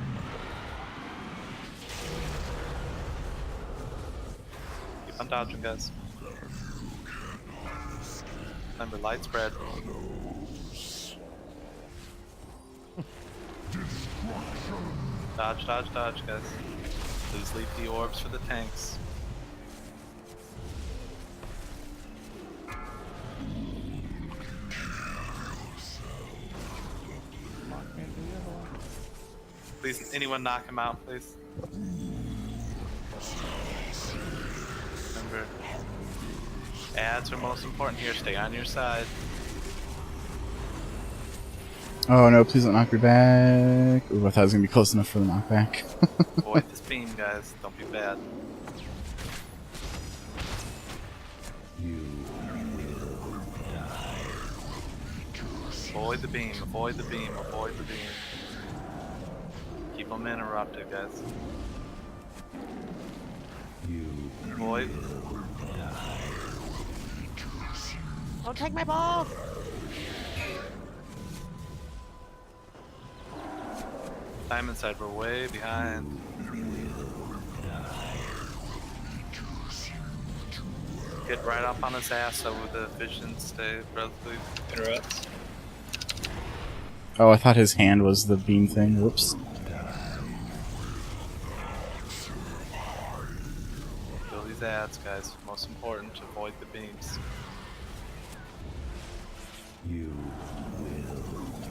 Keep on dodging, guys. Remember, light spread. Dodge, dodge, dodge, guys. Please leave the orbs for the tanks. Please, anyone knock him out, please. Remember, ads are most important here. Stay on your side. Oh no, please don't knock me back. Ooh, I thought it was gonna be close enough for the knockback. Avoid this beam, guys. Don't be bad. Avoid the beam, avoid the beam, avoid the beam. Keep them interrupted, guys. Avoid. Don't take my balls! Diamond side, we're way behind. Get right up on his ass so the vision stay relatively. Interrupt. Oh, I thought his hand was the beam thing. Whoops. Kill these ads, guys. Most important, avoid the beams. You will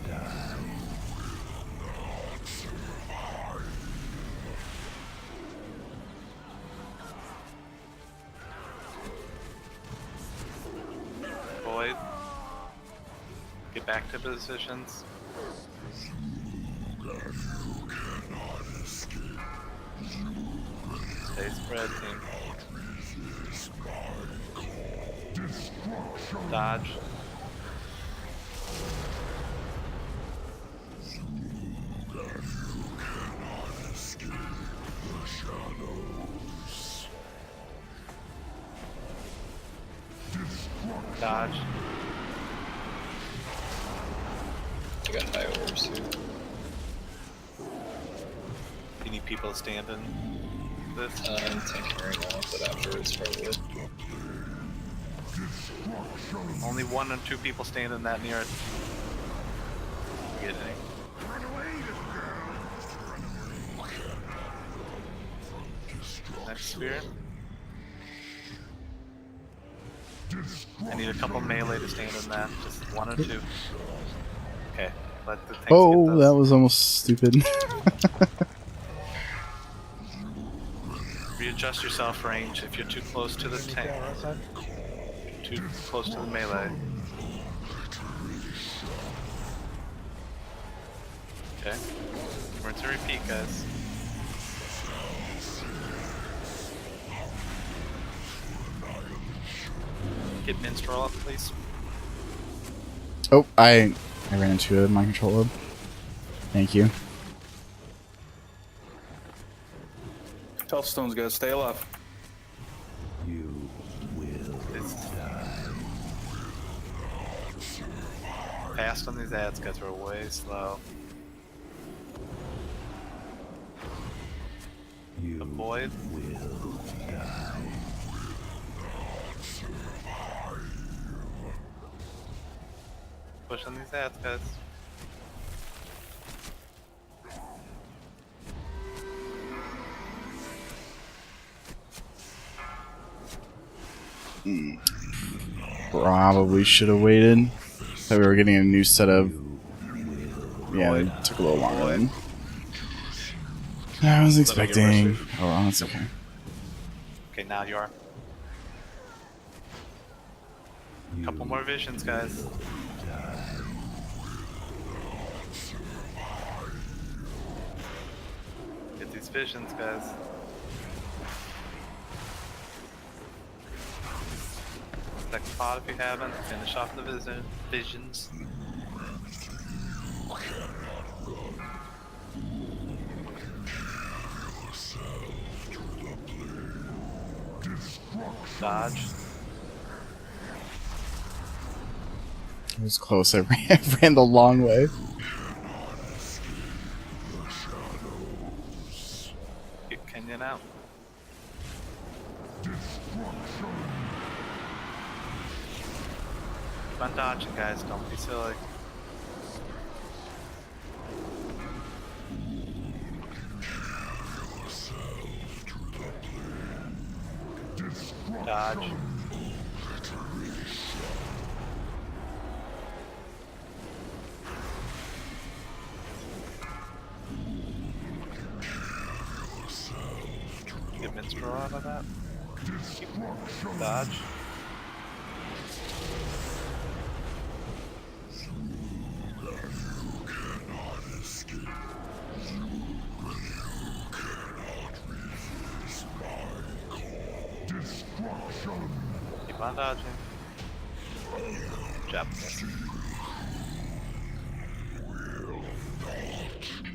die. Avoid. Get back to positions. Stay spread, team. Dodge. Dodge. I got high orbs too. You need people to stand in this? I'm tanking right now, but afterwards probably. Only 1 or 2 people stand in that near it. Get any. Next sphere. I need a couple melee to stand in that. Just 1 or 2. Okay, let the tanks get Oh, those. that was almost stupid. Readjust yourself range if you're too close to the tank. Too close to the melee. Okay. Rinse and repeat, guys. Get Minstrel up, please. Oh, I ran into a mind control orb. Thank you. Tell Stones, guys, stay alive. You will die. Fast on these ads, guys. We're way slow. You Avoid. will die. Push on these ads, guys. Probably should have waited. Thought we were getting a new set of. Yeah, it took a little longer than I was expecting. Oh, well, that's okay. Okay, now you are. Couple more visions, guys. Get these visions, guys. Second pod if you haven't. Finish off the visions. Dodge. It was close. I ran the long way. Get Kenyon out. Keep on dodging, guys. Don't be silly. Dodge. Get minstrel out of that. Dodge. Keep on dodging. Jab.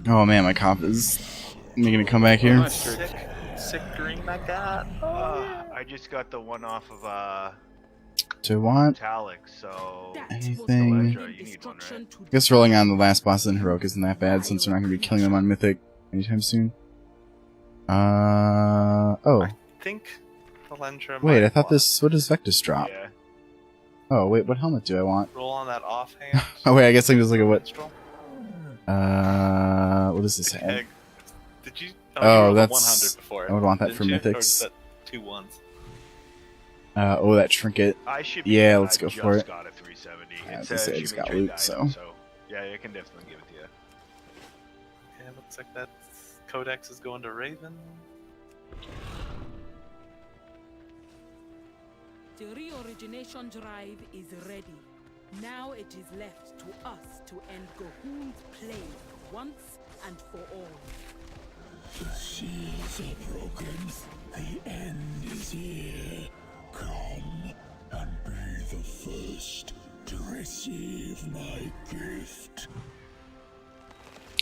Oh man, my comp is making it come back here. Sick green I got. I just got the one off of Do I want Metallic, so anything? you need one, right? I guess rolling on the last boss in Heroic isn't that bad since we're not going to be killing them on Mythic anytime soon. Oh. I think Valendra Wait, might I thought want- this. What does Vectus drop? Yeah. Oh, wait, what helmet do I want? Roll on that offhand. Oh, wait, I guess I can just look at what. Minstrel. What does this have? Egg. Did you? Oh, you rolled a that's. 100 before. I would want that didn't for you? Or Mythics. is that 2 ones? Oh, that trinket. I should be Yeah, good. let's I go just for it. got a 370. Yeah, It's I was gonna say, I a just achievement got trade loot, item, so. yeah, I can definitely give it to you. Yeah, looks like that codex is going to Raven. The reorigination drive is ready. Now it is left to us to end Gahul's plague once and for all. The seals are broken. The end is here. Come and be the first to receive my gift.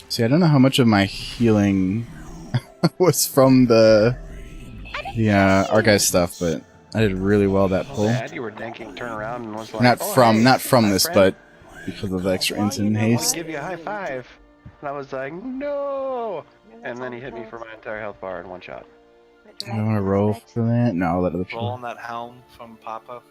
See, I don't know how much of my healing was from the Archive stuff, but I did really well that pull. Bad, you were denking, turn around and was like, Not oh, from hey, not from my this, friend. but because of the extra instant I'll haste. give you a high five. And I was like, no. And then he hit me for my entire health bar in one shot. Do I want to roll for that? No, I'll let other Roll people. on that helm from Papa.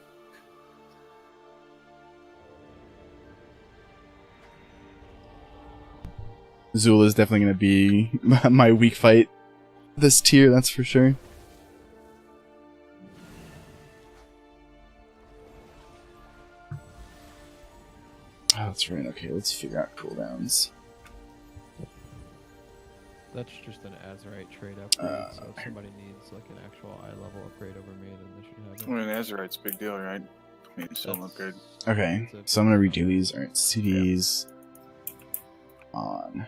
Zula is definitely going to be my weak fight this tier, that's for sure. Oh, that's right. Okay, let's figure out cooldowns. That's just an Azerite trade upgrade, so if somebody needs like an actual eye level upgrade over me, then they should have it. I mean, Azerite's a big deal, right? I mean, it's still an upgrade. Okay, so I'm going to redo these. Alright, CDs on.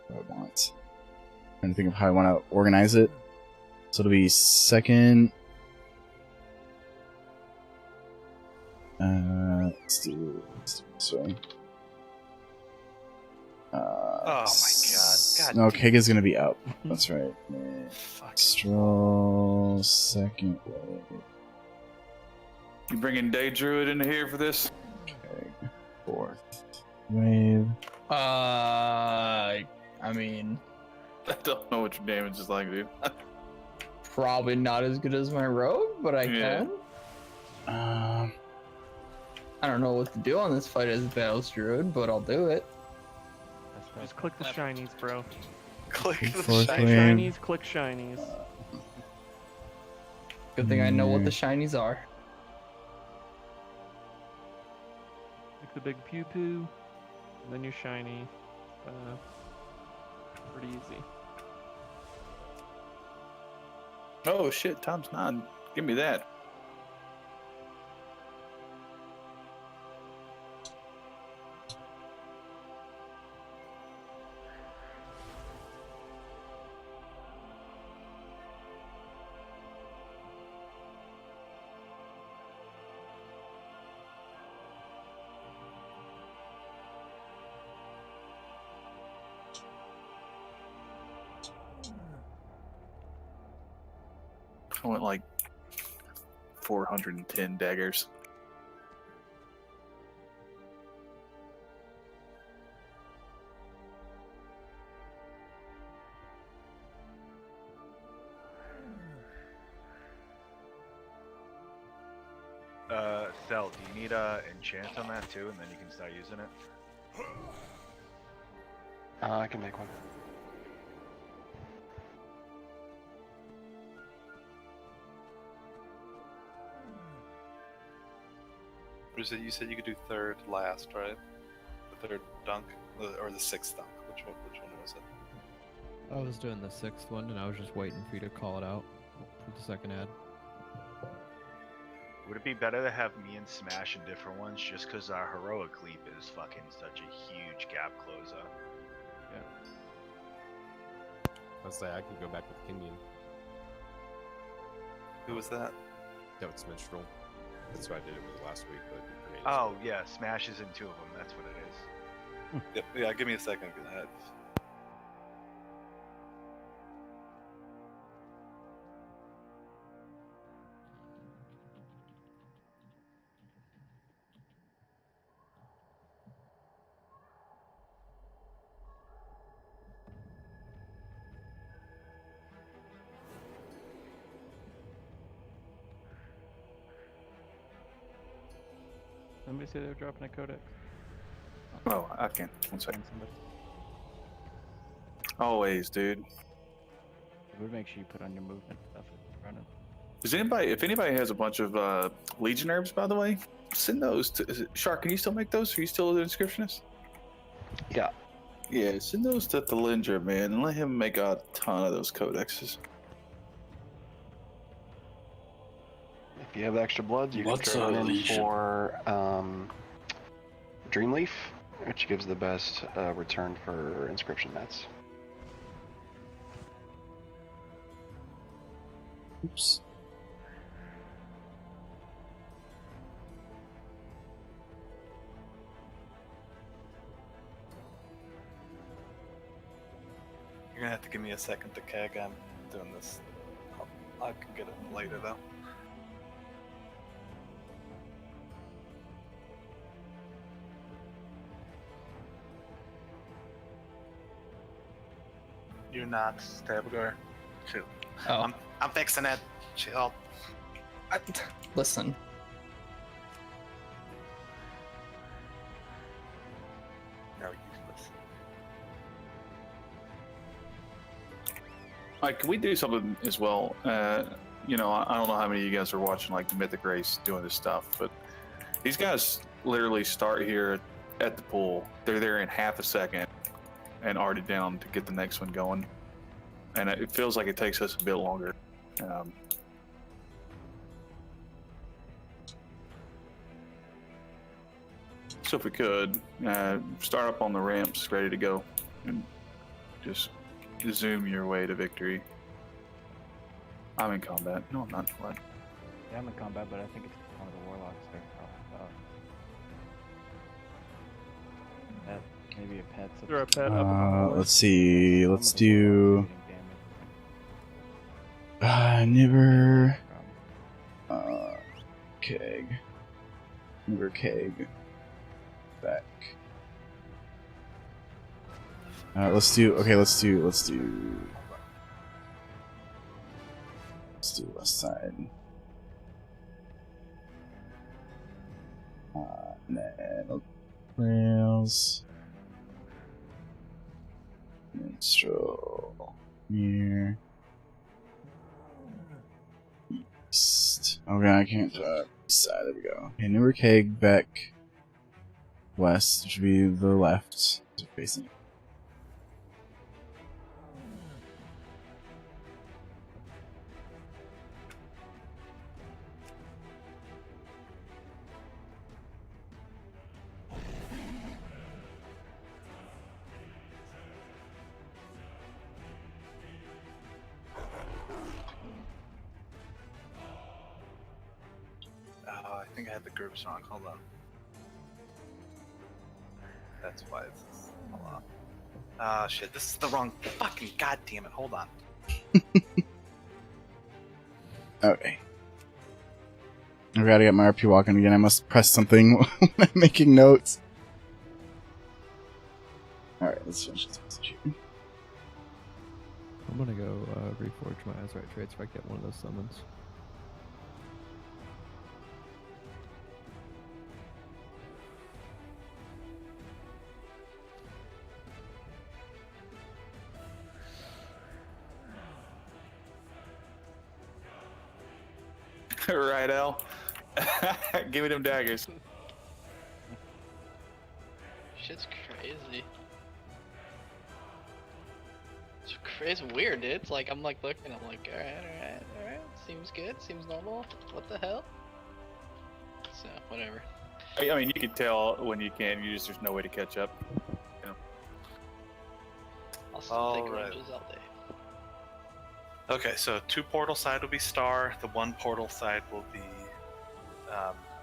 What do I want? Trying to think of how I want to organize it. So it'll be second. Let's do this way. Oh my god. No, Kega's gonna be up. That's right. Stroll second wave. You bringing Day Druid into here for this? Okay, fourth wave. I mean, I don't know what your damage is like, dude. probably not as good as my rogue, but I can. I don't know what to do on this fight as a Battles Druid, but I'll do it. Just click the shinies, bro. Click the Fourth wave. Shinies, click shinies. Good thing I know what the shinies are. Click the big pew pew, and then your shiny. Pretty easy. Oh shit, Tom's 9. Give me that. I went like 410 daggers. Cell, do you need enchant on that too, and then you can start using it? I can make one. You said you could do third last, right? The third dunk, or the sixth dunk. Which one was it? I was doing the sixth one, and I was just waiting for you to call it out for the second ad. Would it be better to have me and Smash in different ones, just because our heroic leap is fucking such a huge gap closer? Yeah. I'll say I can go back with Kenyon. Who was that? That was Minstrel. That's what I did it with last week, but Oh yeah, Smash is in 2 of them. That's what it is. Yep, yeah, give me a second. Somebody say they're dropping a codex. Oh, I can. One second. Always, dude. Would make sure you put on your movement stuff if you're running. Does anybody, if anybody has a bunch of Legion herbs, by the way, send those to. Is it, Shark, can you still make those? Are you still the inscriptionist? Yeah. Yeah, send those to Thalindra, man, and let him make a ton of those codexes. If you have extra bloods, you What's can trade a them in legion? for Dreamleaf, which gives the best return for inscription mats. Oops. You're gonna have to give me a second to keg. I'm doing this. I can get it later though. You're not Stabgar. Chill. Oh. I'm fixing it. Chill. Listen. No, useless. Like, can we do something as well? You know, I don't know how many of you guys are watching like the Mythic Race doing this stuff, but these guys literally start here at the pool. They're there in half a second and already down to get the next one going. And it feels like it takes us a bit longer. So if we could, start up on the ramps ready to go and just zoom your way to victory. I'm in combat. No, I'm not. What? Yeah, I'm in combat, but I think it's one of the warlocks there. Pet, maybe a pet's up. Is there a pet up in the hallway? Let's see. Let's do. Nibber. Keg. Nibber keg. Back. Let's do. Okay, let's do west side. And then rails. Minstrel. Here. East. Okay, I can't. East side. There we go. Okay, Newark Keg back west, which would be the left. Facing. I think I had the groups wrong. Hold on. That's why it's. Hold on. Ah, shit. This is the wrong. Fucking goddamn it. Hold on. Okay. I gotta get my RP walking again. I must press something when I'm making notes. Alright, let's finish this message here. I'm gonna go reforge my Azerite traits if I get one of those summons. Right, Al? Give me them daggers. Shit's crazy. It's weird, dude. It's like I'm like looking, I'm like, alright. Seems good, seems normal. What the hell? So whatever. I mean, you can tell when you can. There's no way to catch up. You know. I'll still take ranges all day. Okay, so 2 portal side will be star. The 1 portal side will be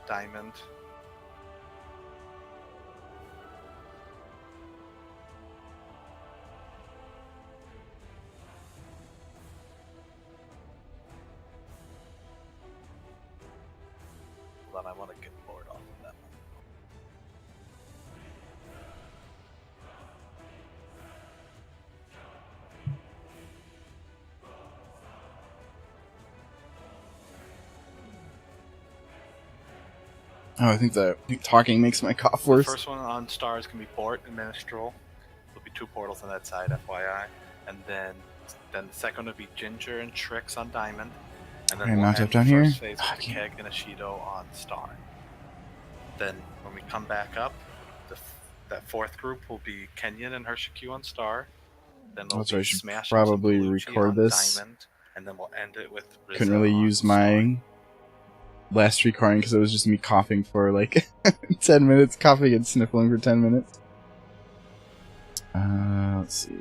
diamond. Hold on, I want to get bored off of that one. Oh, I think talking makes my cough worse. The first one on star is going to be Bort and Minstrel. There'll be 2 portals on that side, FYI. And then the second will be Ginger and Trix on diamond. And then Okay, we'll mount end up down the here. first phase with Keg and Ashido on star. Then when we come back up, that 4th group will be Kenyon and Hershikyu on star. Then there'll Also, I be should Smash probably and Lucci record on this. diamond. And then we'll end it with Rizzo Couldn't really on use my last recording because it was just me coughing for like 10 minutes, coughing and sniffling for 10 minutes. Let's see.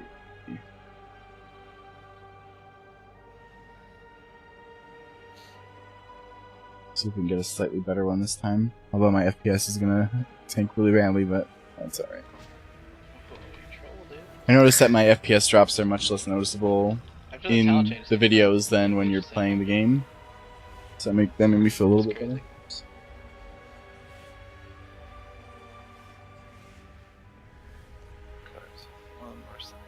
See if we can get a slightly better one this time. Although my FPS is gonna tank really badly, but that's alright. I noticed that my FPS drops are much less noticeable in the videos than when you're playing the game. So that made me feel a little bit better. One more second.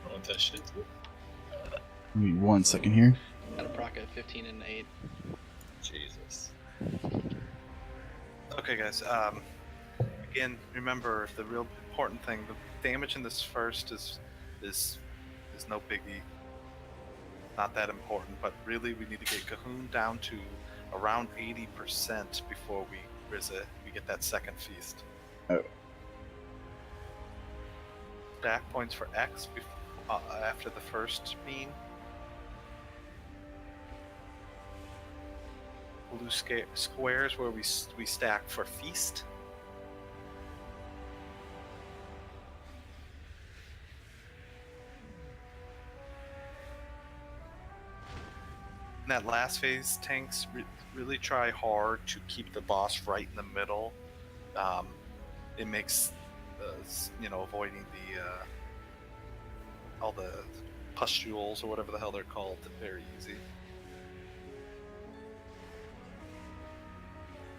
I want that shit too. Give me 1 second here. Got a proc at 15 and 8. Jesus. Okay, guys. Again, remember the real important thing: the damage in this first is no biggie. Not that important, but really we need to get Cahoon down to around 80% before we we get that second feast. Oh. Stack points for X after the first beam. Blue squares where we stack for feast. In that last phase, tanks really try hard to keep the boss right in the middle. It makes avoiding all the pustules or whatever the hell they're called very easy.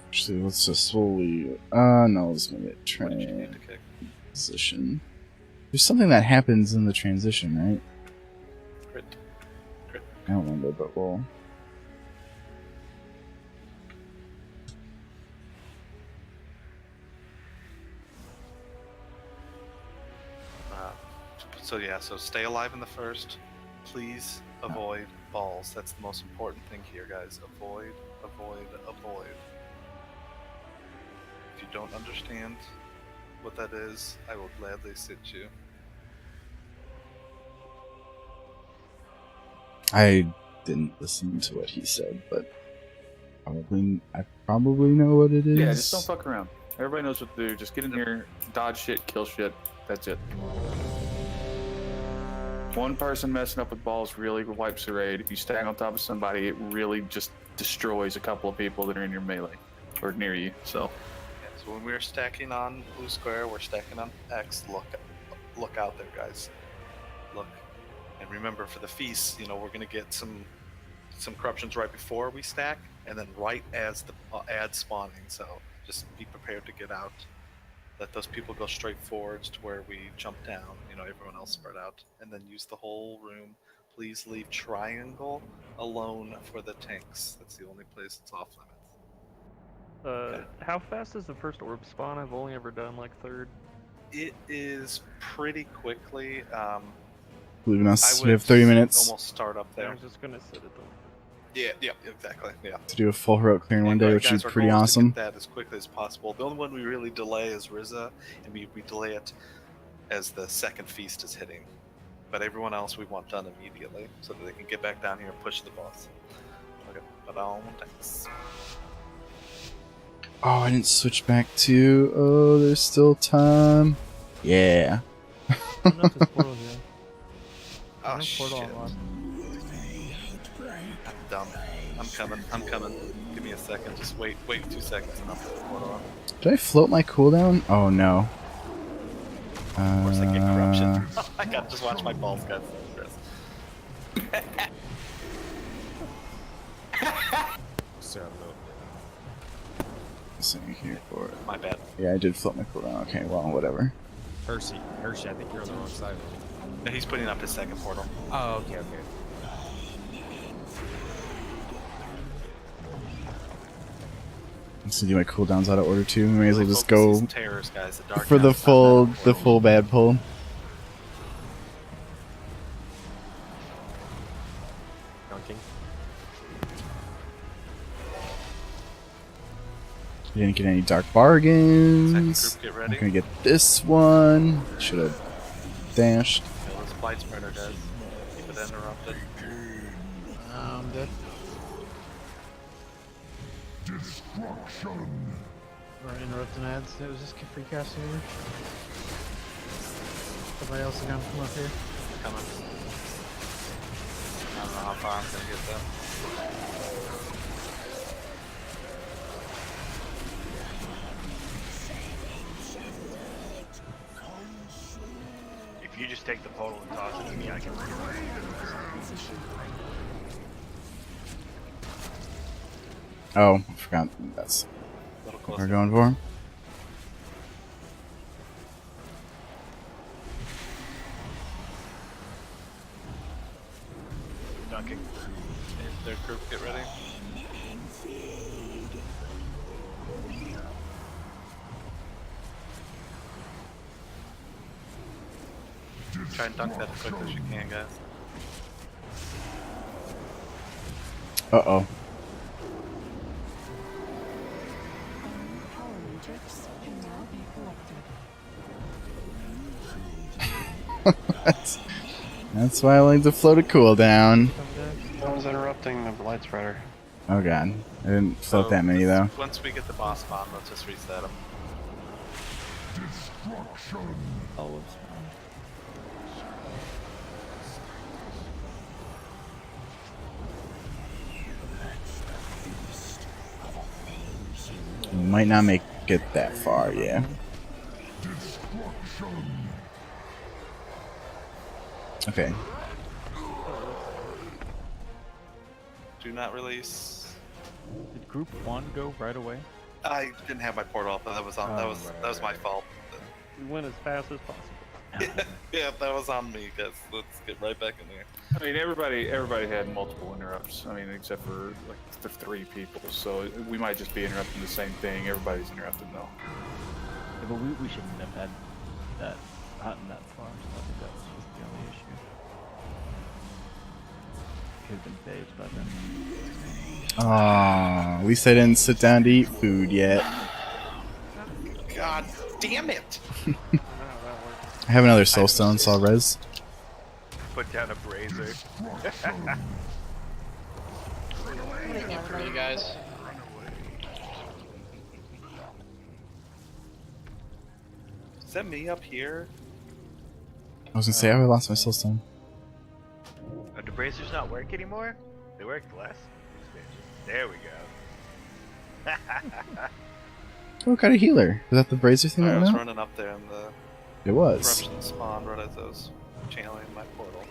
Actually, let's just slowly. No, let's make it transition. There's something that happens in the transition, right? Crit. I don't remember, but we'll. So stay alive in the first. Please avoid balls. That's the most important thing here, guys. Avoid. If you don't understand what that is, I will gladly sit you. I didn't listen to what he said, but I probably know what it is. Yeah, just don't fuck around. Everybody knows what to do. Just get in here, dodge shit, kill shit. That's it. one person messing up with balls really wipes the raid. If you stack on top of somebody, it really just destroys a couple of people that are in your melee or near you. So, So when we're stacking on blue square, we're stacking on X. Look out there, guys. Look, and remember for the feast, you know, we're gonna get some corruptions right before we stack, and then right as the ad spawning. So just be prepared to get out. Let those people go straight forwards to where we jump down. You know, everyone else spread out, and then use the whole room. Please leave triangle alone for the tanks. That's the only place it's off limits. How fast is the first orb spawn? I've only ever done like third. It is pretty quickly. Believe in I us. would We have 30 minutes almost start up there. I was just gonna sit it though. Yeah, exactly. Yeah. to do a full heroic clear in one day, which Guys, is our pretty goal is to awesome. get that as quickly as possible. The only one we really delay is Rizza, and we delay it as the second feast is hitting. But everyone else we want done immediately, so that they can get back down here and push the boss. Okay, but thanks. Oh, I didn't switch back to. Oh, there's still time. Yeah. Enough is portal here. Oh No shit! portal online. I'm dumb. I'm coming. Give me a second. Just wait 2 seconds and I'll put the portal on. Did I float my cooldown? Oh no. Of course I get corruption. I gotta just watch my balls, guys. So, Let's see here for it. My bad. Yeah, I did float my cooldown. Okay, well, whatever. Hershey, I think you're on the wrong side. No, he's putting up his second portal. Oh, okay. Let's do my cooldowns out of order too. We may as well just go Terrors, guys. The dark for the Town's not full bad pull. Dunking. You didn't get any dark bargains. Second group, get ready. I'm gonna get this one. Should have dashed. Kill this blight spreader, guys. Keep it interrupted. I'm dead. Destruction. Or interrupting ads. It was just free cast over. Somebody else is gonna come up here. Coming. I don't know how far I'm gonna get though. If you just take the portal and toss it to me, I can bring it right Oh, I forgot. That's what we're going for. Dunking. Their group, get ready. Try and dunk that as quick as you can, guys. Uh-oh. That's why I like to float a cooldown. Someone's interrupting the light spreader. Oh god. I didn't float that many though. Once we get the boss spawn, let's just reset him. Destruction. Oh, whoops. Might not make it that far, yeah. Okay. Do not release. Did group 1 go right away? I didn't have my portal up, but that was on. that was my fault. We went as fast as possible. Yeah, that was on me, guys. Let's get right back in there. I mean, everybody had multiple interrupts. I mean, except for like the 3 people. So we might just be interrupting the same thing. Everybody's interrupted though. Yeah, but we shouldn't have had that gotten that far, so I think that was just the only issue. Could have been phased by then. Aw, at least I didn't sit down to eat food yet. God damn it! I have another soulstone, so I'll res. Put down a brazier. Looking for you guys. Is that me up here? I was gonna say I lost my soulstone. bracers not work anymore? They worked last expansion. There we go. Oh, got a healer. Was that the Brazier thing I that was went out? running up there and the It was. corruption spawned right as I was channeling my portal.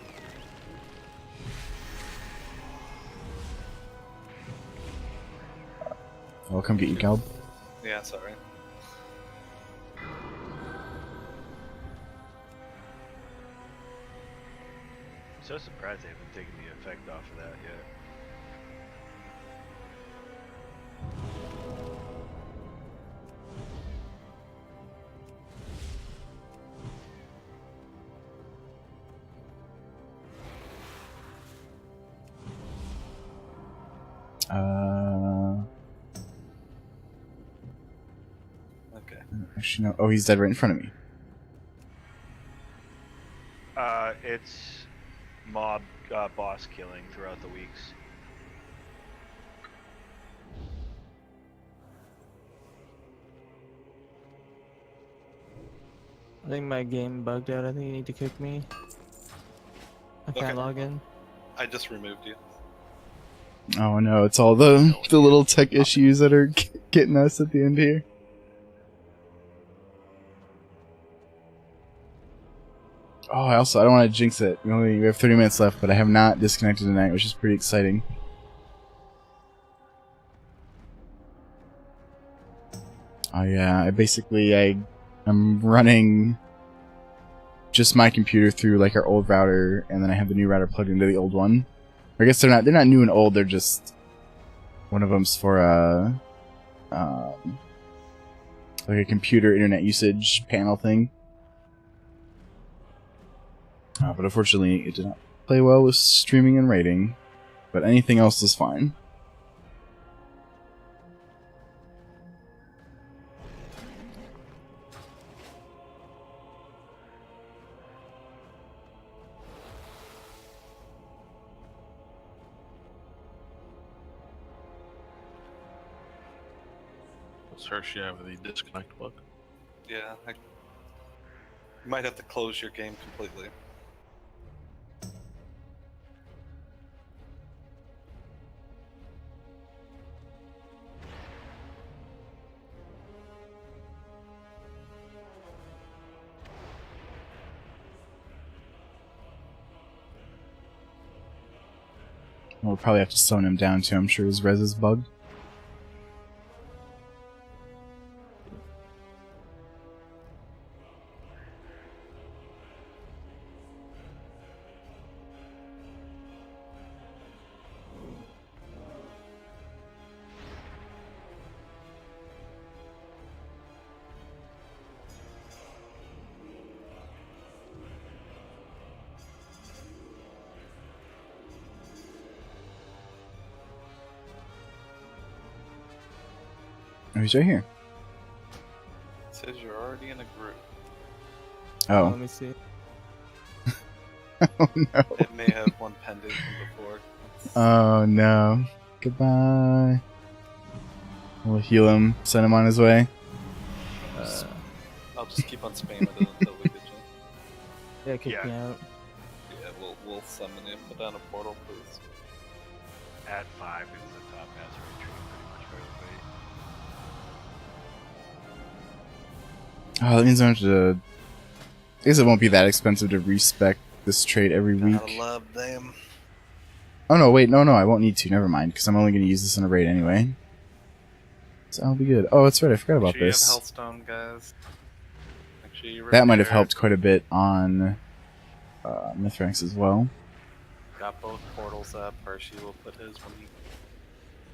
I'll come get you, Calb. Yeah, sorry. I'm so surprised they haven't taken the effect off of that yet. Okay. Actually, no. Oh, he's dead right in front of me. It's mob boss killing throughout the weeks. I think my game bugged out. I think you need to kick me. I can't Okay. log in. I just removed you. Oh no, it's all the little tech issues that are getting us at the end here. Oh, I don't want to jinx it. We have 30 minutes left, but I have not disconnected tonight, which is pretty exciting. Oh yeah, I'm running just my computer through like our old router, and then I have the new router plugged into the old one. I guess they're not new and old. They're just one of them's for like a computer internet usage panel thing. But unfortunately, it did not play well with streaming and rating. But anything else is fine. Does Hershey have the disconnect bug? Yeah, you might have to close your game completely. We'll probably have to summon him down too. I'm sure his res is bugged. Oh, he's right here. It says you're already in a group. Oh. Let me see. Oh no. It may have one pending from before. Oh no. Goodbye. We'll heal him, send him on his way. I'll just keep on spamming it until we get you. Yeah, kick me out. Yeah, we'll summon him. Put down a portal, please. At 5 is the top has a retreat pretty much for everybody. Oh, that means I have to... I guess it won't be that expensive to respec this trait every week. I love them. Oh no, wait, no, I won't need to. Never mind, because I'm only going to use this in a raid anyway. So I'll be good. Oh, that's right, I forgot about Make sure this. You have Hellstone, guys. Make sure you That might have repair. helped quite a bit on Mithrax as well. Got both portals up. Hershey will put his when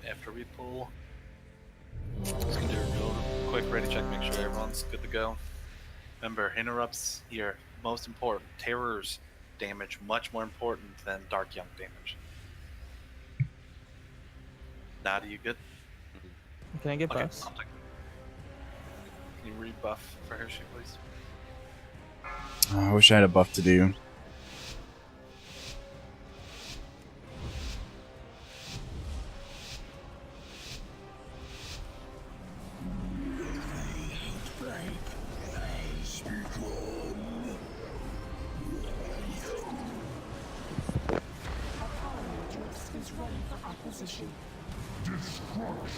after we pull. Just gonna do a real quick ready check, make sure everyone's good to go. Remember, interrupts here most important. Terrors damage much more important than Dark Young damage. Nada, you good? Can I get Okay, buffs? Can you rebuff for Hershey, please? Oh, I wish I had a buff to do.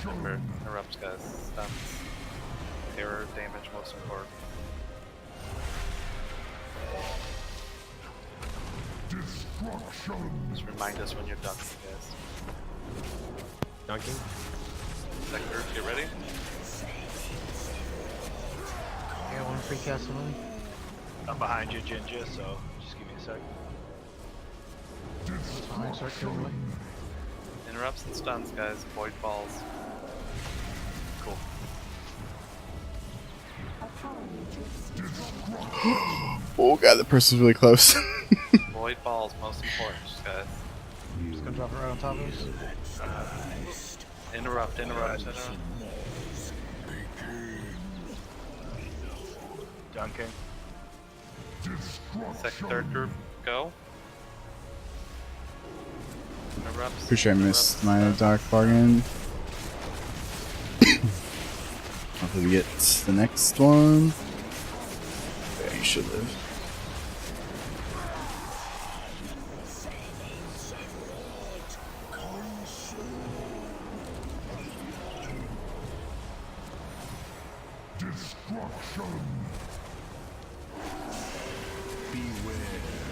Remember, interrupts guys. Stuns. Error, damage, most important. Just remind us when you're dunking, guys. Dunking? Sector, get ready. Yeah, I want to free cast some money. I'm behind you, Ginger, so just give me a sec. Alright, start killing me. Interrupts and stuns, guys. Void balls. Cool. Oh god, that person's really close. Void balls, most important, guys. Just gonna drop it right on top of us. Interrupt. Dunking. Second, third group, go. Interrupts. Pretty sure I missed my dark bargain. Hopefully we get the next one. Yeah, you should live.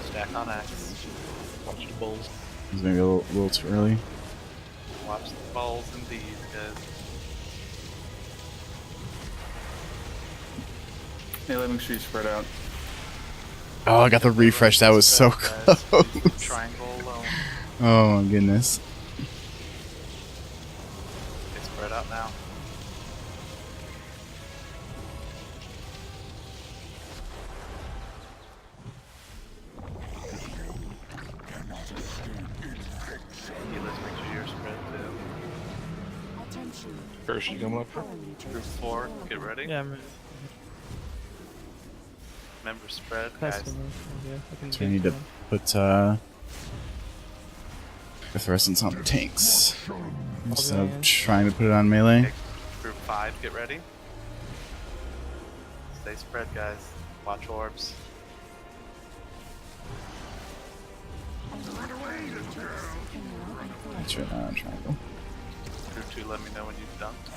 Stack on axe. Watch the bulls. It's maybe a little too early. Watch the balls indeed, guys. Hey, let me see you spread out. Oh, I got the refresh. That was so close. Triangle alone. Oh my goodness. They spread out now. Healers, make sure you're spread too. First, you coming up? Group 4, get ready. Yeah, I'm Member spread, guys. So we need to put effervescence on the tanks instead of trying to put it on melee. Okay, group 5, get ready. Stay spread, guys. Watch orbs. That's right now, triangle. Group 2, let me know when you've dunked.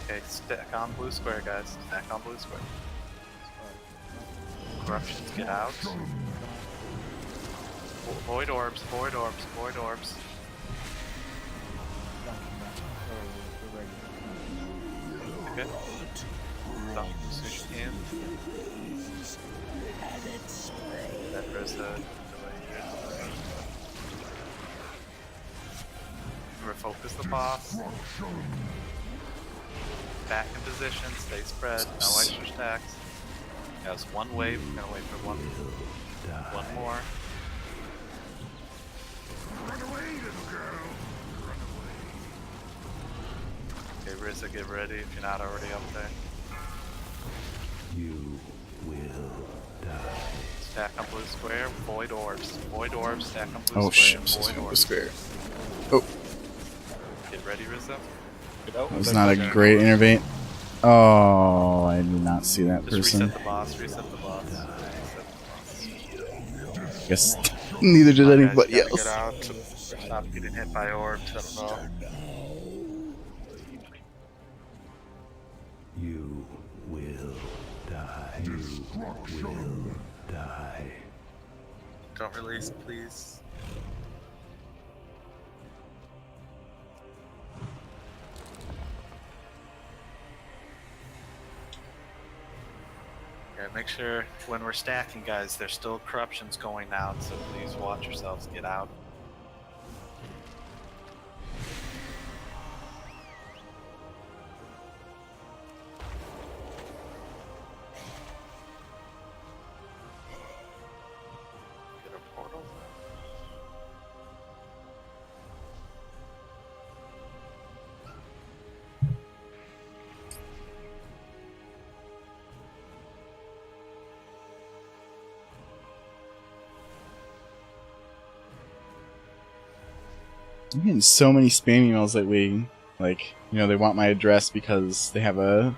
Okay, stack on blue square, guys. Stack on blue square. Corruptions, get out. Void orbs, void orbs, void orbs. Okay. Dunk as soon as you can. That Resto. Refocus the boss. Back in position, stay spread, no extra stacks. That's one wave, we're gonna wait for one more. Run away, little girl. Run away. Okay, Rizza, get ready if you're not already up there. You will die. Stack on blue square, void orbs, stack on blue Oh square, shit, void blue orbs. square. Oh, Get ready, Rizza. that was not a great intervene. Oh, I did not see that Just person. reset the boss, reset the boss. Guess neither did anybody Guys, you else. gotta get out. Stop getting hit by orbs, I don't know. You will die. You will die. Don't release, please. Yeah, make sure when we're stacking, guys, there's still corruptions going out, so please watch yourselves get out. Get a portal. I'm getting so many spam emails lately. Like, you know, they want my address because they have a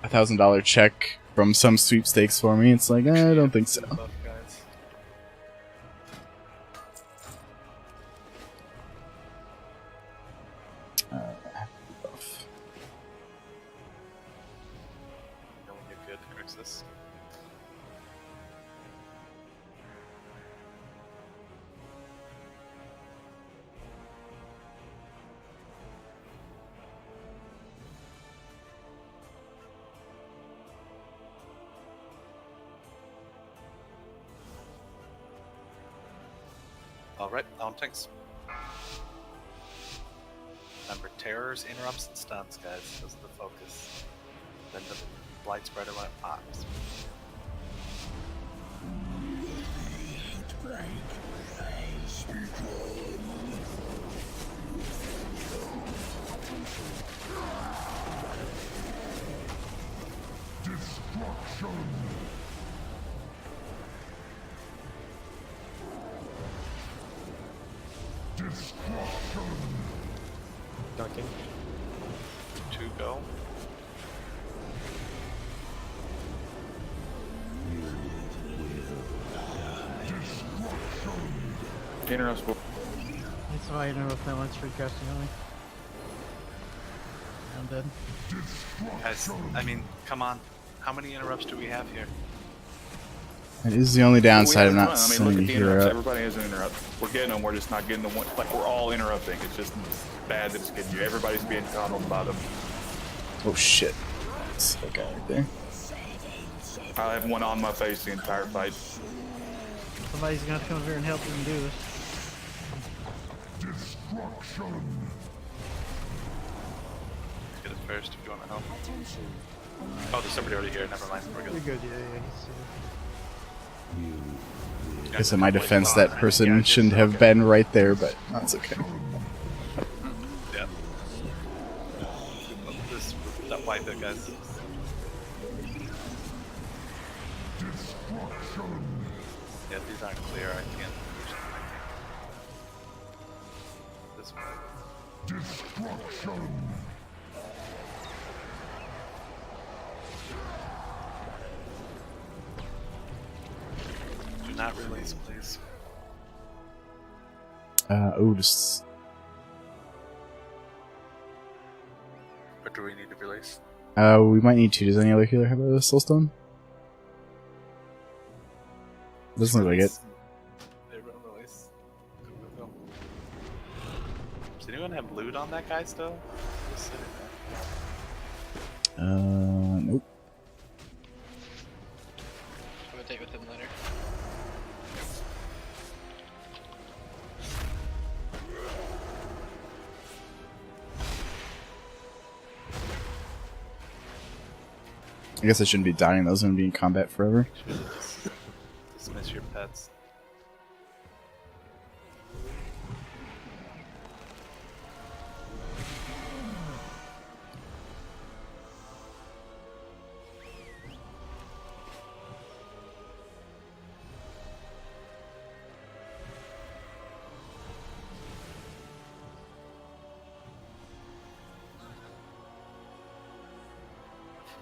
$1,000 check from some sweepstakes for me. It's like, I don't think so. use this. Alright, on tanks. Remember, terrors, interrupts, and stuns, guys. Those are the focus. Then the blight spreader when it pops. Destruction! Destruction! Dunking. 2 go. Interrupts. That's why I interrupt that one's free casting on me. I'm dead. Guys, I mean, come on. How many interrupts do we have here? That is the only downside of We have not one. I mean, look sending at the a hero interrupts. up. Everybody has an interrupt. We're getting them. We're just not getting the one. Like, we're all interrupting. It's just bad that it's getting you. Everybody's being coddled by them. Oh shit. That's that guy right there. I have one on my face the entire fight. Somebody's gonna have to come over here and help them do this. Destruction! Get it first if you want to help. Oh, there's somebody already here. Never mind. We're good. You're good, yeah, he's I guess in my defense, that person shouldn't have been right there, but that's okay. Yeah. This, that wipe it, guys. Destruction! Yeah, these aren't clear. I can't. This way. Destruction! Do not release, please. Otis. But do we need to release? We might need to. Does any other healer have a soulstone? Doesn't look like it. They will release. Go. Does anyone have loot on that guy still? Just sitting there. Nope. Rotate with him later. I guess I shouldn't be dying those and be in combat forever. Dismiss your pets.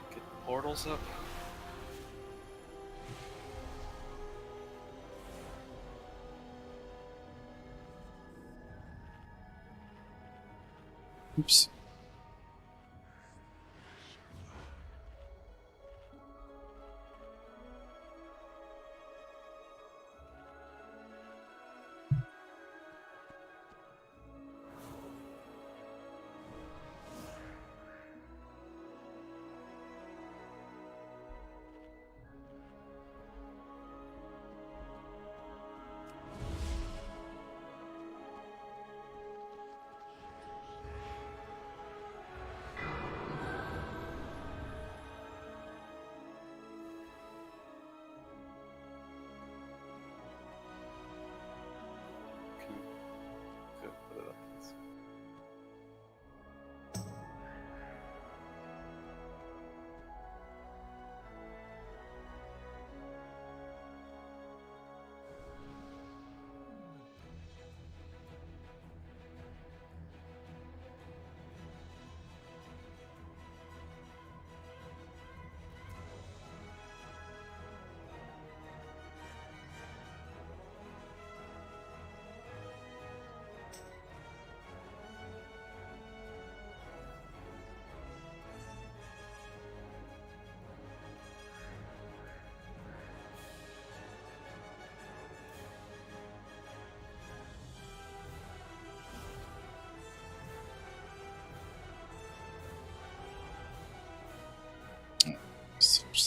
Get the portals up. Oops.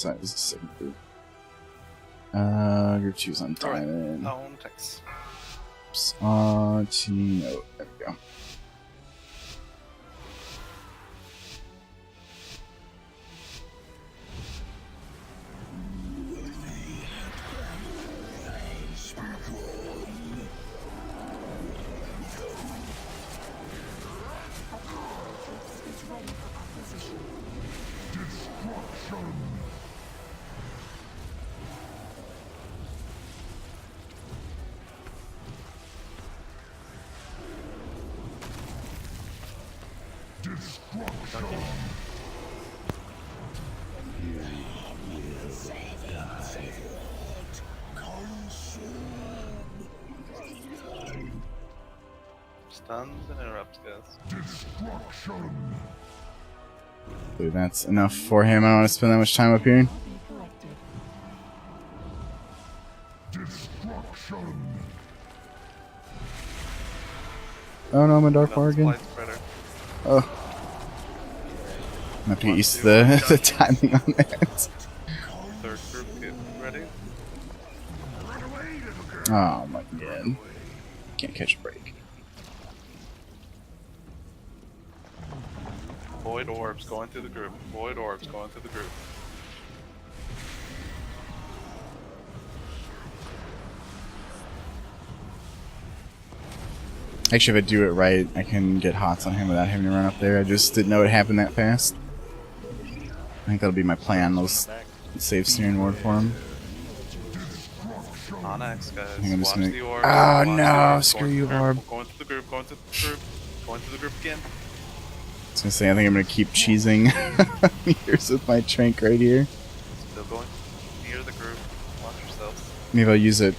side is the second group? Group 2's on diamond. On tanks. On team. Oh, there we go. Stuns and interrupts, guys. Dude, that's enough for him. I don't want to spend that much time up here. Oh no, I'm a dark bargain. Oh. I have to get used to the timing on that. Third group, get ready. Oh my god. Can't catch a break. Void orbs going through the group. Void orbs going through the group. Actually, if I do it right, I can get hots on him without having to run up there. I just didn't know it happened that fast. I think that'll be my plan. I'll save steering ward for him. On X, guys. I think I'm just Watch gonna... the orb. Oh Watch the no! orb. Screw you, orb. Going to the group, going to the group, going to the group again. I was gonna say, I think I'm gonna keep cheesing meters with my trank right here. Still going near the group. Watch yourselves. Maybe I'll use it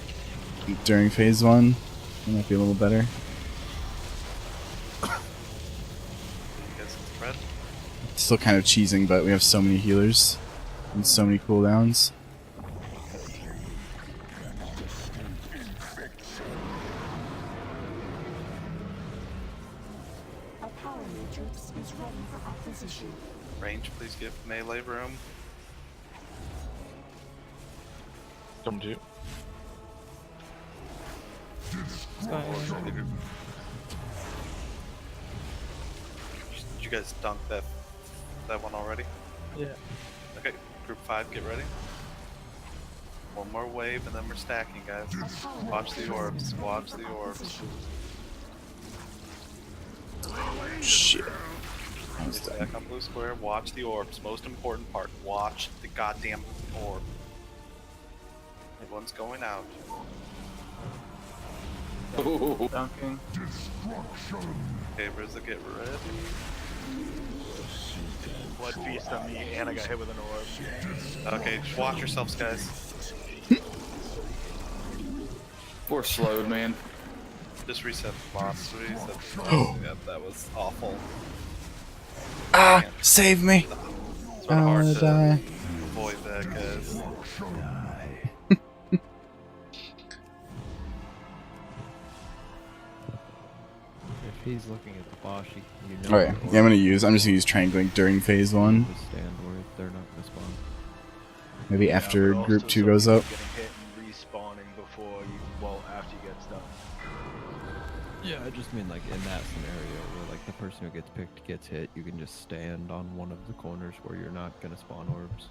during phase 1. It might be a little better. You guys spread. Still kind of cheesing, but we have so many healers and so many cooldowns. Range, please give melee room. Come to you. Did you guys dunk that one already? Yeah. Okay, group 5, get ready. One more wave and then we're stacking, guys. Watch the orbs, watch the orbs. Shit. Stack on blue square, watch the orbs. Most important part, watch the goddamn orb. Everyone's going out. Dunking. Okay, Rizza, get ready. Blood feast on me, and I got hit with an orb. Okay, just watch yourselves, guys. We're slowed, man. Just reset the boss. Reset the boss. Yep, that was awful. Ah! Save me! It's sort of hard to die. avoid that, guys. If he's looking at the boss, you know. Okay, yeah, I'm just gonna use triangling during phase 1. Just stand where they're not gonna spawn. Maybe after group 2 goes up. Getting hit and respawning before you, well, after you get stuck. Yeah, I just mean like in that scenario where like the person who gets picked gets hit, you can just stand on one of the corners where you're not gonna spawn orbs.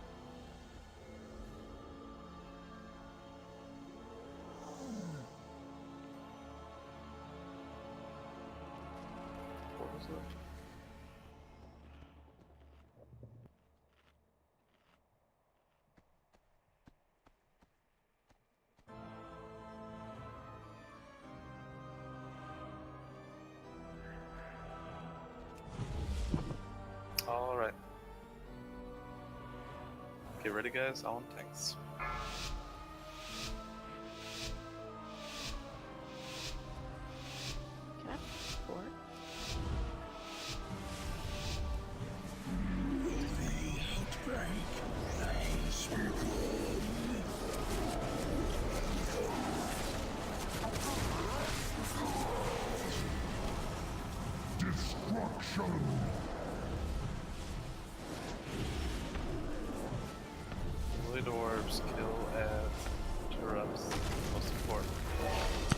Alright. Get ready, guys. On tanks. Can I board?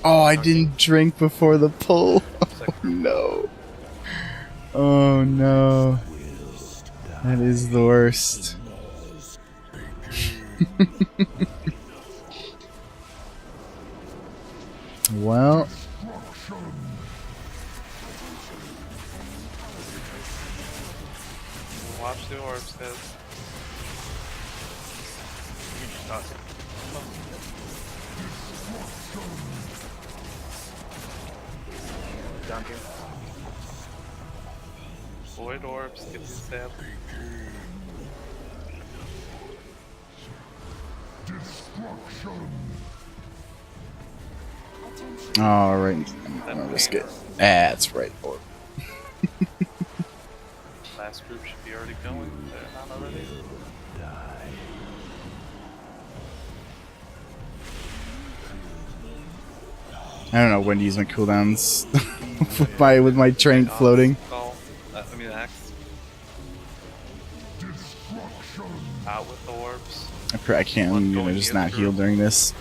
Oh, I didn't drink before the pull. Oh, no. Oh no. That is the worst. Well. Watch the orbs, guys. Down here. Void orbs, get these stab. Alright. I'll just get. That's right. Orb. Last group should be already going. They're not already. I don't know when to use my cooldowns with my train floating. I mean, axe. Out with orbs. I can't. I'm gonna just not heal during this.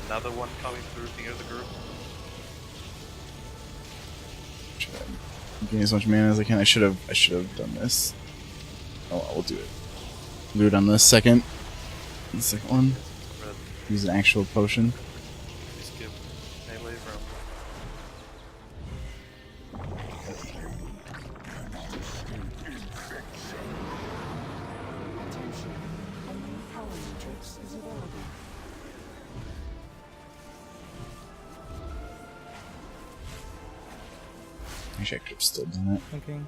Another one coming through near the group. Getting as much mana as I can. I should have done this. Oh, well, we'll do it. Loot on the second one. Use an actual potion. Just give melee room. Actually, I could have still done it. Okay.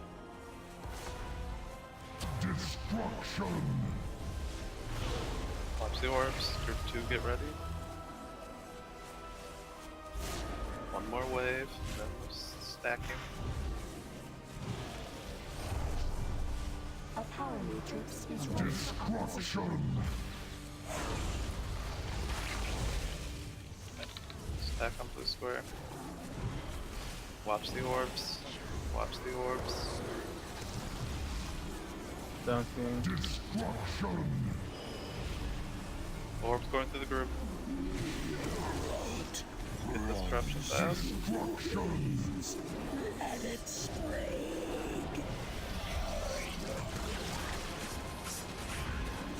Watch the orbs. Group 2, get ready. One more wave, then we're stacking. Our power matrix is ready for acquisition. Stack on blue square. Watch the orbs. Watch the orbs. Dunking. Orbs going through the group. Get disruption fast.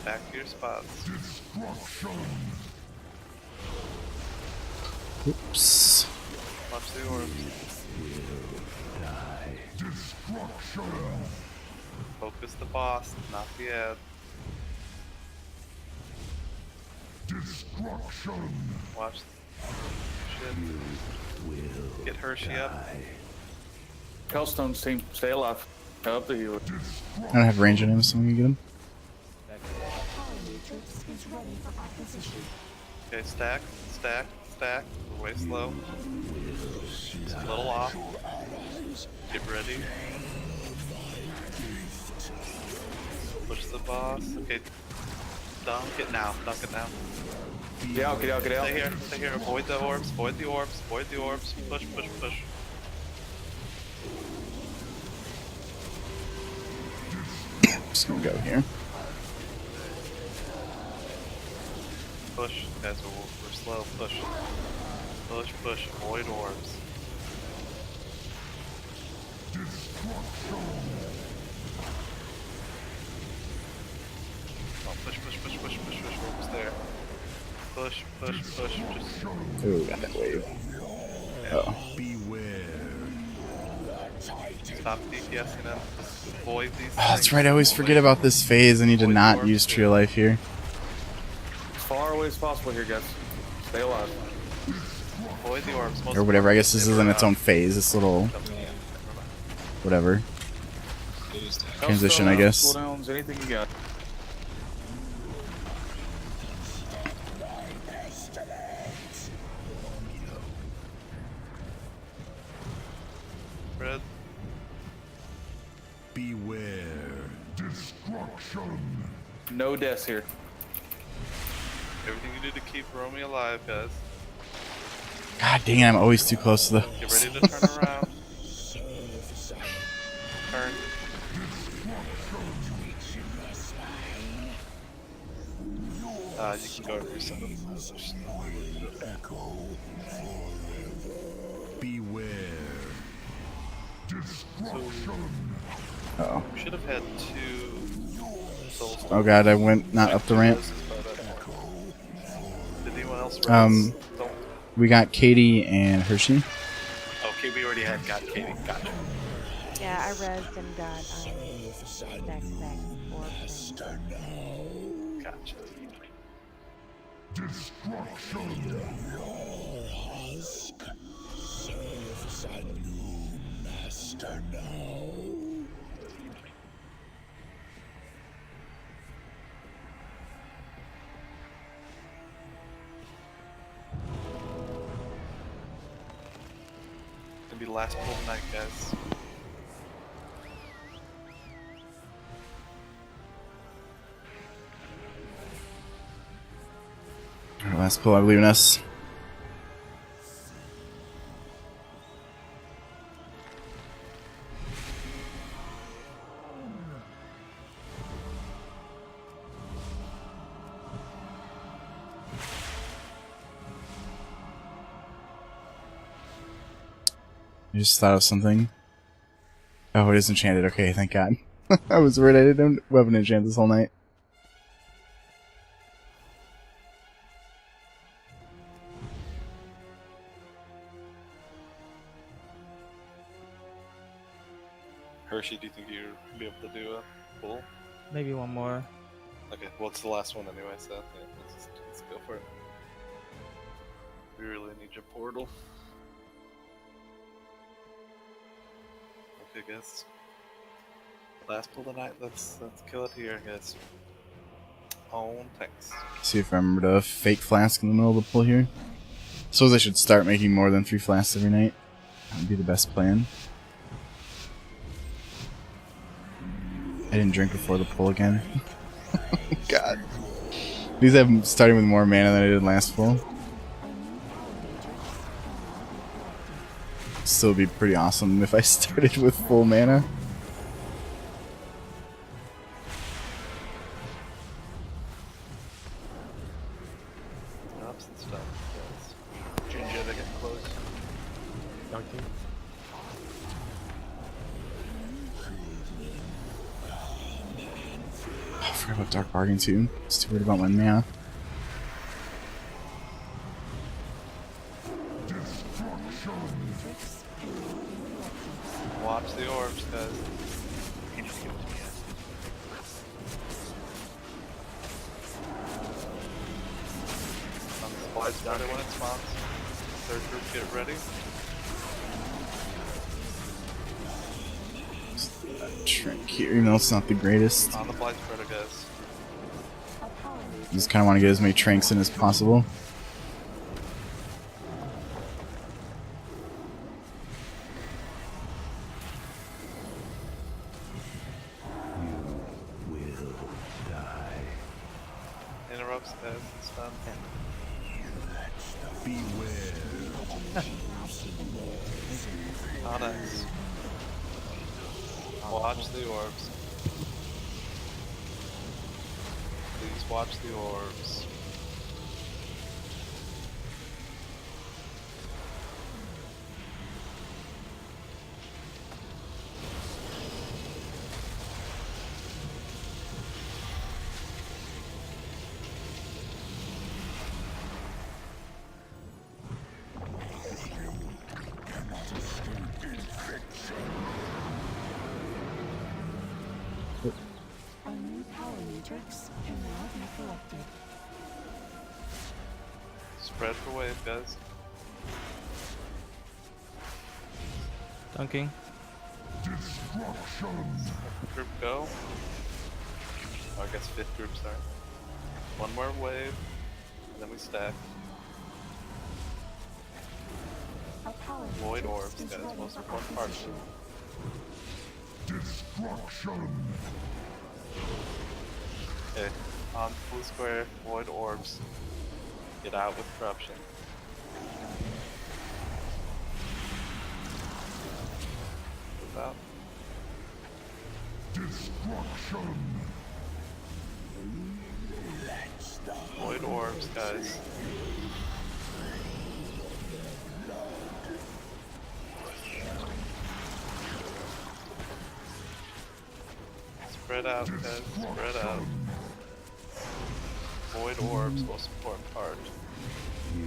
Back to your spots. Oops. Watch the orbs. Focus the boss, not the ad. Watch shit. Get Hershey up. Hellstone's team, stay alive. Help the healer. I don't have range on him, so I'm gonna get him. Okay, stack, stack, stack. We're way slow. Just a little off. Get ready. Push the boss. Okay. Dunk it now. Dunk it now. Get out, get out, get out. Stay here, stay here. Avoid the orbs, avoid the orbs, avoid the orbs. Push, push, push. Just gonna go here. Push, guys, we're slow. Push. Push, push. Avoid orbs. Oh, push, push, push, push, push, push. We're almost there. Push, push, push. Just. Ooh, got that wave. Oh. Stop DPSing them. Avoid these. Oh, that's right. I always forget about this phase. I need to not use Tree of Life here. As far away as possible here, guys. Stay alive. Avoid the orbs. Or whatever. I guess this isn't its own phase. This little whatever transition, I guess. Cooldowns, anything you got. Red. Beware destruction. No deaths here. Everything you do to keep Romy alive, guys. God dang it! I'm always too close to the. Get ready to turn around. Turn. You can go to reset. Uh-oh. We should have had 2 souls. Oh god, I went not up the ramp. Did anyone else res? We got Katie and Hershey. Okay, we already had got Katie. Gotcha. Yeah, I rezzed and got back orbs. Gotcha. Gonna be the last pull tonight, guys. Our last pull, I believe in us. I just thought of something. Oh, it is enchanted. Okay, thank God. I was worried I didn't weapon enchant this whole night. Hershey, do you think you'll be able to do a pull? Maybe one more. Okay, well, it's the last one anyway, so yeah, let's go for it. We really need your portal. Okay, guys. Last pull of the night. Let's kill it here, guys. On tanks. See if I remember to fake flask in the middle of the pull here. Suppose I should start making more than 3 flasks every night. That would be the best plan. I didn't drink before the pull again. God. At least I'm starting with more mana than I did last pull. Still be pretty awesome if I started with full mana. Drops and stuff, guys. Ginger, they're getting close. Dunking. I forgot about Dark Bargain too. Just too worried about my mana. Watch the orbs, guys. Splice got it when it spawns. Third group, get ready. Shrink here, even though it's not the greatest. On the blight spreader, guys. Just kind of want to get as many tranks in as possible. Interrupts, guys. It's done. Onyx. Watch the orbs. Please watch the orbs. A new power matrix can now be collected. Spread the wave, guys. Dunking. Group go. Oh, I guess 5th group, sorry. One more wave, and then we stack. Void orbs, guys. Most important part. Okay, on blue square, void orbs. Get out with corruption. Move out. Void orbs, guys. Spread out, guys. Spread out. Void orbs, most important part. You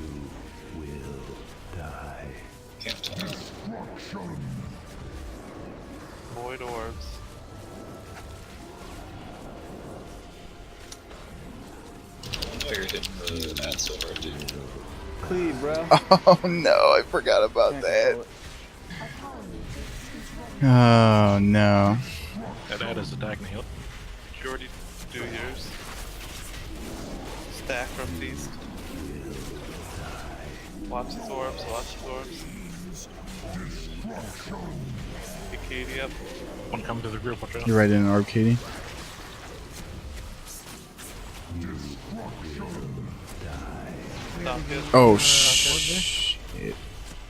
will die. Void orbs. I you're hitting the mat so hard, dude. Cleave, bro. Oh no, I forgot about that. Oh no. That is attacking the hill. Did you already do yours? Stack from feast. Watch his orbs, watch his orbs. Get Katie up. One coming to the group, watch out. You're right in an orb, Katie. Not good. Oh shit.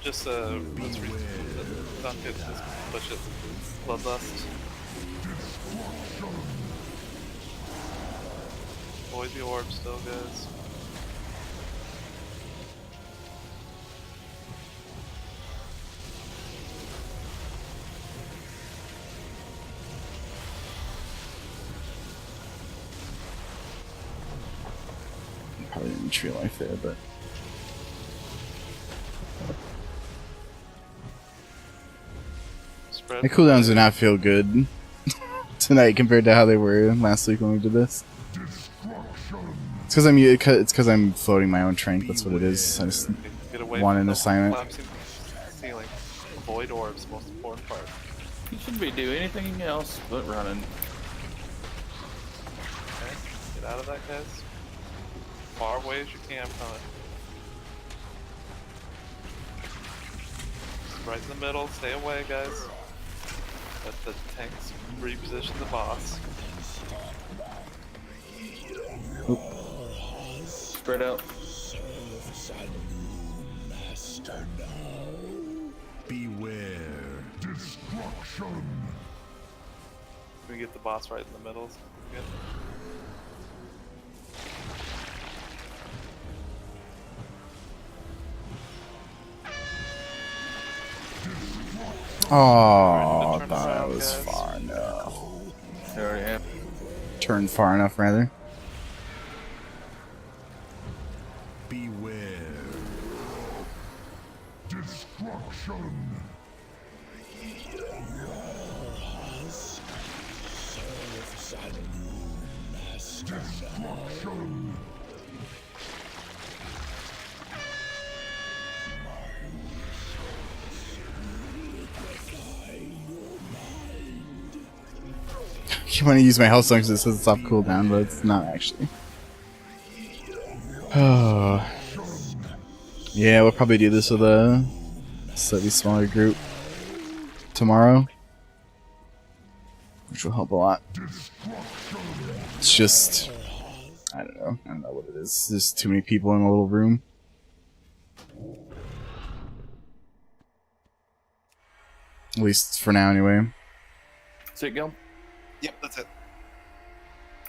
Just let's read. Not good, just push it. Bloodlust. Avoid the orb still, guys. Probably didn't tree life there, but Spread. the cooldowns do not feel good tonight compared to how they were last week when we did this. It's because I'm floating my own trank. That's what it is. I just Get away want from an the assignment. collapsing ceiling. Avoid orbs, most important part. You shouldn't be doing anything else but running. Okay, get out of that, guys. Far away as you can from it. Right in the middle, stay away, guys. Let the tanks reposition the boss. Oop. Spread out. Beware destruction. We get the boss right in the middle. Good. Oh, I thought I was far enough. They already have. Turned far enough, rather. Beware destruction. Destruction. I want to use my health stone because it says it's off cooldown, but it's not actually. Oh. Yeah, we'll probably do this with a slightly smaller group tomorrow, which will help a lot. It's just, I don't know what it is. There's too many people in a little room. At least for now, anyway. That's it, Gil? Yep, that's it.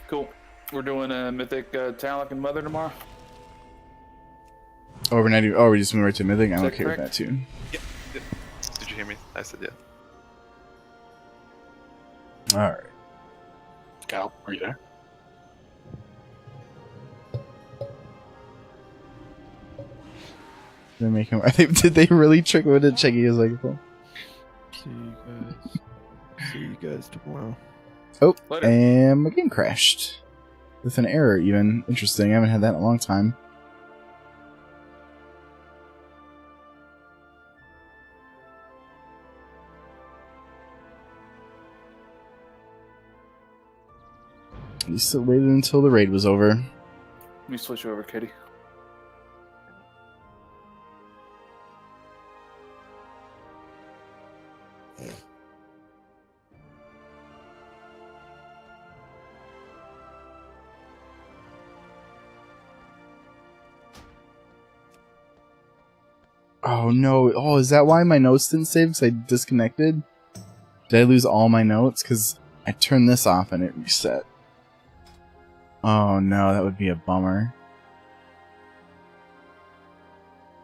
Cool. We're doing a Mythic Talic and Mother tomorrow. Oh, we're not even, oh, we just moved right to Mythic? I'm Is that okay with correct? that too. Yep. Yep. Did you hear me? I said yeah. Alright. Cal, are you there? Did they make him? Did they really trick him into checking his microphone? See you guys tomorrow. Oh, Later. and my game crashed. With an error, even. Interesting, I haven't had that in a long time. We still waited until the raid was over. Let me switch over, Kitty. Oh no, oh, is that why my notes didn't save? Because I disconnected? Did I lose all my notes? Because I turned this off and it reset. Oh no, that would be a bummer.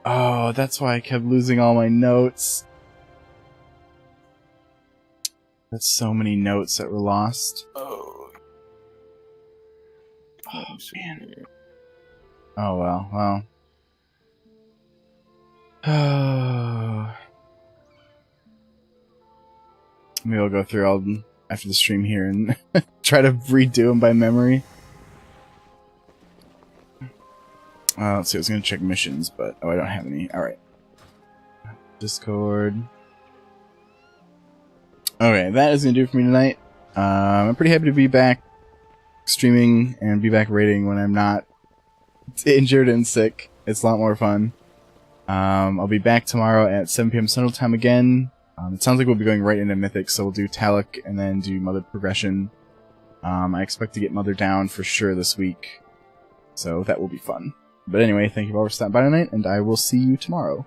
Oh, that's why I kept losing all my notes. That's so many notes that were lost. Oh. Let me see here. Oh well. Well. Maybe I'll go through all after the stream here and try to redo them by memory. Let's see. I was gonna check missions, but I don't have any. All right. Discord. Okay, that is gonna do it for me tonight. I'm pretty happy to be back streaming and be back raiding when I'm not injured and sick. It's a lot more fun. I'll be back tomorrow at 7 p.m. Central Time again. It sounds like we'll be going right into Mythic, so we'll do Taluk and then do Mother progression. I expect to get Mother down for sure this week, so that will be fun. But anyway, thank you all for stopping by tonight, and I will see you tomorrow.